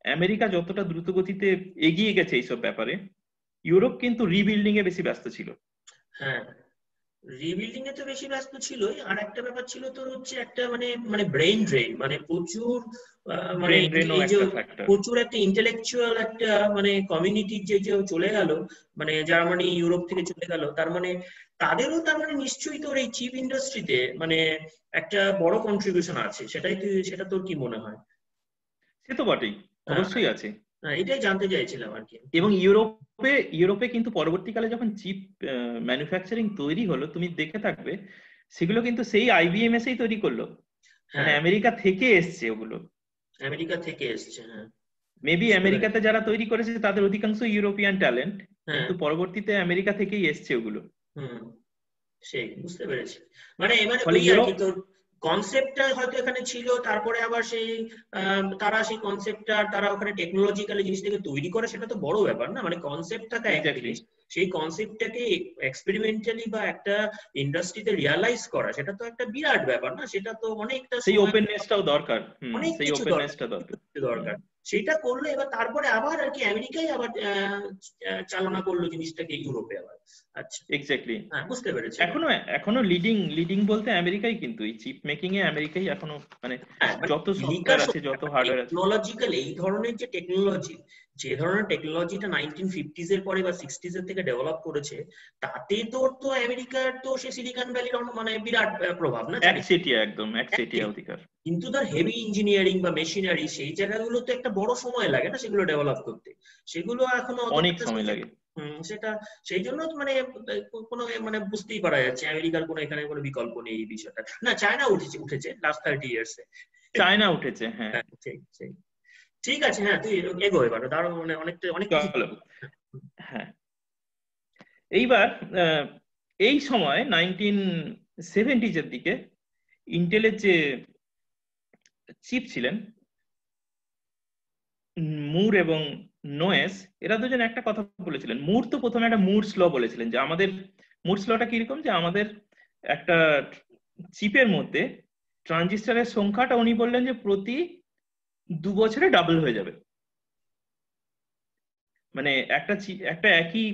Speaker 2: আমেরিকা যতটা দ্রুত গতিতে এগিয়ে গেছে এইসব ব্যাপারে, ইউরোপ কিন্তু রিবিল্ডিং এ বেশি ব্যস্ত ছিল।
Speaker 1: হ্যাঁ, রিবিল্ডিং এ তো বেশি ব্যস্ত ছিলই, আর একটা ব্যাপার ছিল তোর হচ্ছে একটা মানে মানে ব্রেইন ড্রেন, মানে প্রচুর মানে
Speaker 2: ব্রেন ড্রেনও
Speaker 1: এই যে
Speaker 2: একটা ফ্যাক্টর।
Speaker 1: প্রচুর একটা ইন্টেলেকচুয়াল একটা মানে কমিউনিটি যে যে চলে গেল, মানে জার্মানি ইউরোপ থেকে চলে গেল, তার মানে তাদেরও তার মানে নিশ্চয়ই তোর এই চিপ ইন্ডাস্ট্রিতে মানে একটা বড় কন্ট্রিবিউশন আছে, সেটা তোর কি মনে হয়?
Speaker 2: সে তো বটেই,
Speaker 1: হ্যাঁ,
Speaker 2: অবশ্যই আছে।
Speaker 1: এটাই জানতে চাইছিলাম আর কি।
Speaker 2: এবং ইউরোপে ইউরোপে কিন্তু পরবর্তীকালে যখন চিপ ম্যানুফ্যাকচারিং তৈরি হলো, তুমি দেখে থাকবে সেগুলো কিন্তু সেই আইবিএমএস এই তৈরি করলো, মানে
Speaker 1: হ্যাঁ,
Speaker 2: আমেরিকা থেকে এসছে ওগুলো।
Speaker 1: আমেরিকা থেকে এসছে, হ্যাঁ,
Speaker 2: মেবি
Speaker 1: বুঝতে
Speaker 2: আমেরিকাতে
Speaker 1: পেরেছি।
Speaker 2: যারা তৈরি করেছে তাদের অধিকাংশ ইউরোপিয়ান ট্যালেন্ট,
Speaker 1: হ্যাঁ,
Speaker 2: কিন্তু পরবর্তীতে আমেরিকা থেকেই এসছে ওগুলো।
Speaker 1: হুম, সেই বুঝতে পেরেছি। মানে এবারে
Speaker 2: ফলে
Speaker 1: ওই আর
Speaker 2: ইউরোপ,
Speaker 1: কি তোর কনসেপ্টটা হয়তো এখানে ছিল, তারপরে আবার সেই তারা সেই কনসেপ্টটা তারা ওখানে টেকনোলজিক্যালি জিনিসটাকে তৈরি করে, সেটা তো বড় ব্যাপার না, মানে কনসেপ্ট থাকা এক
Speaker 2: এক্স্যাক্টলি,
Speaker 1: জিনিস, সেই কনসেপ্টটাকে এক্সপেরিমেন্টালি বা একটা ইন্ডাস্ট্রিতে রিয়ালাইজ করা, সেটা তো একটা বিরাট ব্যাপার না, সেটা তো অনেকটা
Speaker 2: সেই
Speaker 1: সময়,
Speaker 2: ওপেননেসটাও দরকার।
Speaker 1: অনেক
Speaker 2: সেই
Speaker 1: কিছু দরকার,
Speaker 2: ওপেননেসটা দরকার।
Speaker 1: দরকার। সেটা করলো, এবার তারপরে আবার আর কি আমেরিকাই আবার চালনা করলো জিনিসটাকে ইউরোপে আবার। আচ্ছা,
Speaker 2: এক্স্যাক্টলি।
Speaker 1: হ্যাঁ, বুঝতে পেরেছি এবার।
Speaker 2: এখনো এখনো লিডিং লিডিং বলতে আমেরিকাই, কিন্তু এই চিপ মেকিং এ আমেরিকাই এখনো, মানে
Speaker 1: হ্যাঁ, মানে
Speaker 2: যত সফটওয়্যার
Speaker 1: বিকাশ
Speaker 2: আছে যত হার্ডওয়্যার আছে।
Speaker 1: টেকনোলজিক্যাল এই ধরনের যে টেকনোলজি, যে ধরনের টেকনোলজিটা 1950s এর পরে বা 60s এর থেকে ডেভেলপ করেছে, তাতে তোর তো আমেরিকার তো সে সিলিকন ভ্যালির মানে বিরাট প্রভাব না চারিদিকে।
Speaker 2: একচেটিয়া, একদম একচেটিয়া অধিকার।
Speaker 1: কিন্তু ধর হেভি ইঞ্জিনিয়ারিং বা মেশিনারি সেই জায়গাগুলোতে একটা বড় সময় লাগে না সেগুলো ডেভেলপ করতে, সেগুলো এখনো
Speaker 2: অনেক
Speaker 1: অতটা
Speaker 2: সময় লাগে।
Speaker 1: সেটা সেই জন্য মানে কোনো মানে বুঝতেই পারা যাচ্ছে আমেরিকার কোনো এখানে কোনো বিকল্প নেই এই বিষয়টা। না, চায়না উঠেছে উঠেছে লাস্ট 30 years এ।
Speaker 2: চায়না উঠেছে, হ্যাঁ।
Speaker 1: হ্যাঁ, ঠিক ঠিক। ঠিক আছে, হ্যাঁ, তুই এগো এবার, দাঁড়াও, মানে অনেকটা অনেক কিছু।
Speaker 2: চলো, হ্যাঁ। এইবার আহ, এই সময় 1970s এর দিকে ইন্টেলের যে চিফ ছিলেন মুর এবং নোয়েস, এরা দুজন একটা কথা বলেছিলেন। মুর তো প্রথমে একটা মুরস ল বলেছিলেন, যে আমাদের মুরস লটা কিরকম, যে আমাদের একটা চিপের মধ্যে ট্রানজিস্টরের সংখ্যাটা উনি বললেন যে প্রতি 2 বছরে ডাবল হয়ে যাবে। মানে একটা একই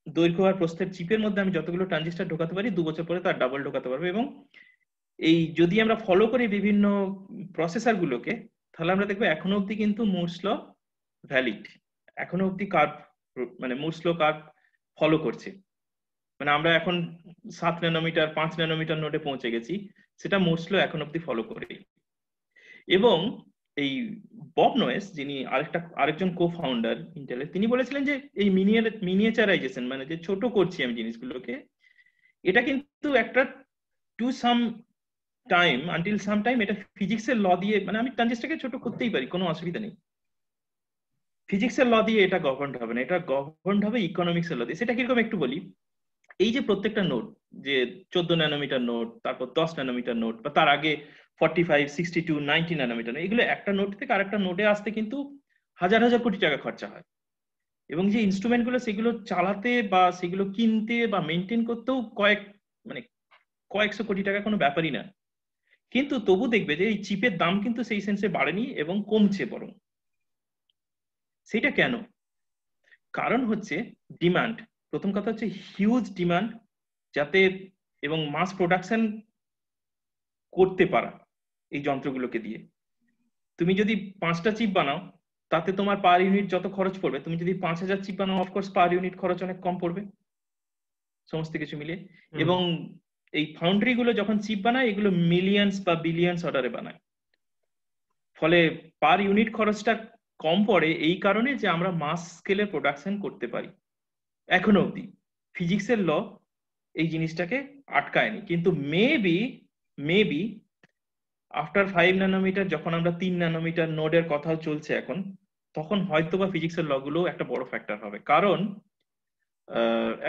Speaker 2: দৈর্ঘ্য আর প্রস্থের চিপের মধ্যে আমি যতগুলো ট্রানজিস্টর ঢোকাতে পারি 2 বছর পরে তার ডাবল ঢোকাতে পারবো। এবং এই যদি আমরা ফলো করি বিভিন্ন প্রসেসর গুলোকে, তাহলে আমরা দেখবো এখনো অব্দি কিন্তু মুরস ল ভ্যালিড, এখনো অব্দি কার্ভ, মানে মুরস ল কার্ভ ফলো করছে। মানে আমরা এখন 7 ন্যানোমিটার 5 ন্যানোমিটার নোডে পৌঁছে গেছি, সেটা মুরস ল এখন অব্দি ফলো করে। এবং এই বব নোয়েস, যিনি আরেকজন কো ফাউন্ডার ইন্টেলের, তিনি বলেছিলেন যে এই মিনিয়েচারাইজেশন, মানে যে ছোট করছি আমি জিনিসগুলোকে, এটা কিন্তু একটা to some time, until some time, এটা ফিজিক্সের ল দিয়ে, মানে আমি ট্রানজিস্টরকে ছোট করতেই পারি, কোনো অসুবিধা নেই। ফিজিক্সের ল দিয়ে এটা গভর্ন হবে না, এটা গভর্ন হবে ইকোনমিক্সের ল দিয়ে। সেটা কিরকম একটু বলি। এই যে প্রত্যেকটা নোড, যে 14 ন্যানোমিটার নোড, তারপর 10 ন্যানোমিটার নোড, বা তার আগে 45, 62, 90 ন্যানোমিটার, এগুলো একটা নোড থেকে আরেকটা নোডে আসতে কিন্তু হাজার হাজার কোটি টাকা খরচা হয়। এবং যে ইনস্ট্রুমেন্ট গুলো, সেগুলো চালাতে বা সেগুলো কিনতে বা মেনটেন করতেও কয়েকশো কোটি টাকা কোনো ব্যাপারই না। কিন্তু তবু দেখবে যে এই চিপের দাম কিন্তু সেই সেন্সে বাড়েনি এবং কমছে বরং। সেটা কেন? কারণ হচ্ছে ডিমান্ড। প্রথম কথা হচ্ছে হিউজ ডিমান্ড, যাতে এবং মাস প্রোডাকশন করতে পারা এই যন্ত্রগুলোকে দিয়ে। তুমি যদি 5টা চিপ বানাও, তাতে তোমার পার ইউনিট যত খরচ পড়বে, তুমি যদি 5000 চিপ বানাও, অফকোর্স পার ইউনিট খরচ অনেক কম পড়বে সমস্ত কিছু মিলিয়ে। এবং এই ফাউন্ডারি গুলো যখন চিপ বানায়, এগুলো মিলিয়ন্স বা বিলিয়ন্স অর্ডারে বানায়, ফলে পার ইউনিট খরচটা কম পড়ে এই কারণে যে আমরা মাস স্কেলে প্রোডাকশন করতে পারি। এখনো অবধি ফিজিক্সের ল এই জিনিসটাকে আটকায়নি, কিন্তু মেবি আফটার 5 ন্যানোমিটার, যখন আমরা 3 ন্যানোমিটার নোডের কথাও চলছে এখন, তখন হয়তো বা ফিজিক্সের ল গুলো একটা বড় ফ্যাক্টর হবে। কারণ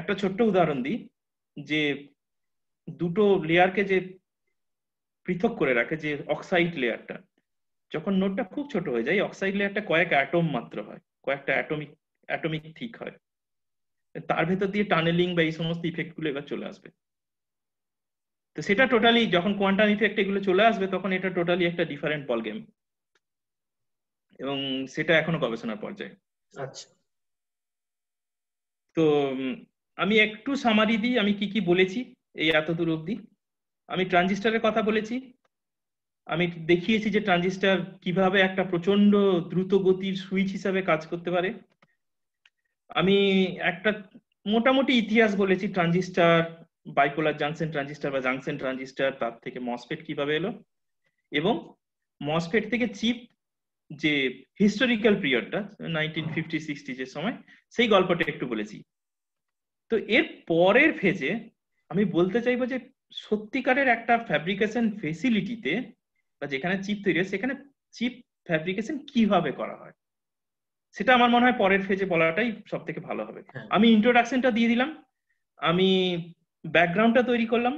Speaker 2: একটা ছোট্ট উদাহরণ দিই, যে দুটো লেয়ারকে যে পৃথক করে রাখে, যে অক্সাইড লেয়ারটা, যখন নোডটা খুব ছোট হয়ে যায়, অক্সাইড লেয়ারটা কয়েক অ্যাটম মাত্র হয়, কয়েকটা অ্যাটমিক থিক হয়। তার ভেতর দিয়ে টানেলিং বা এই সমস্ত ইফেক্ট গুলো এবার চলে আসবে। তো সেটা টোটালি, যখন কোয়ান্টাম ইফেক্ট এগুলো চলে আসবে, তখন এটা টোটালি একটা ডিফারেন্ট বল গেম, এবং সেটা এখনো গবেষণার পর্যায়ে।
Speaker 1: আচ্ছা,
Speaker 2: তো আমি একটু সামারি দিই আমি কি কি বলেছি এই এতদূর অবধি। আমি ট্রানজিস্টরের কথা বলেছি, আমি দেখিয়েছি যে ট্রানজিস্টর কিভাবে একটা প্রচন্ড দ্রুত গতির সুইচ হিসাবে কাজ করতে পারে। আমি একটা মোটামুটি ইতিহাস বলেছি, ট্রানজিস্টর, বাইপোলার জাংশন ট্রানজিস্টর বা জাংশন ট্রানজিস্টর, তার থেকে মসফেট কিভাবে এলো, এবং মসফেট থেকে চিপ যে হিস্টোরিক্যাল পিরিয়ডটা 1950-60 যে সময়, সেই গল্পটা একটু বলেছি। তো এর পরের ফেজে আমি বলতে চাইবো যে সত্যিকারের একটা ফ্যাব্রিকেশন ফেসিলিটিতে বা যেখানে চিপ তৈরি হয়, সেখানে চিপ ফ্যাব্রিকেশন কিভাবে করা হয়, সেটা আমার মনে হয় পরের ফেজে বলাটাই সব থেকে ভালো হবে। আমি ইন্ট্রোডাকশনটা দিয়ে দিলাম, আমি ব্যাকগ্রাউন্ডটা তৈরি করলাম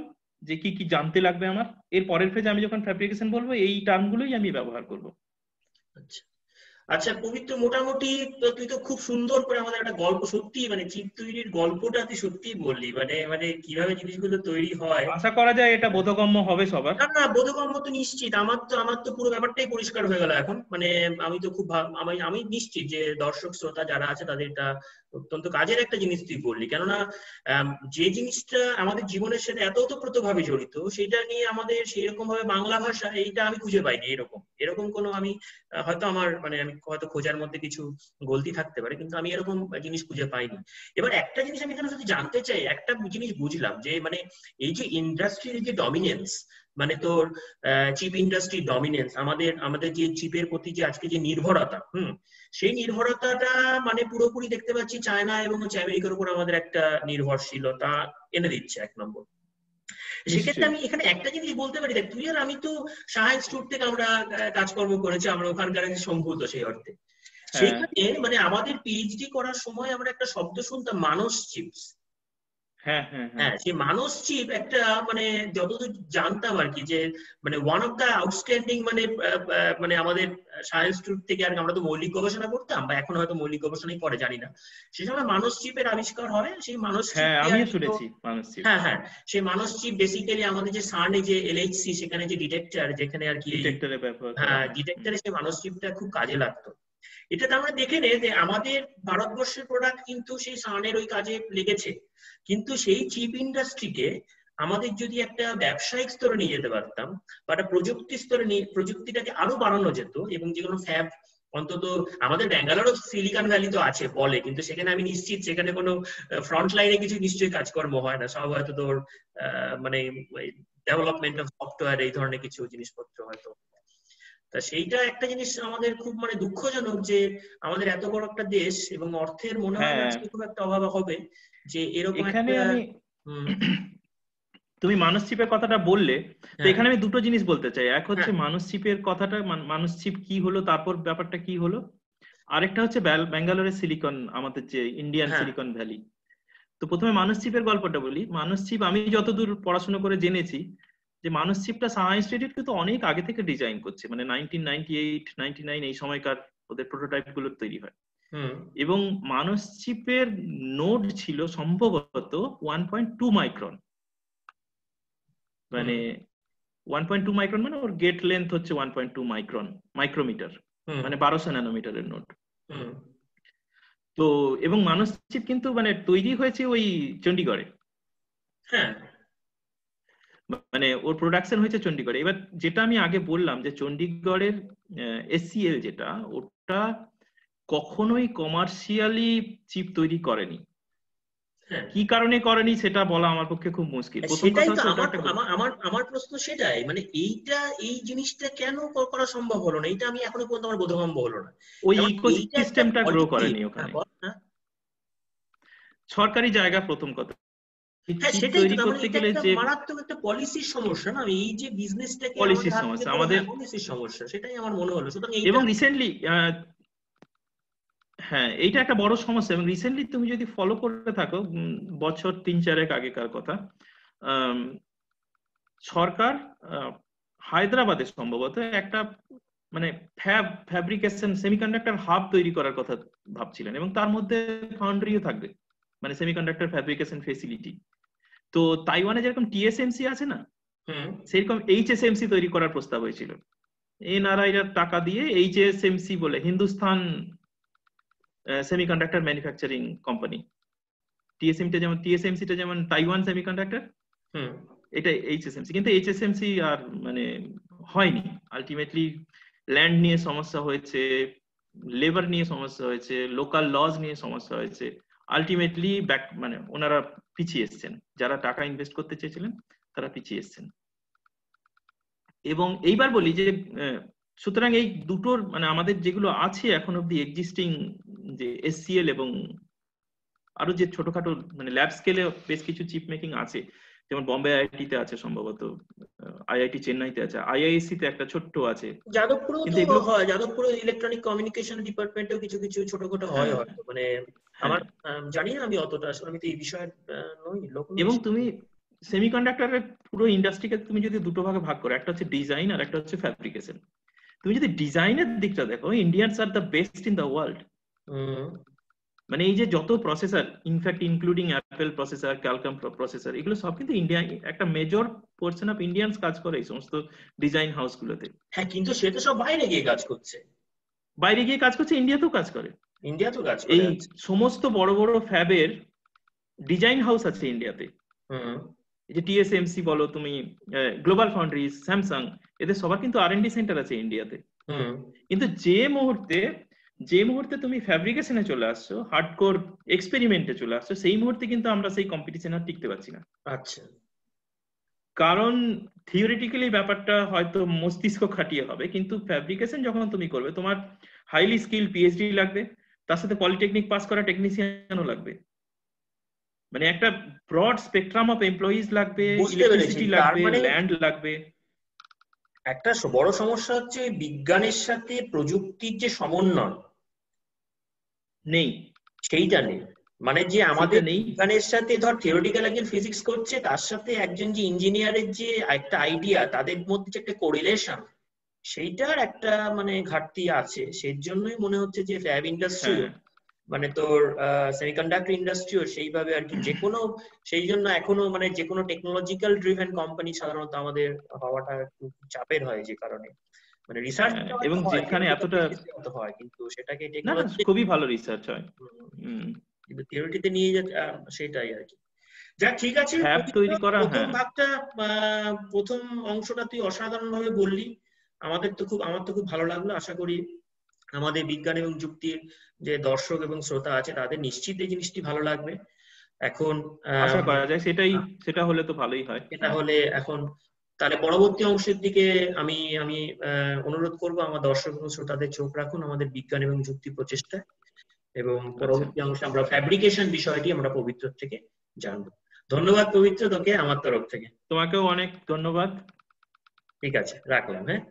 Speaker 2: যে কি কি জানতে লাগবে আমার। এর পরের ফেজে আমি যখন ফ্যাব্রিকেশন বলবো, এই টার্মগুলোই আমি ব্যবহার করব।
Speaker 1: আচ্ছা আচ্ছা পবিত্র, মোটামুটি তুই তো খুব সুন্দর করে আমাদের একটা গল্প, সত্যি মানে চিপ তৈরির গল্পটা তুই সত্যিই বললি, মানে মানে কিভাবে জিনিসগুলো তৈরি হয়।
Speaker 2: আশা করা যায় এটা বোধগম্য হবে সবার।
Speaker 1: না না, বোধগম্য তো নিশ্চিত। আমার তো পুরো ব্যাপারটাই পরিষ্কার হয়ে গেল এখন। মানে আমি তো খুব আমি নিশ্চিত যে দর্শক শ্রোতা যারা আছে তাদের এটা অত্যন্ত কাজের একটা জিনিস তুই বললি। কেননা যে জিনিসটা আমাদের জীবনের সাথে এত ওতপ্রোতভাবে জড়িত, সেটা নিয়ে আমাদের সেরকম ভাবে বাংলা ভাষা এইটা আমি খুঁজে পাইনি। এরকম কোনো আমি হয়তো আমার মানে আমি হয়তো খোঁজার মধ্যে কিছু গলতি থাকতে পারে, কিন্তু আমি এরকম জিনিস খুঁজে পাইনি। এবার একটা জিনিস আমি এখানে শুধু জানতে চাই, একটা জিনিস বুঝলাম যে মানে এই যে ইন্ডাস্ট্রির যে ডমিনেন্স, মানে তোর চিপ ইন্ডাস্ট্রি ডমিনেন্স, আমাদের যে চিপের প্রতি যে আজকে যে নির্ভরতা, সেই নির্ভরতাটা মানে পুরোপুরি দেখতে পাচ্ছি চায়না এবং আমেরিকার উপর আমাদের একটা নির্ভরশীলতা এনে দিচ্ছে এক নম্বর। সেক্ষেত্রে আমি এখানে একটা জিনিস বলতে পারি, দেখ তুই আর আমি তো সাহা ইনস্টিটিউট থেকে আমরা কাজকর্ম করেছি, আমরা ওখানকার সম্ভূত সেই অর্থে। সেইখানে মানে আমাদের পিএইচডি করার সময় আমরা একটা শব্দ শুনতাম, মানস চিপস। হ্যাঁ, সেই মানস চিপ একটা মানে যতদূর জানতাম আর কি, যে মানে ওয়ান অফ দ্য আউটস্ট্যান্ডিং মানে আমাদের সায়েন্স ইনস্টিটিউট থেকে আর আমরা তো মৌলিক গবেষণা করতাম, বা এখন হয়তো মৌলিক গবেষণাই করে জানি না, সেই সময় মানস চিপের আবিষ্কার হয়। সেই মানস চিপ, হ্যাঁ হ্যাঁ, সেই মানস চিপ বেসিক্যালি আমাদের যে সার্নে যে এলএইচসি, সেখানে যে ডিটেক্টর, যেখানে আর কি ডিটেক্টরে সেই মানস চিপটা খুব কাজে লাগতো। এটা আমরা দেখে নে যে আমাদের ভারতবর্ষের প্রোডাক্ট কিন্তু সেই সার্নের ওই কাজে লেগেছে, কিন্তু সেই চিপ ইন্ডাস্ট্রিকে আমাদের যদি একটা ব্যবসায়িক স্তরে নিয়ে যেতে পারতাম, বা একটা প্রযুক্তি স্তরে প্রযুক্তিটাকে আরো বাড়ানো যেত, এবং যেগুলো ফ্যাব অন্তত আমাদের ব্যাঙ্গালোরও সিলিকন ভ্যালি তো আছে বলে, কিন্তু সেখানে আমি নিশ্চিত সেখানে কোনো ফ্রন্ট লাইনে কিছু নিশ্চয়ই কাজকর্ম হয় না, সব হয়তো তোর মানে ডেভেলপমেন্ট অফ সফটওয়্যার এই ধরনের কিছু জিনিসপত্র হয়তো। তা সেইটা একটা জিনিস আমাদের খুব মানে দুঃখজনক যে আমাদের এত বড় একটা দেশ এবং অর্থের মনে হয় না যে খুব একটা অভাব হবে যে এরকম
Speaker 2: এখানে
Speaker 1: একটা
Speaker 2: আমি তুমি মানসচিপের কথাটা বললে, তো এখানে আমি দুটো জিনিস বলতে চাই। এক হচ্ছে মানসচিপের কথাটা, মানসচিপ কি হলো, তারপর ব্যাপারটা কি হলো। আরেকটা হচ্ছে ব্যাঙ্গালোরের সিলিকন, আমাদের যে ইন্ডিয়ান সিলিকন ভ্যালি। তো প্রথমে মানসচিপের গল্পটা বলি। মানসচিপ আমি যতদূর পড়াশোনা করে জেনেছি যে মানসচিপটা সাহা ইনস্টিটিউট কিন্তু অনেক আগে থেকে ডিজাইন করছে, মানে 1998, 99 এই সময়কার ওদের প্রোটোটাইপ গুলো তৈরি হয়। এবং মানসচিপের নোড ছিল সম্ভবত 1.2 মাইক্রন, মানে 1.2 মাইক্রন মানে ওর গেট লেন্থ হচ্ছে 1.2 মাইক্রন, মাইক্রোমিটার, মানে 1200 ন্যানোমিটারের নোড। তো এবং মানসচিপ কিন্তু মানে তৈরি হয়েছে ওই চণ্ডীগড়ে, মানে ওর প্রোডাকশন হয়েছে চণ্ডীগড়ে। এবার যেটা আমি আগে বললাম যে চণ্ডীগড়ের এসসিএল যেটা, ওটা কখনোই কমার্শিয়ালি চিপ তৈরি করেনি। কি কারণে করেনি সেটা বলা আমার পক্ষে খুব মুশকিল।
Speaker 1: সেটাই তো আমার প্রশ্ন, সেটাই মানে এই জিনিসটা কেন করা সম্ভব হলো না, এটা আমি এখনো পর্যন্ত আমার বোধগম্য হলো না।
Speaker 2: ওই ইকোসিস্টেমটা গ্রো করেনি ওখানে। সরকারি জায়গা প্রথম কথা।
Speaker 1: সেটাই তো, এটা একটা মারাত্মক একটা পলিসির সমস্যা না, এই যে বিজনেসটাকে
Speaker 2: পলিসির সমস্যা আমাদের,
Speaker 1: পলিসির সমস্যা, সেটাই আমার মনে হলো। সুতরাং
Speaker 2: এবং রিসেন্টলি হ্যাঁ এইটা একটা বড় সমস্যা। এবং রিসেন্টলি তুমি যদি ফলো করে থাকো, বছর 3-4 আগেকার কথা, সরকার হায়দ্রাবাদে সম্ভবত একটা মানে ফ্যাব্রিকেশন সেমিকন্ডাক্টর হাব তৈরি করার কথা ভাবছিলেন, এবং তার মধ্যে ফাউন্ডারিও থাকবে, মানে সেমিকন্ডাক্টর ফ্যাব্রিকেশন ফেসিলিটি। তো তাইওয়ানে যেরকম টিএসএমসি আছে না, সেরকম এইচএসএমসি তৈরি করার প্রস্তাব হয়েছিল। এনআরআইরা টাকা দিয়ে এইচএসএমসি বলে, হিন্দুস্তান সেমিকন্ডাক্টর ম্যানুফ্যাকচারিং কোম্পানি। টিএসএমসিটা যেমন তাইওয়ান সেমিকন্ডাক্টর, এটা এইচএসএমসি। কিন্তু এইচএসএমসি আর মানে হয়নি। আলটিমেটলি ল্যান্ড নিয়ে সমস্যা হয়েছে, লেবার নিয়ে সমস্যা হয়েছে, লোকাল লজ নিয়ে সমস্যা হয়েছে। আলটিমেটলি মানে ওনারা পিছিয়ে এসছেন, যারা টাকা ইনভেস্ট করতে চেয়েছিলেন তারা পিছিয়ে এসছেন। এবং এইবার বলি যে সুতরাং এই দুটোর মানে আমাদের যেগুলো আছে এখন অব্দি এক্সিস্টিং, যে এসসিএল এবং আরো যে ছোটখাটো মানে ল্যাব স্কেলে বেশ কিছু চিপ মেকিং আছে, যেমন বম্বে আইআইটি তে আছে সম্ভবত, আইআইটি চেন্নাইতে আছে, আইআইএসসি তে একটা ছোট্ট আছে,
Speaker 1: কিন্তু এগুলো হয় যাদবপুরে ইলেকট্রনিক কমিউনিকেশন ডিপার্টমেন্টেও কিছু কিছু ছোটখাটো হয় হয়তো, মানে আমার জানি না, আমি অতটা আসলে আমি তো এই বিষয়ে নই লোক।
Speaker 2: এবং তুমি সেমিকন্ডাক্টরের পুরো ইন্ডাস্ট্রিকে তুমি যদি দুটো ভাগে ভাগ করো, একটা হচ্ছে ডিজাইন আর একটা হচ্ছে ফ্যাব্রিকেশন। তুমি যদি ডিজাইনের দিকটা দেখো, Indians are the best in the world. মানে এই যে যত processor, in fact including Apple processor, Qualcomm processor, এগুলো সব কিন্তু ইন্ডিয়া, একটা মেজর পোর্শন অফ ইন্ডিয়ানস কাজ করে এই সমস্ত ডিজাইন হাউস গুলোতে।
Speaker 1: হ্যাঁ, কিন্তু সে তো সব বাইরে গিয়ে কাজ করছে।
Speaker 2: বাইরে গিয়ে কাজ করছে, ইন্ডিয়াতেও কাজ করে।
Speaker 1: ইন্ডিয়াতেও কাজ করে।
Speaker 2: এই সমস্ত বড় বড় ফ্যাবের ডিজাইন হাউস আছে ইন্ডিয়াতে। এই যে টিএসএমসি বলো তুমি, গ্লোবাল ফাউন্ড্রিজ, স্যামসাং, এদের সবার কিন্তু আর&ডি সেন্টার আছে ইন্ডিয়াতে। কিন্তু যে মুহূর্তে তুমি ফ্যাব্রিকেশনে চলে আসছো, হার্ডকোর এক্সপেরিমেন্টে চলে আসছো, সেই মুহূর্তে কিন্তু আমরা সেই কম্পিটিশনে আর টিকতে পারছি না।
Speaker 1: আচ্ছা,
Speaker 2: কারণ থিওরিটিক্যালি ব্যাপারটা হয়তো মস্তিষ্ক খাটিয়ে হবে, কিন্তু ফ্যাব্রিকেশন যখন তুমি করবে, তোমার হাইলি স্কিল পিএইচডি লাগবে, তার সাথে পলিটেকনিক পাস করা টেকনিশিয়ানও লাগবে, মানে একটা ব্রড স্পেকট্রাম অফ এমপ্লয়িজ লাগবে, ইলেকট্রিসিটি লাগবে, ল্যান্ড লাগবে।
Speaker 1: একটা বড় সমস্যা হচ্ছে বিজ্ঞানের সাথে প্রযুক্তির যে সমন্বয়
Speaker 2: নেই,
Speaker 1: সেইটা নেই। মানে যে আমাদের বিজ্ঞানের সাথে ধর থিওরিটিক্যাল একজন ফিজিক্স করছে, তার সাথে একজন যে ইঞ্জিনিয়ারের যে একটা আইডিয়া, তাদের মধ্যে যে একটা কোরিলেশন, সেইটার একটা মানে ঘাটতি আছে। সেই জন্যই মনে হচ্ছে যে ফ্যাব ইন্ডাস্ট্রি মানে তোর সেমিকন্ডাক্টর ইন্ডাস্ট্রিও সেইভাবে আর কি, যে কোনো সেই জন্য এখনো মানে যে কোনো টেকনোলজিক্যাল ড্রিভেন কোম্পানি সাধারণত আমাদের হওয়াটা একটু চাপের হয়, যে কারণে মানে রিসার্চ
Speaker 2: এবং যেখানে এতটা
Speaker 1: হয়, কিন্তু সেটাকে
Speaker 2: খুবই ভালো রিসার্চ হয়,
Speaker 1: কিন্তু থিওরিটিতে নিয়ে যেতে সেটাই আর কি। যা ঠিক আছে,
Speaker 2: তৈরি করা
Speaker 1: প্রথম ভাগটা, প্রথম অংশটা তুই অসাধারণ ভাবে বললি। আমার তো খুব ভালো লাগলো। আশা করি আমাদের বিজ্ঞান এবং যুক্তির যে দর্শক এবং শ্রোতা আছে তাদের নিশ্চিত এই জিনিসটি ভালো লাগবে। এখন
Speaker 2: আশা করা যায় সেটা হলে তো ভালোই হয়।
Speaker 1: এটা হলে এখন তাহলে পরবর্তী অংশের দিকে আমি আমি অনুরোধ করব আমার দর্শক এবং শ্রোতাদের চোখ রাখুন আমাদের বিজ্ঞান এবং যুক্তি প্রচেষ্টায়, এবং পরবর্তী অংশে আমরা ফ্যাব্রিকেশন বিষয়টি আমরা পবিত্র থেকে জানবো। ধন্যবাদ পবিত্র, তোকে আমার তরফ থেকে।
Speaker 2: তোমাকেও অনেক ধন্যবাদ।
Speaker 1: ঠিক আছে, রাখলাম। হ্যাঁ।